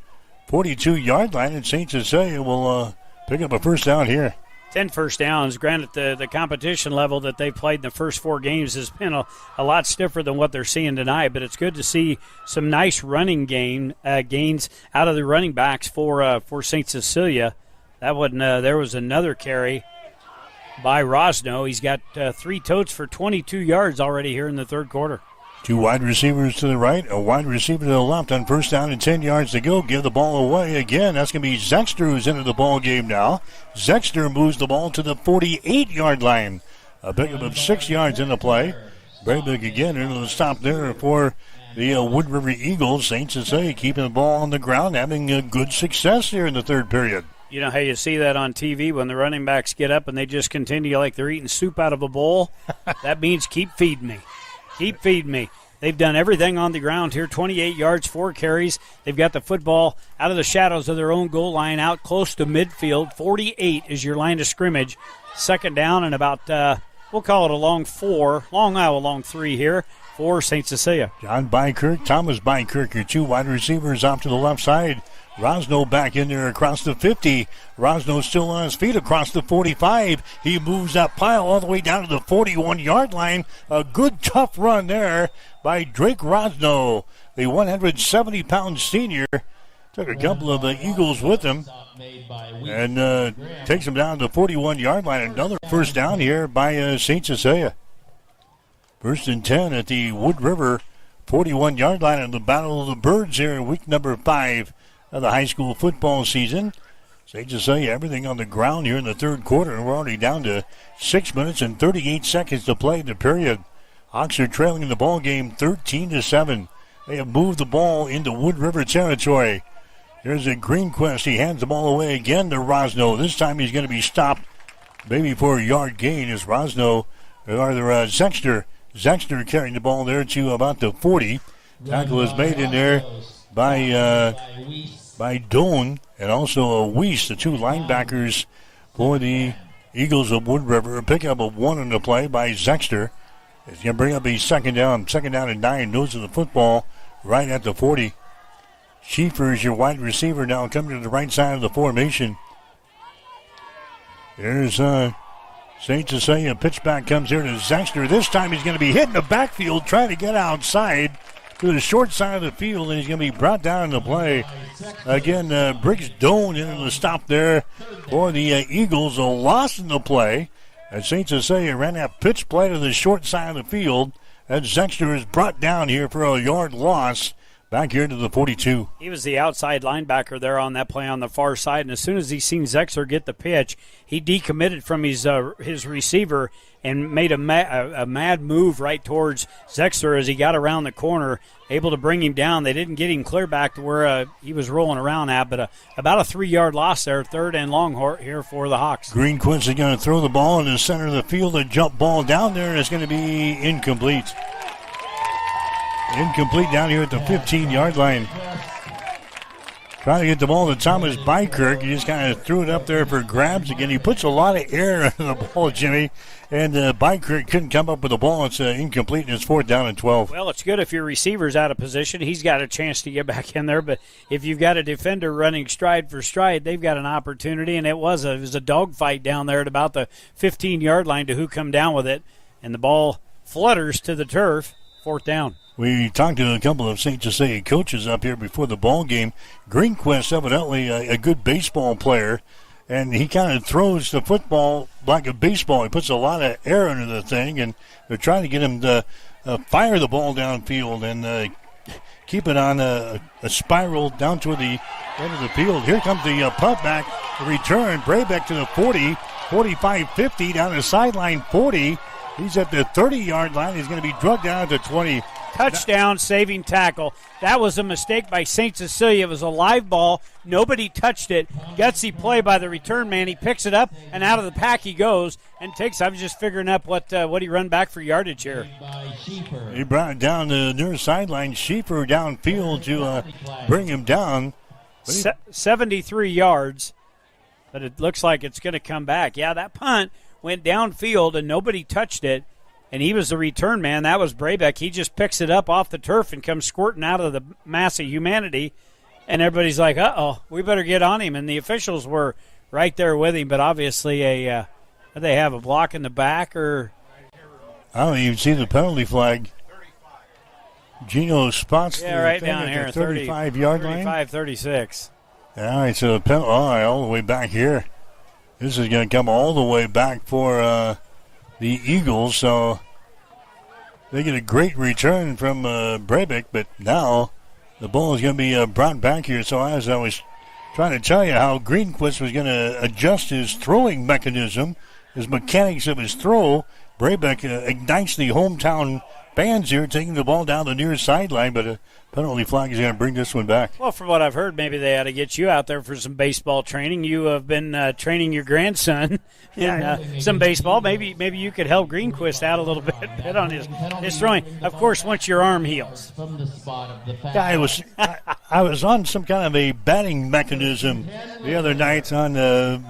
Speaker 5: 42-yard line, and St. Cecilia will pick up a first down here.
Speaker 11: 10 first downs. Granted, the competition level that they've played in the first 4 games has been a lot stiffer than what they're seeing tonight, but it's good to see some nice running gains out of the running backs for St. Cecilia. That one, there was another carry by Rosno. He's got 3 totes for 22 yards already here in the third quarter.
Speaker 5: 2 wide receivers to the right, a wide receiver to the left on first down and 10 yards to go. Give the ball away again. That's going to be Zexter who's into the ball game now. Zexter moves the ball to the 48-yard line. A pickup of 6 yards in the play. Brabeck again into the stop there for the Wood River Eagles. St. Cecilia keeping the ball on the ground, having good success here in the third period.
Speaker 11: You know how you see that on TV when the running backs get up and they just continue like they're eating soup out of a bowl? That means keep feeding me. Keep feeding me. They've done everything on the ground here. 28 yards, 4 carries. They've got the football out of the shadows of their own goal line, out close to midfield. 48 is your line of scrimmage. Second down and about, we'll call it a long 3 here for St. Cecilia.
Speaker 5: John Bykirk, Thomas Bykirk, your 2 wide receivers off to the left side. Rosno back in there across the 50. Rosno still on his feet across the 45. He moves that pile all the way down to the 41-yard line. A good, tough run there by Drake Rosno, the 170-pound senior. Took a couple of Eagles with him and takes him down to the 41-yard line. Another first down here by St. Cecilia. First and 10 at the Wood River 41-yard line in the Battle of the Birds here in week number 5 of the high school football season. St. Cecilia, everything on the ground here in the third quarter, and we're already down to 6 minutes and 38 seconds to play in the period. Hawks are trailing in the ball game 13-7. They have moved the ball into Wood River territory. Here's a Greenquist. He hands the ball away again to Rosno. This time he's going to be stopped maybe for a yard gain as Rosno, Zexter carrying the ball there to about the 40. Tackle is made in there by Doan, and also Weiss, the two linebackers for the Eagles of Wood River. A pickup of 1 in the play by Zexter. He's going to bring up a second down and 9. Nose of the football right at the 40. Schieffer is your wide receiver now coming to the right side of the formation. There's St. Cecilia. Pitchback comes here to Zexter. This time he's going to be hit in the backfield trying to get outside to the short side of the field, and he's going to be brought down in the play. Again, Briggs Doan in the stop there for the Eagles. A loss in the play. As St. Cecilia ran that pitch play to the short side of the field. As Zexter is brought down here for a yard loss. Back here to the 42.
Speaker 11: He was the outside linebacker there on that play on the far side, and as soon as he seen Zexter get the pitch, he decommitted from his receiver and made a mad move right towards Zexter as he got around the corner, able to bring him down. They didn't get him clear back to where he was rolling around at, but about a 3-yard loss there, 3rd and long here for the Hawks.
Speaker 5: Greenquist is going to throw the ball in the center of the field. A jump ball down there, and it's going to be incomplete. Incomplete down here at the 15-yard line. Trying to get the ball to Thomas Bykirk. He just kind of threw it up there for grabs again. He puts a lot of air into the ball, Jimmy, and Bykirk couldn't come up with the ball. It's incomplete, and it's 4th down and 12.
Speaker 11: Well, it's good if your receiver's out of position. He's got a chance to get back in there, but if you've got a defender running stride for stride, they've got an opportunity, and it was a dogfight down there at about the 15-yard line to who come down with it, and the ball flutters to the turf, 4th down.
Speaker 5: We talked to a couple of St. Cecilia coaches up here before the ball game. Greenquist, evidently a good baseball player, and he kind of throws the football like a baseball. He puts a lot of air into the thing, and they're trying to get him to fire the ball downfield and keep it on a spiral down toward the end of the field. Here comes the punt back, the return. Brabeck to the 40, 45, 50, down the sideline 40. He's at the 30-yard line. He's going to be drugged down at the 20.
Speaker 11: Touchdown, saving tackle. That was a mistake by St. Cecilia. It was a live ball. Nobody touched it. Gutsy play by the return man. He picks it up, and out of the pack he goes and takes. I was just figuring up what he run back for yardage here.
Speaker 5: He brought it down the near sideline. Schieffer downfield to bring him down.
Speaker 11: 73 yards, but it looks like it's going to come back. Yeah, that punt went downfield, and nobody touched it. And he was the return man. That was Brabeck. He just picks it up off the turf and comes squirting out of the mass of humanity. And everybody's like, uh-oh, we better get on him. And the officials were right there with him. But obviously, they have a block in the back or?
Speaker 5: I don't even see the penalty flag. Gino spots
Speaker 11: right down here,
Speaker 5: 35-yard line.
Speaker 11: 35-36.
Speaker 5: All right, so the penalty all the way back here. This is going to come all the way back for the Eagles, so they get a great return from Brabeck, but now the ball is going to be brought back here. So as I was trying to tell you how Greenquist was going to adjust his throwing mechanism, his mechanics of his throw, Brabeck ignites the hometown fans here, taking the ball down the near sideline, but a penalty flag is going to bring this one back.
Speaker 11: Well, from what I've heard, maybe they ought to get you out there for some baseball training. You have been training your grandson in some baseball. Maybe you could help Greenquist out a little bit on his throwing. Of course, once your arm heals.
Speaker 5: Yeah, I was on some kind of a batting mechanism the other night on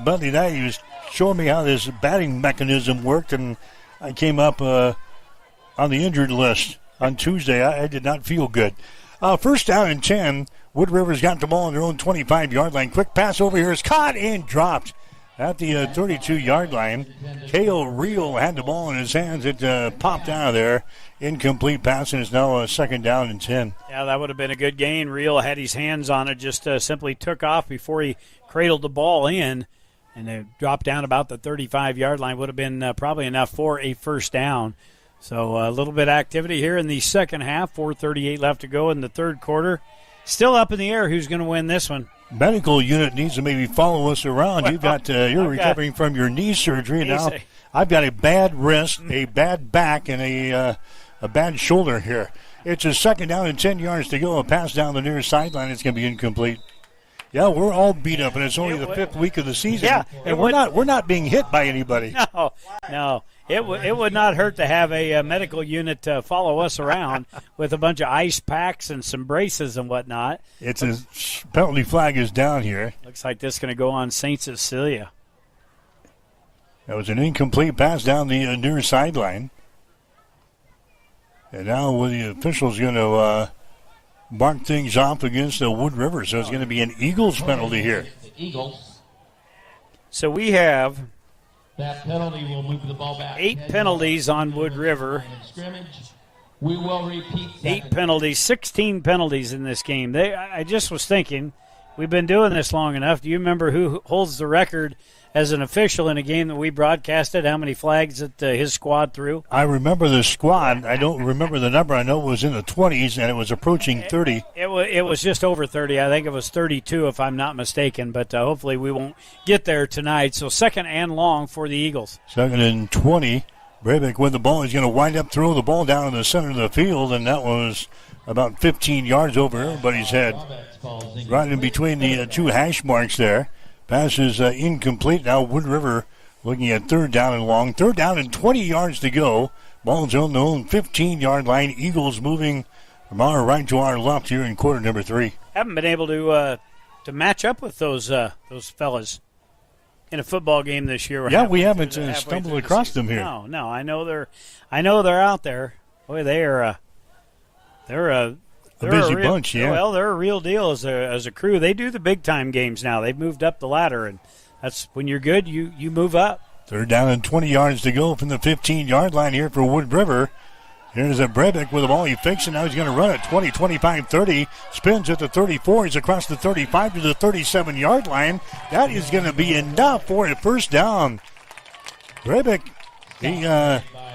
Speaker 5: Monday night. He was showing me how this batting mechanism worked, and I came up on the injured list on Tuesday. I did not feel good. 1st down and 10. Wood River's got the ball on their own 25-yard line. Quick pass over here is caught and dropped at the 32-yard line. K.O. Reel had the ball in his hands. It popped out of there. Incomplete pass, and it's now 2nd down and 10.
Speaker 11: Yeah, that would have been a good gain. Reel had his hands on it, just simply took off before he cradled the ball in, and it dropped down about the 35-yard line. Would have been probably enough for a 1st down. So a little bit of activity here in the second half. 4:38 left to go in the third quarter. Still up in the air. Who's going to win this one?
Speaker 5: Medical unit needs to maybe follow us around. Well, you're recovering from your knee surgery now. I've got a bad wrist, a bad back, and a bad shoulder here. It's a 2nd down and 10 yards to go. A pass down the near sideline. It's going to be incomplete. Yeah, we're all beat up, and it's only the 5th week of the season.
Speaker 11: Yeah,
Speaker 5: and we're not being hit by anybody.
Speaker 11: No. It would not hurt to have a medical unit follow us around with a bunch of ice packs and some braces and whatnot.
Speaker 5: It's a penalty flag is down here.
Speaker 11: Looks like this is going to go on St. Cecilia.
Speaker 5: That was an incomplete pass down the near sideline. And now the official's going to mark things off against the Wood River. So it's going to be an Eagles penalty here.
Speaker 11: So we have
Speaker 14: that penalty will move the ball back.
Speaker 11: 8 penalties on Wood River.
Speaker 14: We will repeat
Speaker 11: 8 penalties, 16 penalties in this game. I just was thinking, we've been doing this long enough. Do you remember who holds the record as an official in a game that we broadcasted, how many flags that his squad threw?
Speaker 5: I remember the squad. I don't remember the number. I know it was in the 20s, and it was approaching 30.
Speaker 11: It was just over 30. I think it was 32, if I'm not mistaken, but hopefully we won't get there tonight. So second and long for the Eagles.
Speaker 5: Second and 20. Breivik with the ball. He's going to wind up, throw the ball down in the center of the field, and that was about 15 yards over everybody's head. Right in between the two hash marks there. Pass is incomplete. Now Wood River looking at third down and long. Third down and 20 yards to go. Ball's on the own 15-yard line. Eagles moving from our right to our left here in quarter number 3.
Speaker 11: Haven't been able to match up with those fellas in a football game this year.
Speaker 5: We haven't stumbled across them here.
Speaker 11: No, I know they're out there. Boy, they're a
Speaker 5: busy bunch, yeah.
Speaker 11: Well, they're a real deal as a crew. They do the big-time games now. They've moved up the ladder, and that's when you're good, you move up.
Speaker 5: Third down and 20 yards to go from the 15-yard line here for Wood River. Here's a Breivik with the ball. He fakes it. Now he's going to run it 20, 25, 30. Spins at the 34. He's across the 35 to the 37-yard line. That is going to be enough for a first down. Breivik, he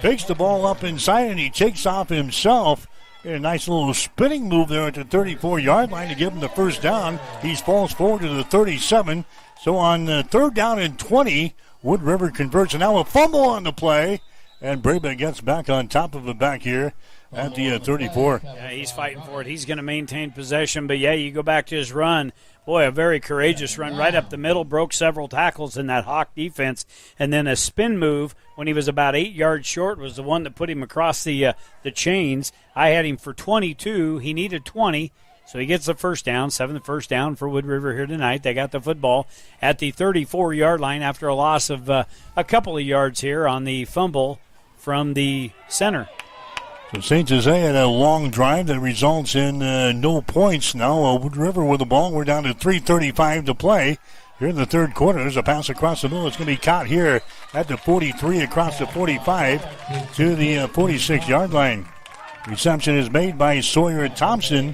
Speaker 5: fakes the ball up inside, and he takes off himself. A nice little spinning move there at the 34-yard line to give him the first down. He falls forward to the 37. So on third down and 20, Wood River converts. And now a fumble on the play. And Breivik gets back on top of it back here at the 34.
Speaker 11: Yeah, he's fighting for it. He's going to maintain possession. But, you go back to his run. Boy, a very courageous run right up the middle, broke several tackles in that Hawk defense. And then a spin move when he was about 8 yards short was the one that put him across the chains. I had him for 22. He needed 20, so he gets the first down, 7th first down for Wood River here tonight. They got the football at the 34-yard line after a loss of a couple of yards here on the fumble from the center.
Speaker 5: So St. Jose had a long drive that results in no points. Now Wood River with the ball. We're down to 3:35 to play here in the third quarter. There's a pass across the middle. It's going to be caught here at the 43 across the 45 to the 46-yard line. Reception is made by Sawyer Thompson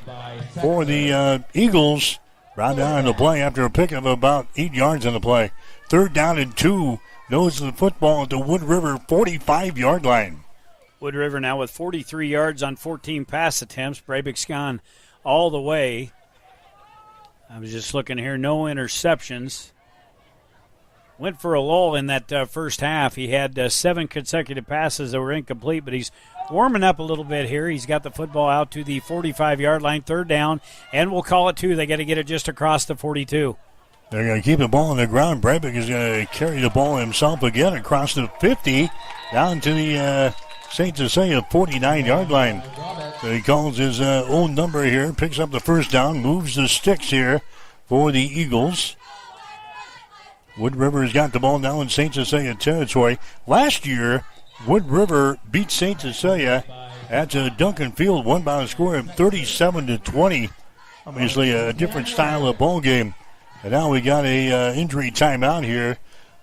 Speaker 5: for the Eagles. Brought down in the play after a pick of about 8 yards in the play. Third down and 2. Nose of the football at the Wood River 45-yard line.
Speaker 11: Wood River now with 43 yards on 14 pass attempts. Breivik's gone all the way. I was just looking here, no interceptions. Went for a lull in that first half. He had 7 consecutive passes that were incomplete, but he's warming up a little bit here. He's got the football out to the 45-yard line, third down, and we'll call it 2. They got to get it just across the 42.
Speaker 5: They're going to keep the ball on the ground. Breivik is going to carry the ball himself again across the 50 down to the St. Cecilia 49-yard line. So he calls his own number here, picks up the first down, moves the sticks here for the Eagles. Wood River has got the ball now in St. Cecilia territory. Last year, Wood River beat St. Cecilia at Duncan Field, won by a score of 37-20. Obviously a different style of ball game. And now we got a injury timeout here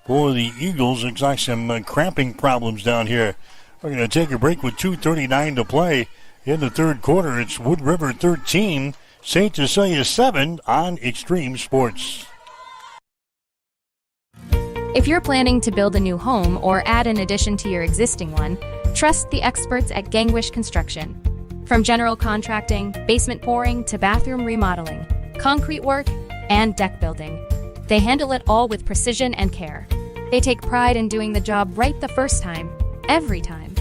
Speaker 5: for the Eagles. Looks like some cramping problems down here. We're going to take a break with 2:39 to play in the third quarter. It's Wood River 13, St. Cecilia 7 on Extreme Sports.
Speaker 1: If you're planning to build a new home or add an addition to your existing one, trust the experts at Gangwish Construction. From general contracting, basement pouring, to bathroom remodeling, concrete work, and deck building, they handle it all with precision and care. They take pride in doing the job right the first time, every time.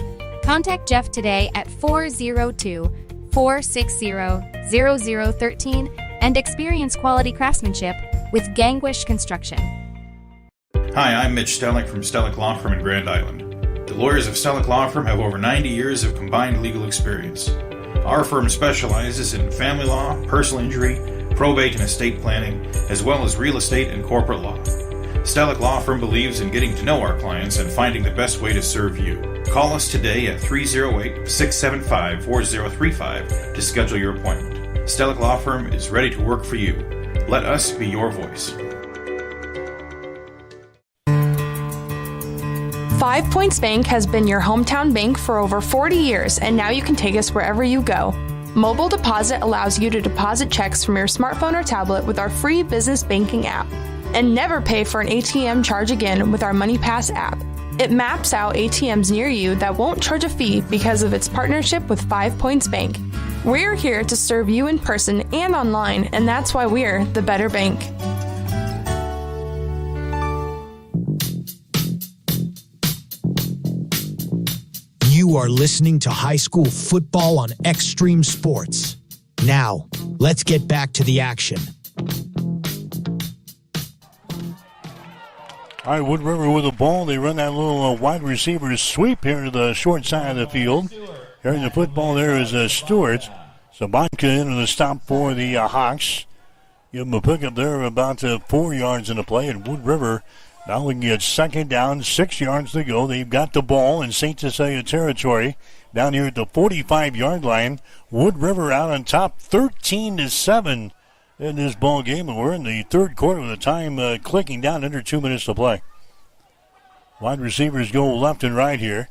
Speaker 1: Contact Jeff today at 402-460-0013 and experience quality craftsmanship with Gangwish Construction.
Speaker 12: Hi, I'm Mitch Stellick from Stellick Law Firm in Grand Island. The lawyers of Stellick Law Firm have over 90 years of combined legal experience. Our firm specializes in family law, personal injury, probate and estate planning, as well as real estate and corporate law. Stellick Law Firm believes in getting to know our clients and finding the best way to serve you. Call us today at 308-675-4035 to schedule your appointment. Stellick Law Firm is ready to work for you. Let us be your voice.
Speaker 10: 5 Points Bank has been your hometown bank for over 40 years, and now you can take us wherever you go. Mobile Deposit allows you to deposit checks from your smartphone or tablet with our free business banking app. And never pay for an ATM charge again with our MoneyPass app. It maps out ATMs near you that won't charge a fee because of its partnership with 5 Points Bank. We're here to serve you in person and online, and that's why we're the better bank.
Speaker 13: You are listening to high school football on Extreme Sports. Now, let's get back to the action.
Speaker 5: All right, Wood River with the ball. They run that little wide receiver sweep here to the short side of the field. Carrying the football there is Stewart. Sabatka into the stop for the Hawks. Give them a pickup there of about 4 yards in the play. And Wood River now we can get second down, 6 yards to go. They've got the ball in St. Cecilia territory down here at the 45-yard line. Wood River out on top 13-7 in this ball game. And we're in the third quarter with the time clicking down under 2 minutes to play. Wide receivers go left and right here.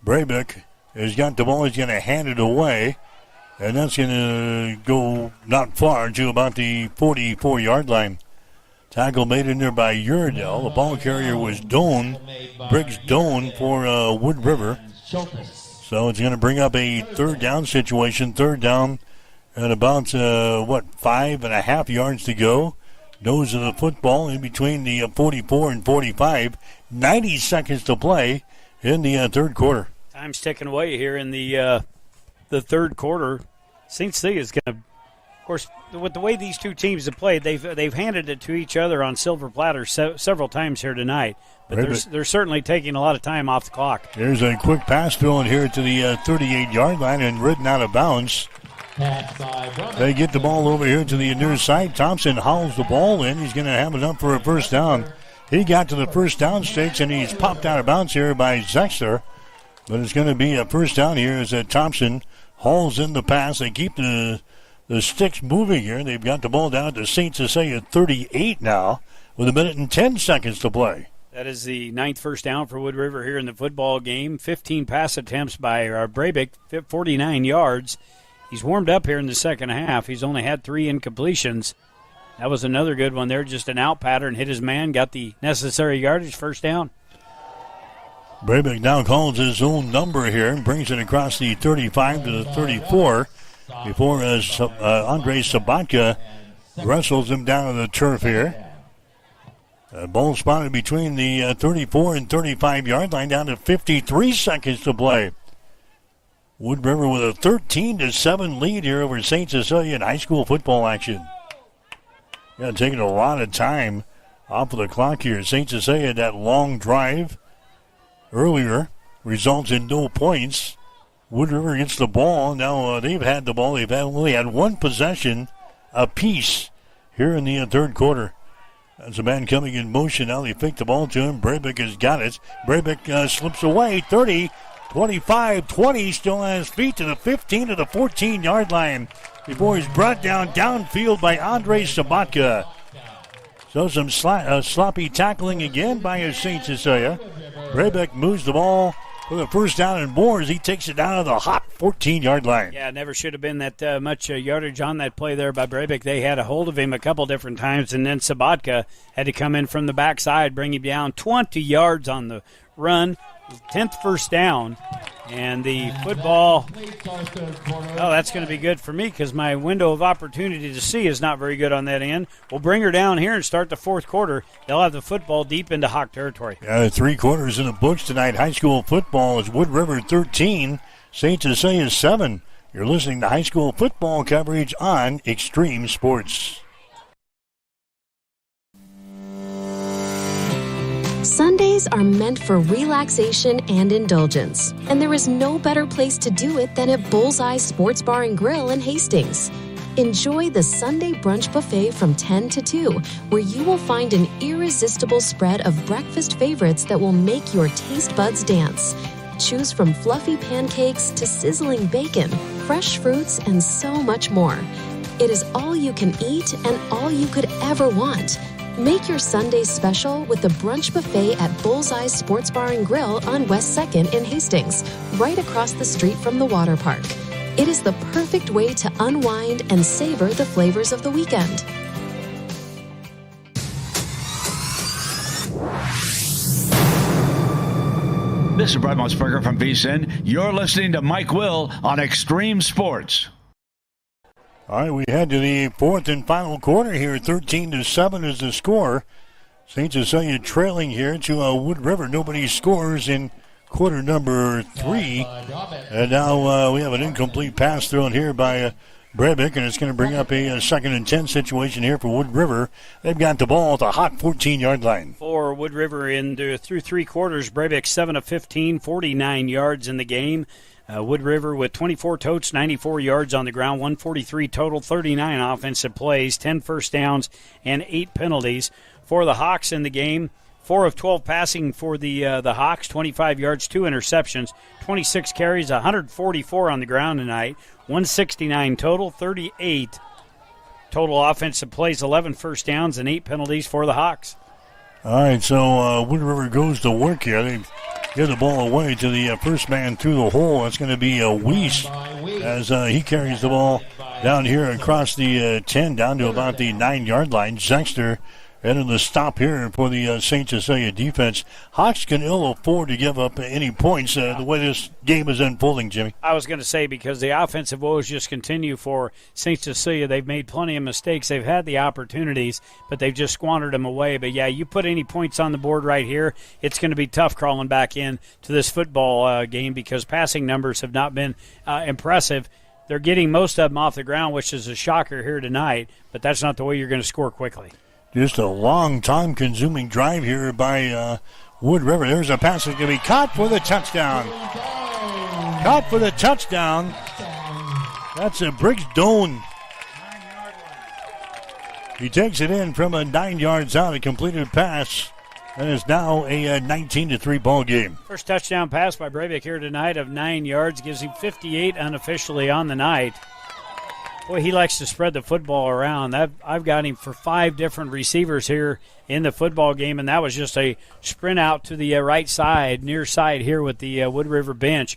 Speaker 5: Brabeck has got the ball. He's going to hand it away. And that's going to go not far to about the 44-yard line. Tackle made in there by Uredell. The ball carrier was Doan, Briggs Doan for Wood River. So it's going to bring up a third down situation. Third down at about, 5.5 yards to go. Nose of the football in between the 44 and 45. 90 seconds to play in the third quarter.
Speaker 11: Time's ticking away here in the third quarter. St. C is going to, of course, with the way these two teams have played, they've handed it to each other on silver platters several times here tonight. But they're certainly taking a lot of time off the clock.
Speaker 5: There's a quick pass thrown here to the 38-yard line and ridden out of bounds. They get the ball over here to the near side. Thompson hauls the ball in. He's going to have enough for a first down. He got to the first down stakes, and he's popped out of bounds here by Zexter. But it's going to be a first down here as Thompson hauls in the pass. They keep the sticks moving here. They've got the ball down to St. Cecilia 38 now with 1 minute and 10 seconds to play.
Speaker 11: That is the 9th first down for Wood River here in the football game. 15 pass attempts by Brabeck, 49 yards. He's warmed up here in the second half. He's only had 3 incompletions. That was another good one there. Just an out pattern, hit his man, got the necessary yardage, first down.
Speaker 5: Brabeck now calls his own number here and brings it across the 35 to the 34 before Andre Sabatka wrestles him down to the turf here. Ball spotted between the 34 and 35-yard line down to 53 seconds to play. Wood River with a 13-7 lead here over St. Cecilia in high school football action. Yeah, taking a lot of time off of the clock here. St. Cecilia had that long drive earlier, results in no points. Wood River gets the ball. Now they've had the ball. They've only had one possession apiece here in the third quarter. That's a man coming in motion. Now they pick the ball to him. Brabeck has got it. Brabeck slips away. 30, 25, 20. Still on his feet to the 15 to the 14-yard line before he's brought downfield by Andre Sabatka. So some sloppy tackling again by St. Cecilia. Brabeck moves the ball for the first down and more as he takes it down to the hot 14-yard line.
Speaker 11: Yeah, never should have been that much yardage on that play there by Brabeck. They had a hold of him a couple different times, and then Sabatka had to come in from the backside, bring him down 20 yards on the run. 10th first down, and the football, that's going to be good for me because my window of opportunity to see is not very good on that end. We'll bring her down here and start the fourth quarter. They'll have the football deep into Hawk territory.
Speaker 5: 3 quarters in the books tonight. High school football is Wood River 13, St. Cecilia 7. You're listening to high school football coverage on Extreme Sports.
Speaker 7: Sundays are meant for relaxation and indulgence, and there is no better place to do it than at Bullseye Sports Bar and Grill in Hastings. Enjoy the Sunday brunch buffet from 10 to 2, where you will find an irresistible spread of breakfast favorites that will make your taste buds dance. Choose from fluffy pancakes to sizzling bacon, fresh fruits, and so much more. It is all you can eat and all you could ever want. Make your Sundays special with the brunch buffet at Bullseye Sports Bar and Grill on West 2nd in Hastings, right across the street from the water park. It is the perfect way to unwind and savor the flavors of the weekend.
Speaker 16: This is Brad Musburger from VSiN. You're listening to Mike Will on Extreme Sports.
Speaker 5: All right, we head to the fourth and final quarter here. 13-7 is the score. St. Cecilia trailing here to Wood River. Nobody scores in quarter number 3. And now we have an incomplete pass thrown here by Breivik, and it's going to bring up a 2nd and 10 situation here for Wood River. They've got the ball at the hot 14-yard line.
Speaker 11: For Wood River through 3 quarters, Breivik 7 of 15, 49 yards in the game. Wood River with 24 totes, 94 yards on the ground, 143 total, 39 offensive plays, 10 first downs, and 8 penalties. For the Hawks in the game, 4 of 12 passing for the Hawks, 25 yards, 2 interceptions, 26 carries, 144 on the ground tonight, 169 total, 38 total offensive plays, 11 first downs, and 8 penalties for the Hawks.
Speaker 5: All right, so Wood River goes to work here. They give the ball away to the first man through the hole. That's going to be Weiss as he carries the ball down here across the 10 down to about the 9-yard line. Zexter heading the stop here for the St. Cecilia defense. Hawks can ill afford to give up any points the way this game is unfolding, Jimmy.
Speaker 11: I was going to say, because the offensive woes just continue for St. Cecilia. They've made plenty of mistakes. They've had the opportunities, but they've just squandered them away. But, yeah, you put any points on the board right here, it's going to be tough crawling back in to this football game because passing numbers have not been impressive. They're getting most of them off the ground, which is a shocker here tonight, but that's not the way you're going to score quickly.
Speaker 5: Just a long time-consuming drive here by Wood River. There's a pass that's going to be caught for the touchdown. Caught for the touchdown. That's a Briggs Doan. He takes it in from 9 yards out, a completed pass. And it's now a 19-3 ball game.
Speaker 11: First touchdown pass by Breivik here tonight of 9 yards. Gives him 58 unofficially on the night. Boy, he likes to spread the football around. I've got him for 5 different receivers here in the football game, and that was just a sprint out to the right side, near side here with the Wood River bench.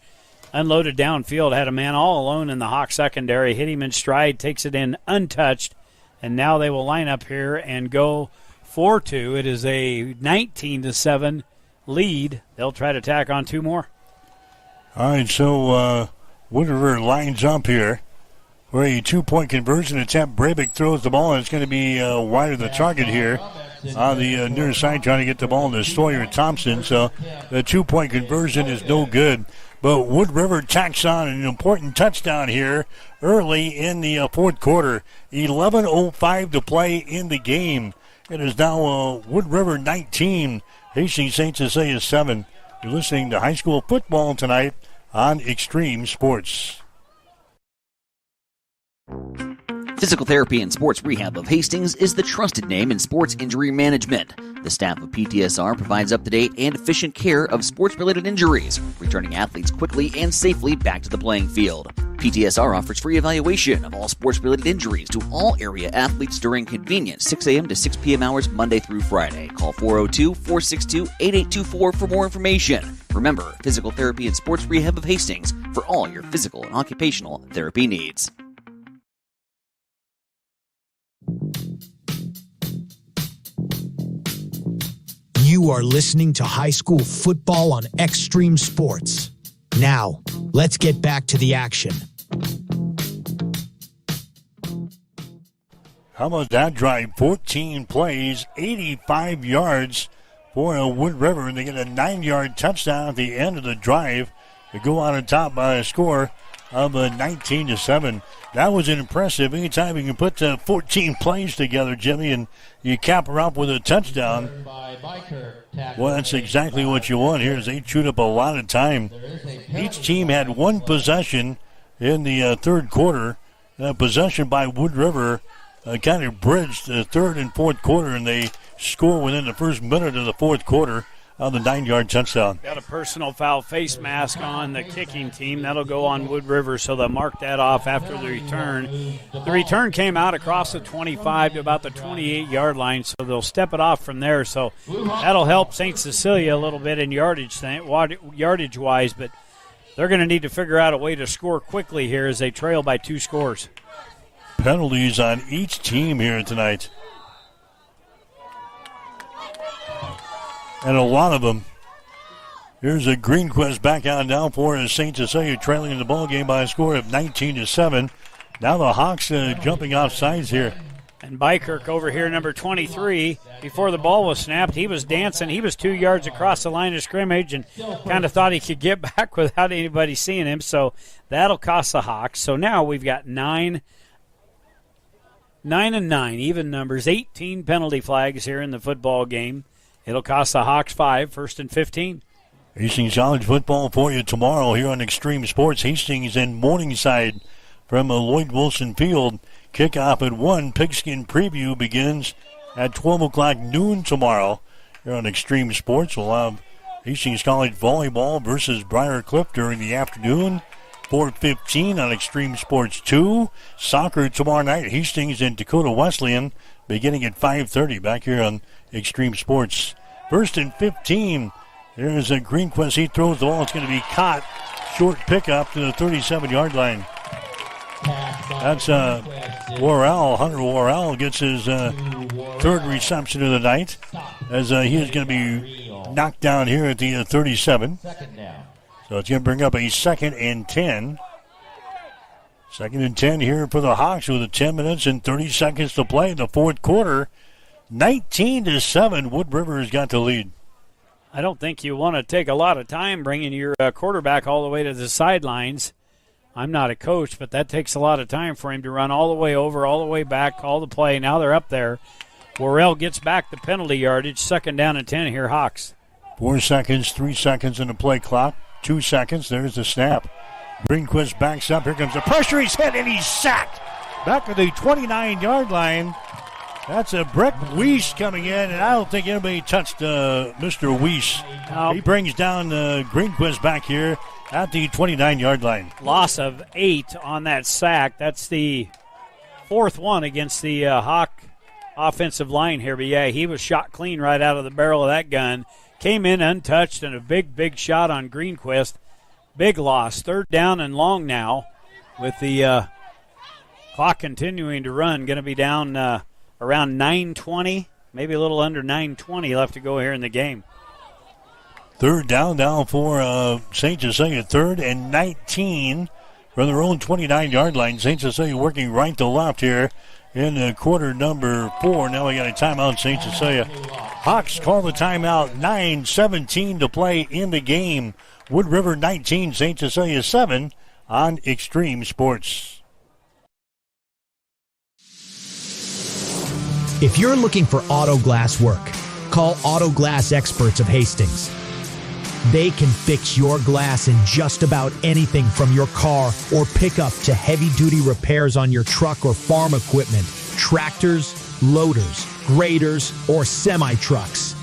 Speaker 11: Unloaded downfield, had a man all alone in the Hawk secondary, hit him in stride, takes it in untouched, and now they will line up here and go 4-2. It is a 19-7 lead. They'll try to tack on 2 more.
Speaker 5: All right, so Wood River lines up here for a 2-point conversion attempt. Breivik throws the ball, and it's going to be wide of the target here on the near side, trying to get the ball to Sawyer Thompson. So the 2-point conversion is no good. But Wood River tacks on an important touchdown here early in the fourth quarter. 11:05 to play in the game. It is now Wood River 19, Hastings St. Cecilia 7. You're listening to high school football tonight on Extreme Sports.
Speaker 9: Physical Therapy and Sports Rehab of Hastings is the trusted name in sports injury management. The staff of PTSR provides up-to-date and efficient care of sports-related injuries, returning athletes quickly and safely back to the playing field. PTSR offers free evaluation of all sports-related injuries to all area athletes during convenient 6 a.m. to 6 p.m. hours Monday through Friday. Call 402-462-8824 for more information. Remember, Physical Therapy and Sports Rehab of Hastings for all your physical and occupational therapy needs.
Speaker 13: You are listening to high school football on Extreme Sports. Now, let's get back to the action.
Speaker 5: How about that drive? 14 plays, 85 yards for Wood River, and they get a 9-yard touchdown at the end of the drive to go on top by a score of 19-7. That was impressive. Anytime you can put 14 plays together, Jimmy, and you cap her up with a touchdown, well, that's exactly what you want here as they chewed up a lot of time. Each team had one possession in the third quarter. Possession by Wood River kind of bridged the third and fourth quarter, and they score within the first minute of the fourth quarter on the 9-yard touchdown.
Speaker 11: Got a personal foul face mask on the kicking team. That'll go on Wood River, so they'll mark that off after the return. The return came out across the 25 to about the 28-yard line, so they'll step it off from there. So that'll help St. Cecilia a little bit in yardage-wise, but they're going to need to figure out a way to score quickly here as they trail by 2 scores.
Speaker 5: Penalties on each team here tonight. And a lot of them. Here's a Greenquist back out now for St. Cecilia, trailing in the ball game by a score of 19-7. Now the Hawks jumping off sides here.
Speaker 11: And Bykirk over here, number 23, before the ball was snapped, he was dancing. He was 2 yards across the line of scrimmage and kind of thought he could get back without anybody seeing him. So that'll cost the Hawks. So now we've got 9 and 9, even numbers, 18 penalty flags here in the football game. It'll cost the Hawks 5, 1st and 15.
Speaker 5: Hastings College football for you tomorrow here on Extreme Sports. Hastings and Morningside from Lloyd Wilson Field. Kickoff at 1. Pigskin preview begins at 12 o'clock noon tomorrow here on Extreme Sports. We'll have Hastings College volleyball versus Briar Cliff during the afternoon. 4:15 on Extreme Sports 2. Soccer tomorrow night. Hastings and Dakota Wesleyan beginning at 5:30 back here on Extreme Sports. 1st and 15. There's a Greenquist. He throws the ball. It's going to be caught. Short pickup to the 37-yard line. That's Worrell. Hunter Worrell gets his third reception of the night as he is going to be knocked down here at the 37. So it's going to bring up a 2nd and 10. 2nd and 10 here for the Hawks with 10 minutes and 30 seconds to play in the fourth quarter. 19-7, Wood River has got the lead.
Speaker 11: I don't think you want to take a lot of time bringing your quarterback all the way to the sidelines. I'm not a coach, but that takes a lot of time for him to run all the way over, all the way back, call the play. Now they're up there. Worrell gets back the penalty yardage. 2nd down and 10 here, Hawks.
Speaker 5: 4 seconds, 3 seconds in the play clock. 2 seconds. There's the snap. Greenquist backs up. Here comes the pressure. He's hit and he's sacked. Back to the 29-yard line. That's a Brick Weiss coming in, and I don't think anybody touched Mr. Weiss. He brings down Greenquist back here at the 29-yard line.
Speaker 11: Loss of 8 on that sack. That's the 4th one against the Hawk offensive line here. But, yeah, he was shot clean right out of the barrel of that gun. Came in untouched and a big shot on Greenquist. Big loss. 3rd down and long now with the clock continuing to run. Going to be down around 9:20, maybe a little under 9:20 left to go here in the game.
Speaker 5: 3rd down now for St. Cecilia. 3rd and 19 from their own 29-yard line. St. Cecilia working right to left here in quarter number 4. Now we got a timeout, St. Cecilia. Hawks call the timeout. 9:17 to play in the game. Wood River 19, St. Cecilia 7 on Extreme Sports.
Speaker 13: If you're looking for auto glass work, call Auto Glass Experts of Hastings. They can fix your glass in just about anything from your car or pickup to heavy-duty repairs on your truck or farm equipment, tractors, loaders, graders, or semi-trucks.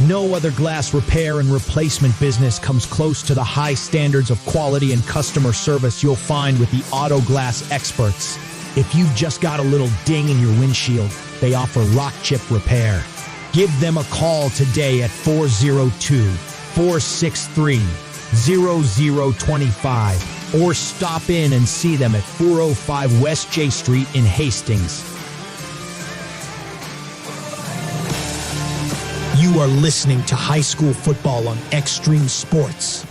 Speaker 13: No other glass repair and replacement business comes close to the high standards of quality and customer service you'll find with the Auto Glass Experts. If you've just got a little ding in your windshield, they offer rock chip repair. Give them a call today at 402-463-0025 or stop in and see them at 405 West J Street in Hastings. You are listening to high school football on Extreme Sports.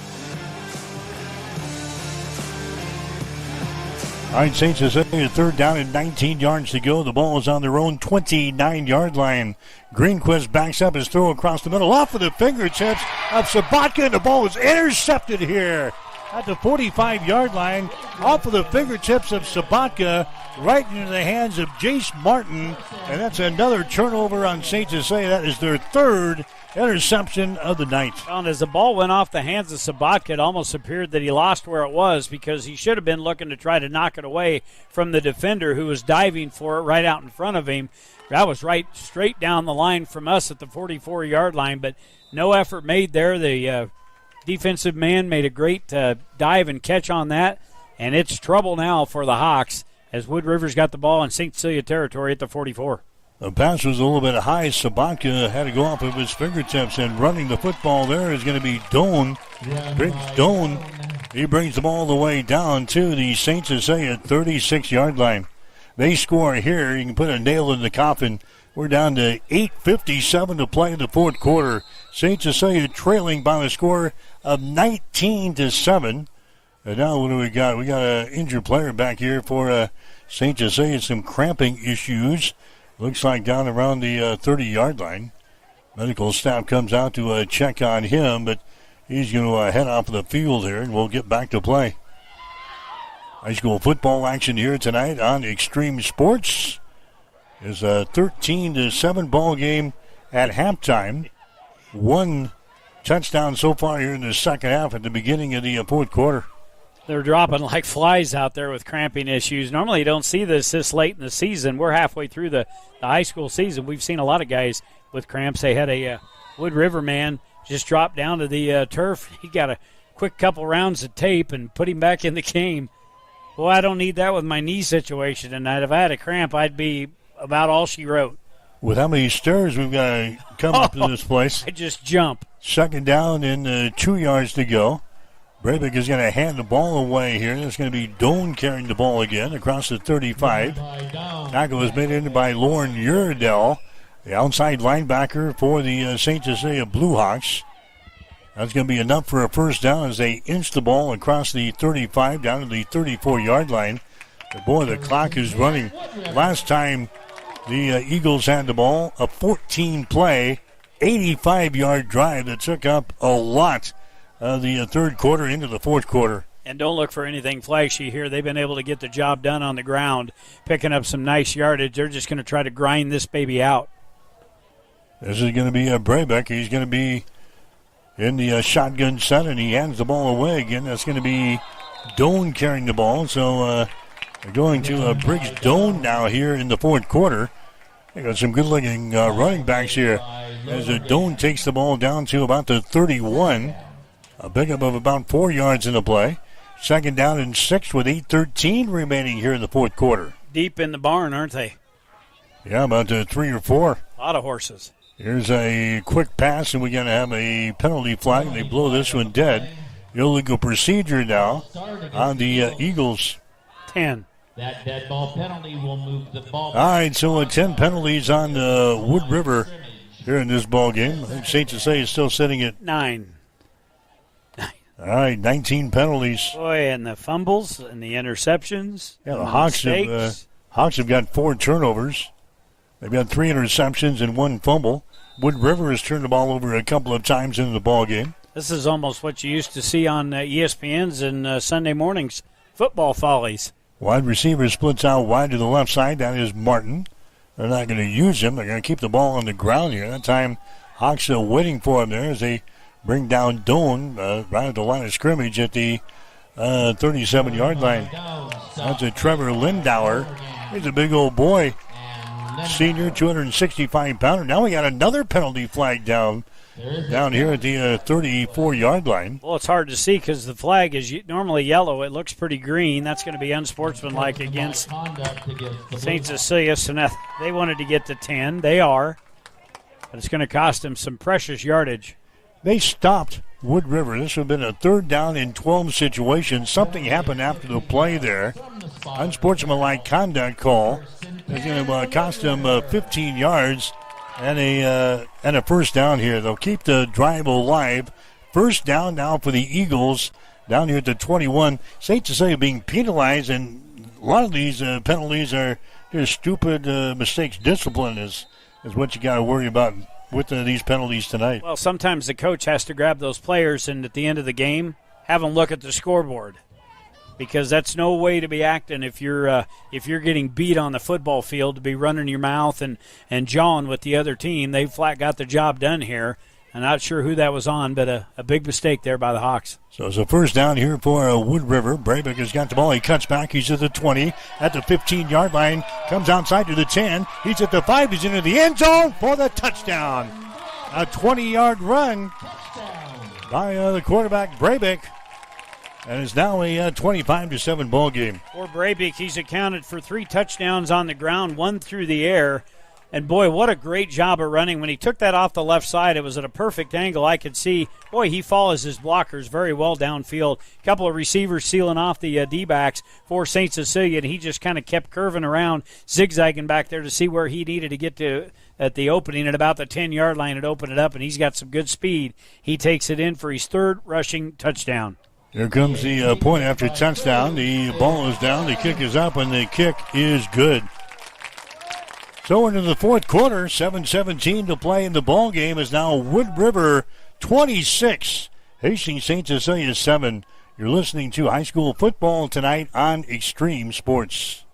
Speaker 5: All right, St. Cecilia, 3rd down and 19 yards to go. The ball is on their own 29-yard line. Greenquist backs up his throw across the middle, off of the fingertips of Sabatka, and the ball is intercepted here at the 45-yard line, off of the fingertips of Sabatka, right into the hands of Jace Martin, and that's another turnover on St. Cecilia. That is their third interception of the night.
Speaker 11: And as the ball went off the hands of Sabatka, it almost appeared that he lost where it was because he should have been looking to try to knock it away from the defender who was diving for it right out in front of him. That was right straight down the line from us at the 44-yard line, but no effort made there. The defensive man made a great dive and catch on that, and it's trouble now for the Hawks as Wood River's got the ball in St. Cecilia territory at the 44.
Speaker 5: The pass was a little bit high. Sabatka had to go off of his fingertips, and running the football there is going to be Doan. Big Doan. He brings the ball all the way down to the St. Cecilia 36-yard line. They score here. You can put a nail in the coffin. We're down to 8:57 to play in the fourth quarter. St. Cecilia trailing by the score of 19-7. And now what do we got? We got an injured player back here for St. Cecilia. Some cramping issues. Looks like down around the 30-yard line. Medical staff comes out to check on him, but he's going to head off the field here, and we'll get back to play. High school football action here tonight on Extreme Sports. Is a 13-7 ball game at halftime. One touchdown so far here in the second half at the beginning of the fourth quarter.
Speaker 11: They're dropping like flies out there with cramping issues. Normally you don't see this late in the season. We're halfway through the high school season. We've seen a lot of guys with cramps. They had a Wood River man just drop down to the turf. He got a quick couple rounds of tape and put him back in the game. Boy, I don't need that with my knee situation tonight. If I had a cramp, I'd be about all she wrote.
Speaker 5: With how many stairs we've got to come up to this place.
Speaker 11: I just jump.
Speaker 5: Second down and 2 yards to go. Breivik is going to hand the ball away here. There's going to be Doan carrying the ball again across the 35. Tackle is made in by Lauren Uredell, the outside linebacker for the St. Cecilia Bluehawks. That's going to be enough for a first down as they inch the ball across the 35 down to the 34-yard line. But boy, the clock is running. Last time the Eagles had the ball, a 14-play, 85-yard drive that took up a lot of the third quarter into the fourth quarter.
Speaker 11: And don't look for anything flashy here. They've been able to get the job done on the ground, picking up some nice yardage. They're just going to try to grind this baby out.
Speaker 5: This is going to be Breivik. He's going to be in the shotgun set, and he hands the ball away again. That's going to be Doan carrying the ball. So they're going to Briggs Doan now here in the fourth quarter. They got some good-looking running backs here as Doan takes the ball down to about the 31. A pickup of about 4 yards in the play. Second down and 6 with 8:13 remaining here in the fourth quarter.
Speaker 11: Deep in the barn, aren't they?
Speaker 5: Yeah, about 3 or 4.
Speaker 11: A lot of horses.
Speaker 5: Here's a quick pass, and we're going to have a penalty flag, and they blow this one dead. Illegal procedure now on the Eagles.
Speaker 11: 10.
Speaker 14: That dead ball penalty will move the ball.
Speaker 5: All right, so 10 penalties on Wood River here in this ball game. I think St. Cecilia is still sitting at
Speaker 11: 9.
Speaker 5: All right, 19 penalties.
Speaker 11: Boy, and the fumbles and the interceptions.
Speaker 5: Yeah, the Hawks have got 4 turnovers. They've got 3 interceptions and 1 fumble. Wood River has turned the ball over a couple of times in the ball game.
Speaker 11: This is almost what you used to see on ESPN's and Sunday mornings, football follies.
Speaker 5: Wide receiver splits out wide to the left side. That is Martin. They're not going to use him. They're going to keep the ball on the ground here. That time, Hawks are waiting for him there as they bring down Doan right at the line of scrimmage at the 37-yard line. That's a Trevor Lindauer. He's a big old boy. Senior, 265-pounder. Now we got another penalty flag down here at the 34-yard line.
Speaker 11: Well, it's hard to see because the flag is normally yellow. It looks pretty green. That's going to be unsportsmanlike against St. Cecilia. So now they wanted to get to 10. They are. But it's going to cost them some precious yardage.
Speaker 5: They stopped Wood River. This would have been a 3rd down and 12 situation. Something happened after the play there. Unsportsmanlike conduct call. It's going to cost them 15 yards and a first down here. They'll keep the drive alive. First down now for the Eagles down here at the 21. St. Cecilia being penalized, and a lot of these penalties are just stupid mistakes. Discipline is what you got to worry about with these penalties tonight.
Speaker 11: Well, sometimes the coach has to grab those players and at the end of the game have them look at the scoreboard, because that's no way to be acting if you're getting beat on the football field, to be running your mouth and jawing with the other team. They flat got the job done here. I'm not sure who that was on, but a big mistake there by the Hawks.
Speaker 5: So it's a first down here for Wood River. Braybeck has got the ball. He cuts back. He's at the 20, at the 15-yard line. Comes outside to the 10. He's at the 5. He's into the end zone for the touchdown. A 20-yard run by the quarterback, Braybeck. And it's now a 25-7 ball game.
Speaker 11: For Braybeck, he's accounted for 3 touchdowns on the ground, 1 through the air. And, boy, what a great job of running. When he took that off the left side, it was at a perfect angle. I could see, boy, he follows his blockers very well downfield. A couple of receivers sealing off the D-backs for St. Cecilia, and he just kind of kept curving around, zigzagging back there to see where he needed to get to at the opening. At about the 10-yard line, it opened it up, and he's got some good speed. He takes it in for his 3rd rushing touchdown.
Speaker 5: Here comes the point after touchdown. The ball is down, the kick is up, and the kick is good. So into the fourth quarter, 7:17 to play in the ball game. Is now Wood River 26, Hastings St. Cecilia 7. You're listening to high school football tonight on Extreme Sports.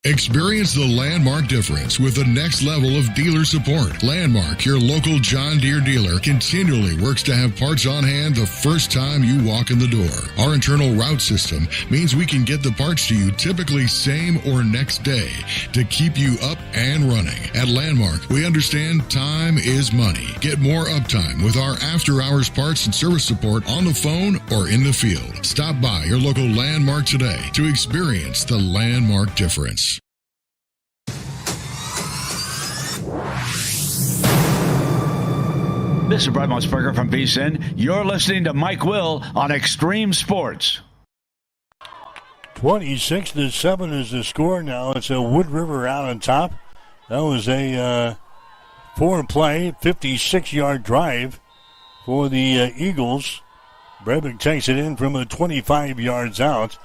Speaker 18: Experience the Landmark difference with the next level of dealer support. Landmark, your local John Deere dealer, continually works to have parts on hand the first time you walk in the door. Our internal route system means we can get the parts to you typically same or next day to keep you up and running. At Landmark, we understand time is money. Get more uptime with our after-hours parts and service support on the phone or in the field. Stop by your local Landmark today to experience the Landmark difference.
Speaker 16: This is Brad Musburger from VSiN. You're listening to Mike Will on Extreme Sports.
Speaker 5: 26-7 is the score now. It's a Wood River out on top. That was a 4-play, 56-yard drive for the Eagles. Braybeck takes it in from 25 yards out.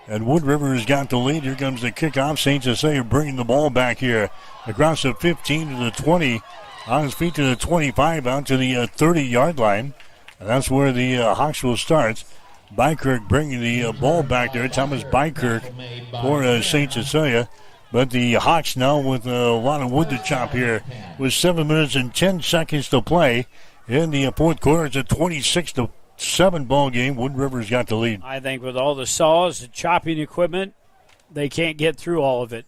Speaker 5: And Wood River has got the lead. Here comes the kickoff. St. Cecilia bringing the ball back here across the 15 to the 20. On his feet to the 25, out to the 30-yard line. And that's where the Hawks will start. Bykirk bringing the ball back there. Thomas Bykirk for St. Cecilia. But the Hawks now with a lot of wood to chop here. With 7 minutes and 10 seconds to play in the fourth quarter. It's a 26-7 ball game. Wood River's got the lead.
Speaker 11: I think with all the saws and chopping equipment, they can't get through all of it.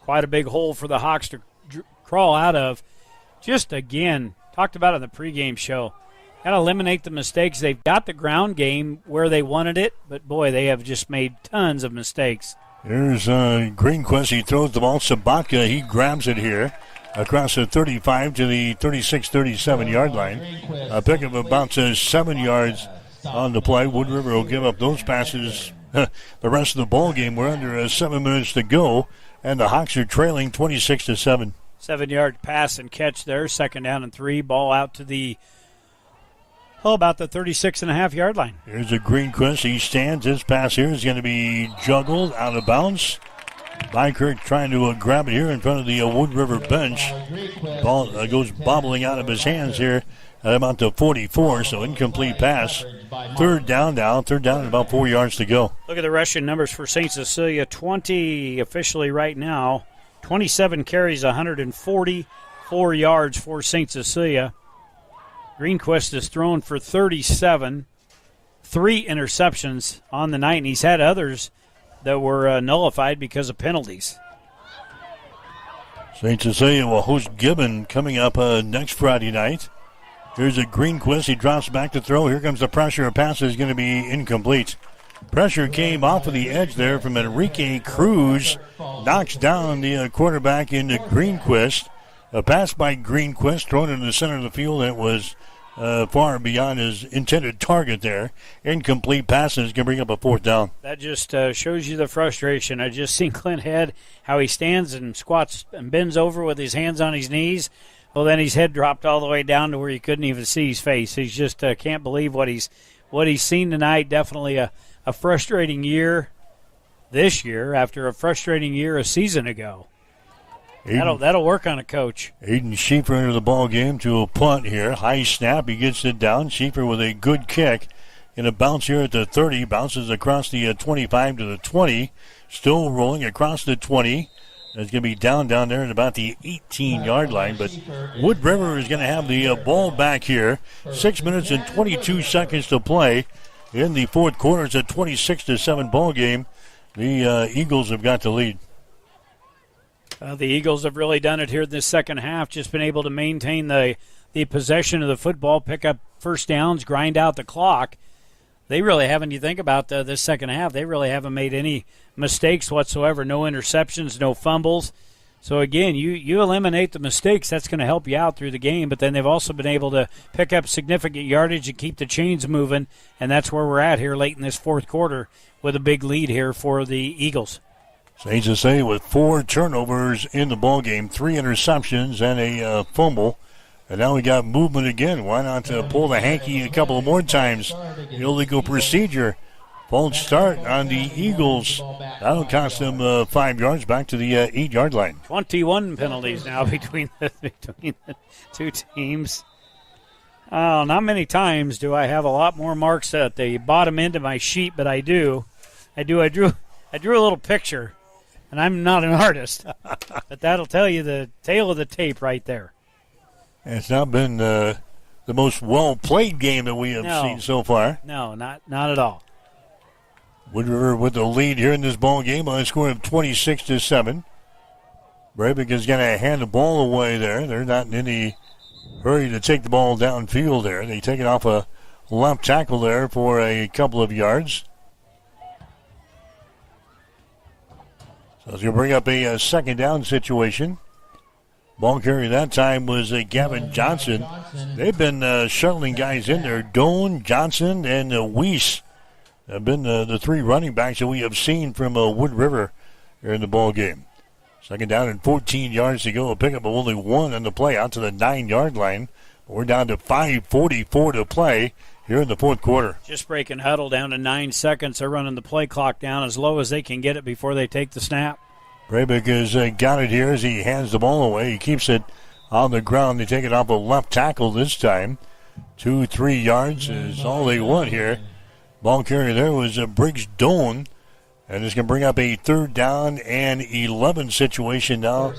Speaker 11: Quite a big hole for the Hawks to crawl out of. Just, again, talked about it in the pregame show. Got to eliminate the mistakes. They've got the ground game where they wanted it, but, boy, they have just made tons of mistakes.
Speaker 5: Here's Greenquist. He throws the ball. Sabatka, he grabs it here across the 35 to the 36-37-yard line. A pick of about 7 yards on the play. Wood River will give up those passes the rest of the ball game. We're under 7 minutes to go, and the Hawks are trailing 26-7.
Speaker 11: 7-yard pass and catch there. 2nd down and 3. Ball out to the, about the 36.5-yard line.
Speaker 5: Here's a Greenquist. He stands. His pass here is going to be juggled out of bounds. Bykirk trying to grab it here in front of the Wood River bench. Ball goes bobbling out of his hands here at about the 44, so incomplete pass. 3rd down now. 3rd down and about 4 yards to go.
Speaker 11: Look at the rushing numbers for St. Cecilia. 20 officially right now. 27 carries, 144 yards for St. Cecilia. Greenquist is thrown for 37, 3 interceptions on the night, and he's had others that were nullified because of penalties.
Speaker 5: St. Cecilia will host Gibbon coming up next Friday night. Here's a Greenquist. He drops back to throw. Here comes the pressure. A pass is going to be incomplete. Pressure came off of the edge there from Enrique Cruz. Knocks down the quarterback into Greenquist. A pass by Greenquist thrown in the center of the field. It was far beyond his intended target there. Incomplete passes can bring up a 4th down.
Speaker 11: That just shows you the frustration. I just seen Clint Head, how he stands and squats and bends over with his hands on his knees. Well, then his head dropped all the way down to where you couldn't even see his face. He's just can't believe what he's seen tonight. Definitely a frustrating year this year after a frustrating year a season ago. That'll work on a coach.
Speaker 5: Aiden Schieffer into the ball game to a punt here. High snap. He gets it down. Schieffer with a good kick. In a bounce here at the 30. Bounces across the 25 to the 20. Still rolling across the 20. It's going to be down there at about the 18-yard line. But Wood River is going to have the ball back here. 6 minutes and 22 seconds to play in the fourth quarter. It's a 26-7 ball game. The Eagles have got the lead.
Speaker 11: The Eagles have really done it here in this second half. Just been able to maintain the possession of the football, pick up first downs, grind out the clock. They really haven't, you think about this second half, they really haven't made any mistakes whatsoever. No interceptions, no fumbles. So, again, you eliminate the mistakes, that's going to help you out through the game. But then they've also been able to pick up significant yardage and keep the chains moving, and that's where we're at here late in this fourth quarter with a big lead here for the Eagles.
Speaker 5: Saints to say with 4 turnovers in the ball game, 3 interceptions and a fumble. And now we got movement again. Why not pull the hanky a couple of more times? Illegal procedure. False start on the Eagles. That'll cost them 5 yards back to the 8-yard line.
Speaker 11: 21 penalties now between the two teams. Oh, not many times do I have a lot more marks at the bottom end of my sheet, but I do. I drew a little picture, and I'm not an artist, but that'll tell you the tail of the tape right there.
Speaker 5: It's not been the most well-played game that we have seen so far.
Speaker 11: No, not at all.
Speaker 5: Wood River with the lead here in this ball game on a score of 26-7. Breivik is going to hand the ball away there. They're not in any hurry to take the ball downfield there. They take it off a left tackle there for a couple of yards. So it's going to bring up a second down situation. Ball carrier that time was Gavin Johnson. They've been shuttling guys in there. Doan, Johnson, and Weiss have been the 3 running backs that we have seen from Wood River here in the ball game. Second down and 14 yards to go. A pickup of only 1 on the play out to the 9-yard line. We're down to 5:44 to play here in the fourth quarter.
Speaker 11: Just breaking huddle down to 9 seconds. They're running the play clock down as low as they can get it before they take the snap.
Speaker 5: Breivik has got it here as he hands the ball away. He keeps it on the ground. They take it off a left tackle this time. 2-3 yards is all they want here. Ball carrier there was Briggs Doan. And it's going to bring up a 3rd down and 11 situation now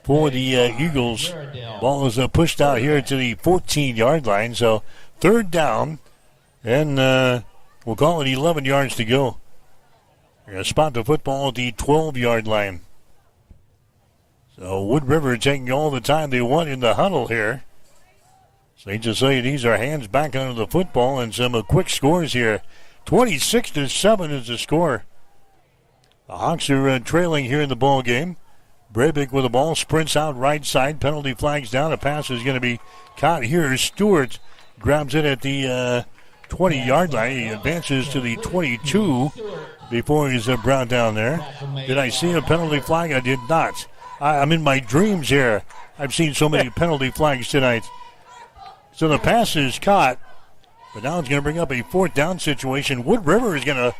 Speaker 5: for the Eagles. Ball is pushed out here to the 14-yard line. So 3rd down, and we'll call it 11 yards to go. They're going to spot the football at the 12-yard line. So Wood River taking all the time they want in the huddle here. Saints to say these are hands back onto the football and some quick scores here. 26-7 is the score. The Hawks are trailing here in the ball game. Breivik with the ball, sprints out right side. Penalty flags down. A pass is going to be caught here. Stewart grabs it at the 20-yard line. He advances to the 22 before he's brought down there. Did I see a penalty flag? I did not. I'm in my dreams here. I've seen so many penalty flags tonight. So the pass is caught, but now it's going to bring up a 4th down situation. Wood River is going to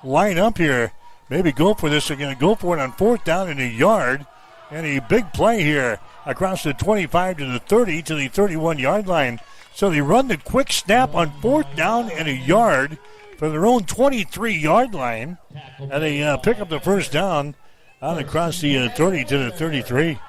Speaker 5: line up here. Maybe go for this. They're going to go for it on 4th down and a yard. And a big play here across the 25 to the 30 to the 31-yard line. So they run the quick snap on 4th down and a yard for their own 23-yard line. And they pick up the first down out across the 30 to the 33.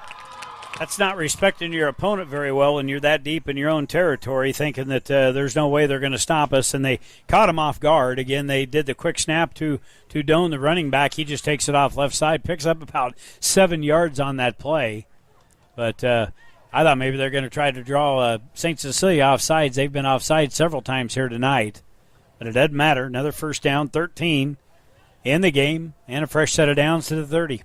Speaker 11: That's not respecting your opponent very well when you're that deep in your own territory, thinking that there's no way they're going to stop us, and they caught him off guard. Again, they did the quick snap to Doan, the running back. He just takes it off left side, picks up about 7 yards on that play. But I thought maybe they're going to try to draw St. Cecilia offsides. They've been offside several times here tonight. But it doesn't matter. Another first down, 13 in the game, and a fresh set of downs to the 30.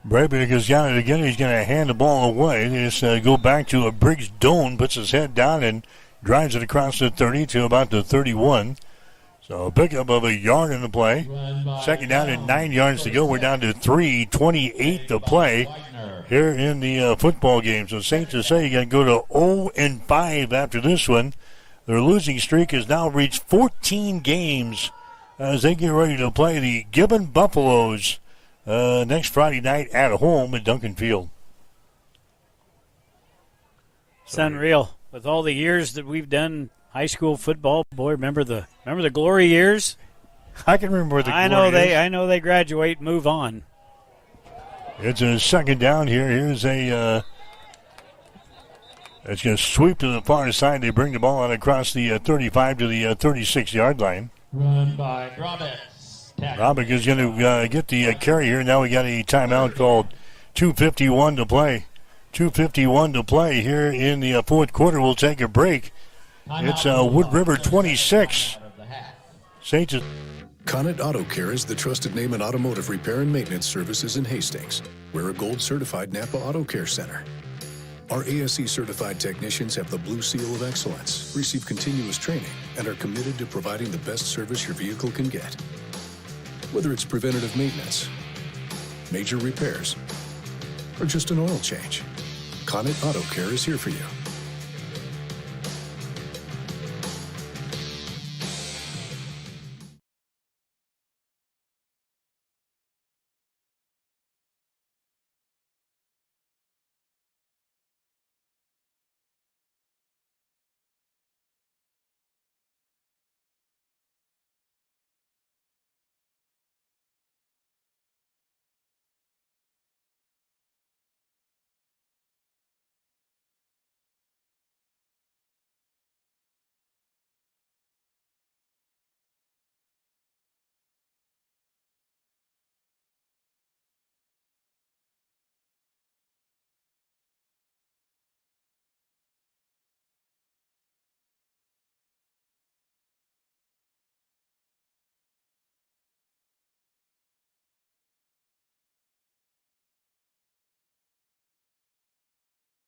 Speaker 5: Breivik has got it again. He's going to hand the ball away. They just go back to a Briggs Doan, puts his head down and drives it across the 30 to about the 31. So a pickup of a yard in the play. Second down and 9 yards to go. We're down to 3:28 to play here in the football game. So Saints to say you got to go to 0-5 after this one. Their losing streak has now reached 14 games as they get ready to play the Gibbon Buffaloes next Friday night at home at Duncan Field.
Speaker 11: It's unreal. With all the years that we've done high school football, boy, remember the glory years?
Speaker 5: I can remember the glory years.
Speaker 11: I know they graduate and move on.
Speaker 5: It's a second down here. Here's a it's going to sweep to the far side. They bring the ball out across the 35 to the 36-yard line.
Speaker 14: Run by Robick.
Speaker 5: Robick is going to get the carry here. Now we got a timeout called. 2:51 to play. 2:51 to play here in the fourth quarter. We'll take a break. It's Wood River 26. Saints.
Speaker 19: Connet Auto Care is the trusted name in automotive repair and maintenance services in Hastings. We're a gold-certified Napa Auto Care Center. Our ASE-certified technicians have the Blue Seal of Excellence, receive continuous training, and are committed to providing the best service your vehicle can get. Whether it's preventative maintenance, major repairs, or just an oil change, Connet Auto Care is here for you.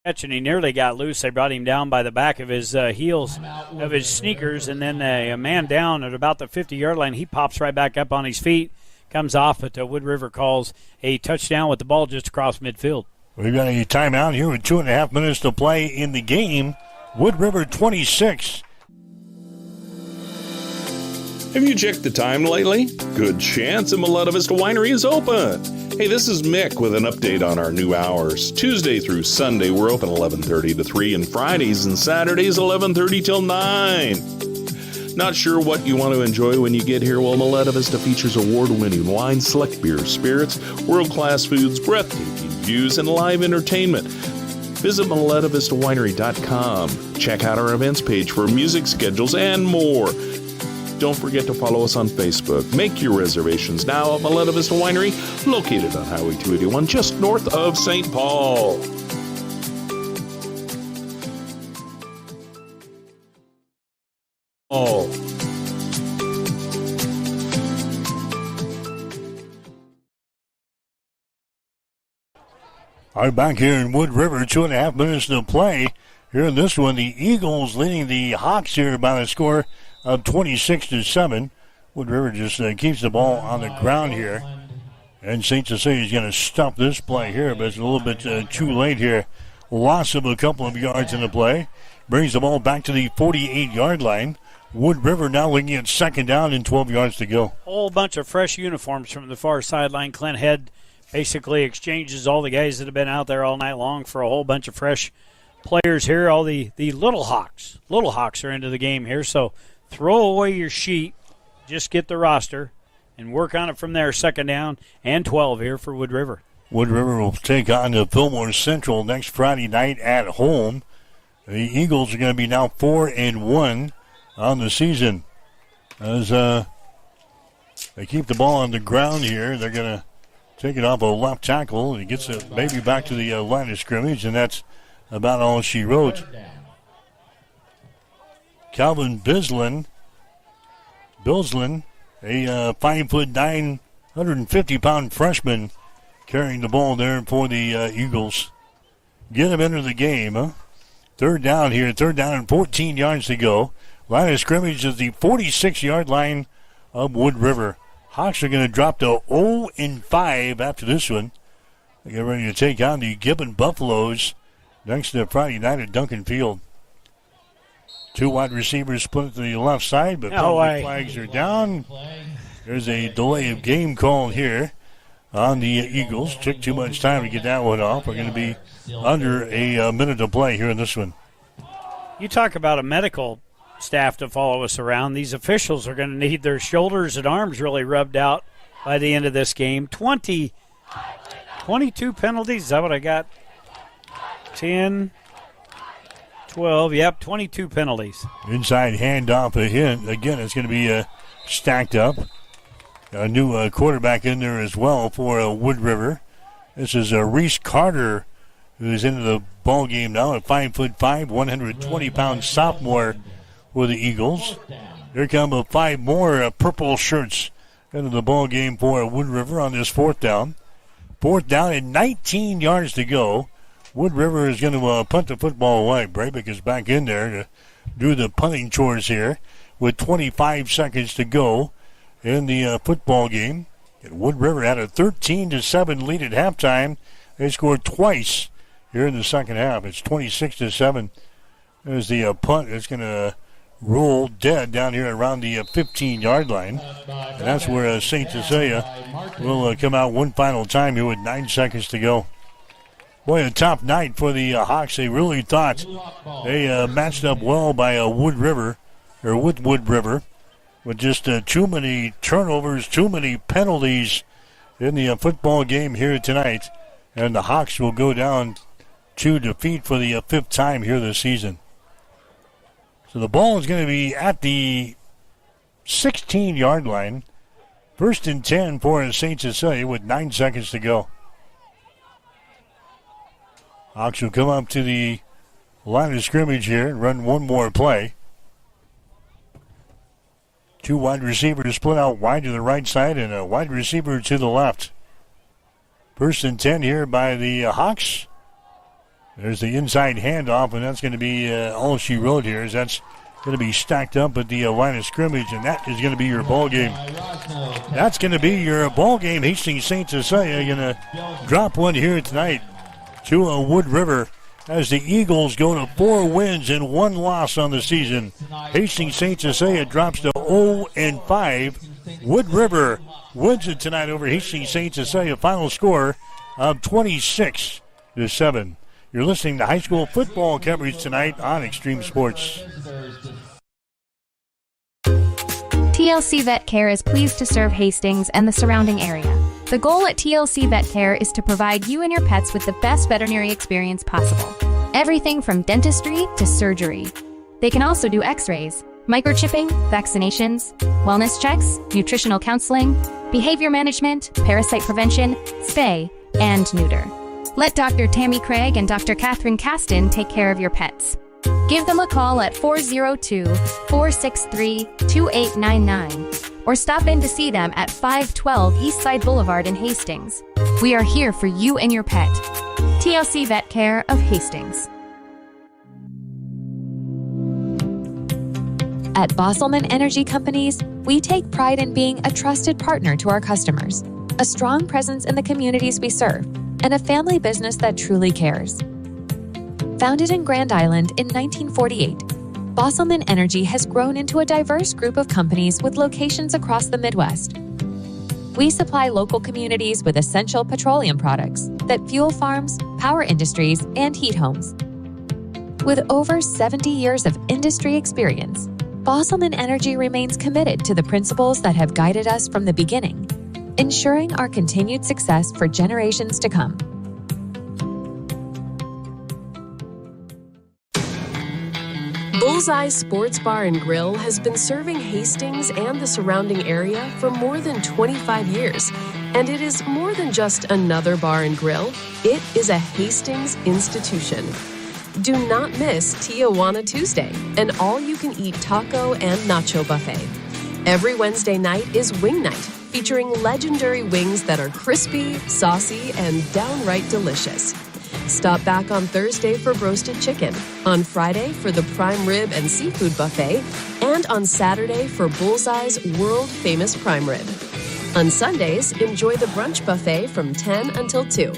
Speaker 11: And he nearly got loose. They brought him down by the back of his heels of his sneakers, and then a man down at about the 50-yard line. He pops right back up on his feet, comes off, but Wood River calls a touchdown with the ball just across midfield.
Speaker 5: We've got a timeout here with 2.5 minutes to play in the game. Wood River 26.
Speaker 20: Have you checked the time lately? Good chance that Maletta Vista Winery is open. Hey, this is Mick with an update on our new hours. Tuesday through Sunday, we're open 11:30 to 3, and Fridays and Saturdays 11:30 till 9. Not sure what you want to enjoy when you get here? Well, Maletta Vista features award-winning wine, select beer, spirits, world-class foods, breathtaking views, and live entertainment. Visit MalettaVistaWinery.com. Check out our events page for music schedules and more. Don't forget to follow us on Facebook. Make your reservations now at Maletta Vista Winery, located on Highway 281, just north of St. Paul.
Speaker 5: All right, back here in Wood River, 2.5 minutes to play. Here in this one, the Eagles leading the Hawks here by a score of 26-7. Wood River just keeps the ball on the ground here. And St. Cecilia is going to stop this play here, but it's a little bit too late here. Loss of a couple of yards in the play. Brings the ball back to the 48-yard line. Wood River now looking at second down and 12 yards to go.
Speaker 11: Whole bunch of fresh uniforms from the far sideline. Clint Head basically exchanges all the guys that have been out there all night long for a whole bunch of fresh players here. All the Little Hawks. Little Hawks are into the game here, so throw away your sheet. Just get the roster and work on it from there. Second down and 12 here for Wood River.
Speaker 5: Wood River will take on the Fillmore Central next Friday night at home. The Eagles are going to be now 4-1 on the season. As they keep the ball on the ground here, they're going to take it off a left tackle. He gets it maybe back to the line of scrimmage, and that's about all she wrote. Calvin Bilsland, a 5'9", 150-pound freshman, carrying the ball there for the Eagles. Get him into the game, huh? Third down here, third down and 14 yards to go. Line of scrimmage is the 46-yard line of Wood River. Hawks are going to drop to 0-5 after this one. They get ready to take on the Gibbon Buffaloes next to Friday night at Duncan Field. Two wide receivers split to the left side, but penalty flags are down. There's a delay of game call here. on the Eagles. Took too much time to get that one off. We're going to be under a minute to play here in this one.
Speaker 11: You talk about a medical staff to follow us around. These officials are going to need their shoulders and arms really rubbed out by the end of this game. 22 penalties. Is that what I got? 10, 12. Yep, 22 penalties.
Speaker 5: Inside handoff again. It's going to be stacked up. A new quarterback in there as well for Wood River. This is Reese Carter, who's into the ball game now at 5'5", 120-pound sophomore for the Eagles. Here come 5 more purple shirts into the ball game for Wood River on this 4th down. 4th down and 19 yards to go. Wood River is going to punt the football away. Brabeck is back in there to do the punting chores here with 25 seconds to go in the football game. And Wood River had a 13-7 lead at halftime. They scored twice here in the second half. It's 26-7. There's the punt. It's going to roll dead down here around the 15-yard line. And that's where St. Cecilia will come out one final time here with 9 seconds to go. Boy, a top night for the Hawks. They really thought they matched up well by Wood River, or with Wood River, with just too many turnovers, too many penalties in the football game here tonight. And the Hawks will go down to defeat for the 5th time here this season. So the ball is going to be at the 16-yard line. 1st and 10 for St. Cecilia with 9 seconds to go. Hawks will come up to the line of scrimmage here and run one more play. 2 wide receivers split out wide to the right side and a wide receiver to the left. 1st and 10 here by the Hawks. There's the inside handoff, and that's going to be all she wrote here. Is that's going to be stacked up at the line of scrimmage, and that is going to be your ball game. That's going to be your ball game. Hastings St. Cecilia going to drop one here tonight to Wood River as the Eagles go to 4 wins and 1 loss on the season. Hastings St. Cecilia drops to 0-5. Wood River wins it tonight over Hastings St. Cecilia. Final score of 26-7. You're listening to high school football coverage tonight on Extreme Sports.
Speaker 1: TLC Vet Care is pleased to serve Hastings and the surrounding area. The goal at TLC Vet Care is to provide you and your pets with the best veterinary experience possible. Everything from dentistry to surgery. They can also do x-rays, microchipping, vaccinations, wellness checks, nutritional counseling, behavior management, parasite prevention, spay, and neuter. Let Dr. Tammy Craig and Dr. Catherine Caston take care of your pets. Give them a call at 402-463-2899 or stop in to see them at 512 Eastside Boulevard in Hastings. We are here for you and your pet. TLC Vet Care of Hastings.
Speaker 7: At Bosselman Energy Companies, we take pride in being a trusted partner to our customers, a strong presence in the communities we serve, and a family business that truly cares. Founded in Grand Island in 1948, Bosselman Energy has grown into a diverse group of companies with locations across the Midwest. We supply local communities with essential petroleum products that fuel farms, power industries, and heat homes. With over 70 years of industry experience, Bosselman Energy remains committed to the principles that have guided us from the beginning, ensuring our continued success for generations to come.
Speaker 6: Bullseye Sports Bar and Grill has been serving Hastings and the surrounding area for more than 25 years. And it is more than just another bar and grill. It is a Hastings institution. Do not miss Tijuana Tuesday, an all-you-can-eat taco and nacho buffet. Every Wednesday night is Wing Night, featuring legendary wings that are crispy, saucy, and downright delicious. Stop back on Thursday for roasted chicken, on Friday for the prime rib and seafood buffet, and on Saturday for Bullseye's world-famous prime rib. On Sundays, enjoy the brunch buffet from 10 until 2.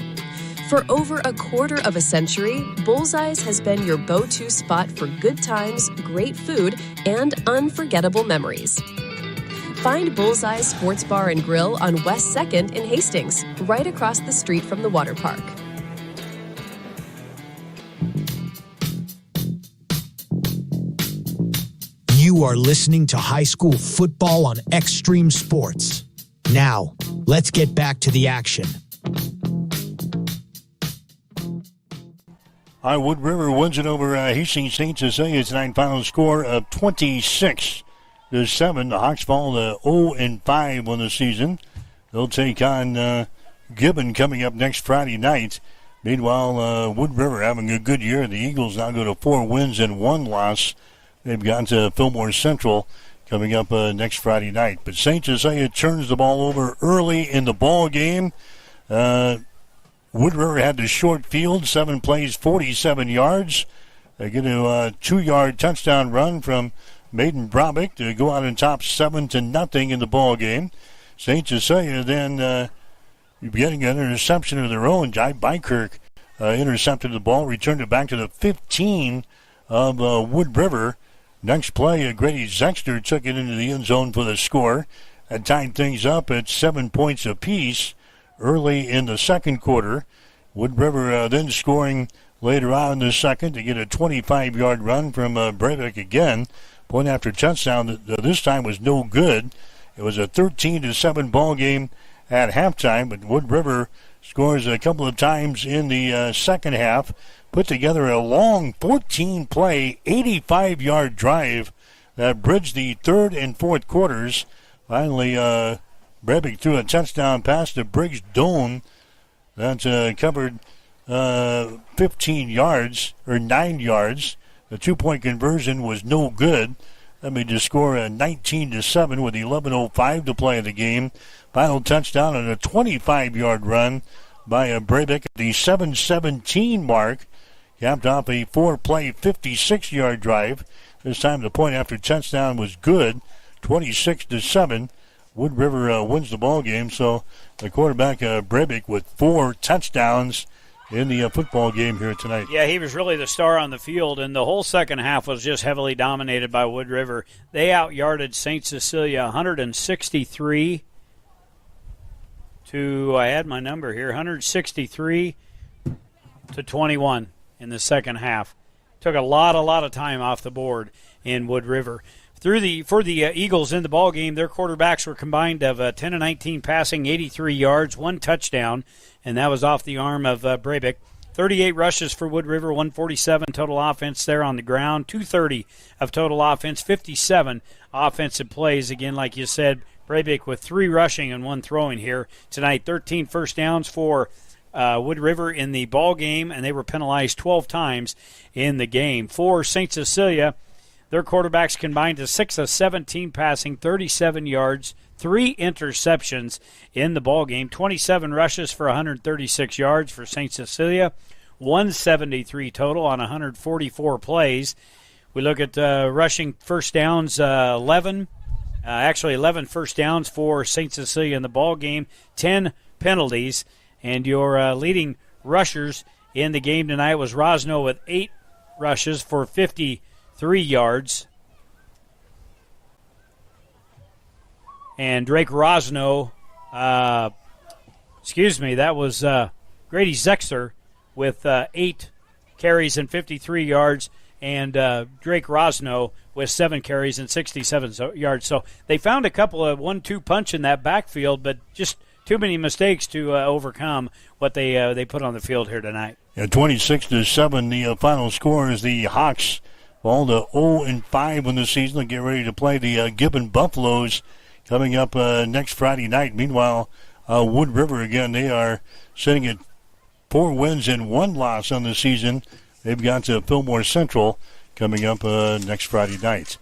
Speaker 6: For over a quarter of a century, Bullseye's has been your go-to spot for good times, great food, and unforgettable memories. Find Bullseye's Sports Bar and Grill on West 2nd in Hastings, right across the street from the water park.
Speaker 13: You are listening to high school football on Extreme Sports. Now, let's get back to the action.
Speaker 5: Wood River wins it over Hastings St. Cecilia tonight. Final score of 26-7. The Hawks fall to 0-5 on the season. They'll take on Gibbon coming up next Friday night. Meanwhile, Wood River having a good year. The Eagles now go to 4 wins and 1 loss. They've gone to Fillmore Central coming up next Friday night. But St. Cecilia turns the ball over early in the ball game. Wood River had the short field, 7 plays, 47 yards. They get a 2-yard touchdown run from Maiden Brabick to go out on top 7-0 in the ball game. St. Cecilia then getting an interception of their own. Jai Bykirk intercepted the ball, returned it back to the 15 of Wood River. Next play, Grady Zexter took it into the end zone for the score and tied things up at 7 points apiece early in the second quarter. Wood River then scoring later on in the second to get a 25-yard run from Breivik again. Point after touchdown this time was no good. It was a 13-7 ball game at halftime, but Wood River scores a couple of times in the second half. Put together a long 14-play, 85-yard drive that bridged the third and fourth quarters. Finally, Breivik threw a touchdown pass to Briggs Doan that covered 15 yards, or 9 yards. The 2-point conversion was no good. That made the score 19-7 with 11:05 to play in the game. Final touchdown on a 25-yard run by Breivik at the 7:17 mark. Capped off a 4-play, 56-yard drive. This time the point after touchdown was good, 26-7. Wood River wins the ball game. So the quarterback Breivik with 4 touchdowns in the football game here tonight.
Speaker 11: Yeah, he was really the star on the field, and the whole second half was just heavily dominated by Wood River. They out-yarded St. Cecilia 163 to, I had my number here, 163 to 21 in the second half. Took a lot of time off the board in Wood River. For the Eagles in the ball game, their quarterbacks were combined of 10-19 passing, 83 yards, 1 touchdown, and that was off the arm of Breivik. 38 rushes for Wood River, 147 total offense there on the ground, 230 of total offense, 57 offensive plays. Again, like you said, Breivik with 3 rushing and 1 throwing here tonight. 13 first downs for Wood River in the ball game, and they were penalized 12 times in the game. For St. Cecilia, their quarterbacks combined to 6 of 17 passing, 37 yards, 3 interceptions in the ball game. 27 rushes for 136 yards for St. Cecilia, 173 total on 144 plays. We look at rushing first downs, 11 first downs for St. Cecilia in the ball game, 10 penalties. And your leading rushers in the game tonight was Rosno with 8 rushes for 53 yards. And Drake Rosno, that was Grady Zexter with 8 carries and 53 yards. And Drake Rosno with 7 carries and 67 yards. So they found a couple of 1-2 punch in that backfield, but just too many mistakes to overcome what they put on the field here tonight.
Speaker 5: Yeah, 26-7, the final score is the Hawks fall to 0-5 in the season. They get ready to play the Gibbon Buffaloes coming up next Friday night. Meanwhile, Wood River, again, they are sitting at 4 wins and 1 loss on the season. They've got Fillmore Central coming up next Friday night.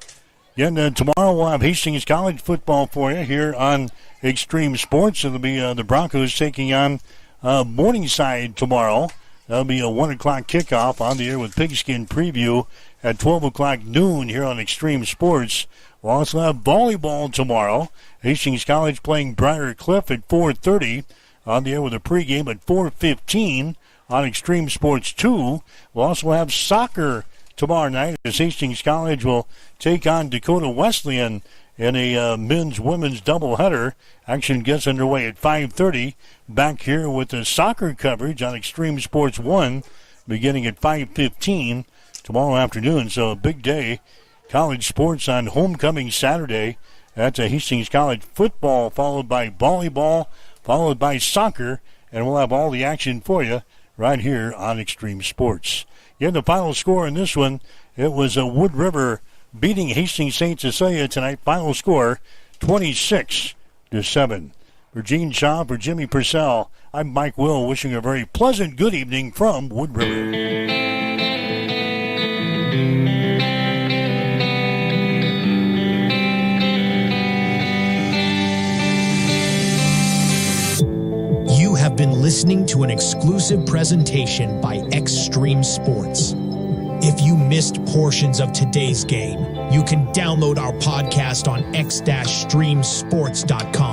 Speaker 5: Again, tomorrow we'll have Hastings College football for you here on Extreme Sports. It'll be the Broncos taking on Morningside tomorrow. That'll be a 1 o'clock kickoff on the air with Pigskin Preview at 12 o'clock noon here on Extreme Sports. We'll also have volleyball tomorrow. Hastings College playing Briar Cliff at 4:30 on the air with a pregame at 4:15 on Extreme Sports 2. We'll also have soccer tomorrow night as Hastings College will take on Dakota Wesleyan in a men's-women's doubleheader. Action gets underway at 5:30. Back here with the soccer coverage on Extreme Sports 1, beginning at 5:15 tomorrow afternoon. So a big day. College sports on homecoming Saturday. That's a Hastings College football, followed by volleyball, followed by soccer, and we'll have all the action for you right here on Extreme Sports. Yeah, the final score in this one, it was a Wood River beating Hastings St. Cecilia tonight. Final score, 26-7. For Gene Shaw, for Jimmy Purcell, I'm Mike Will, wishing a very pleasant good evening from Wood River.
Speaker 13: You have been listening to an exclusive presentation by Extreme Sports. If you missed portions of today's game, you can download our podcast on x-streamsports.com.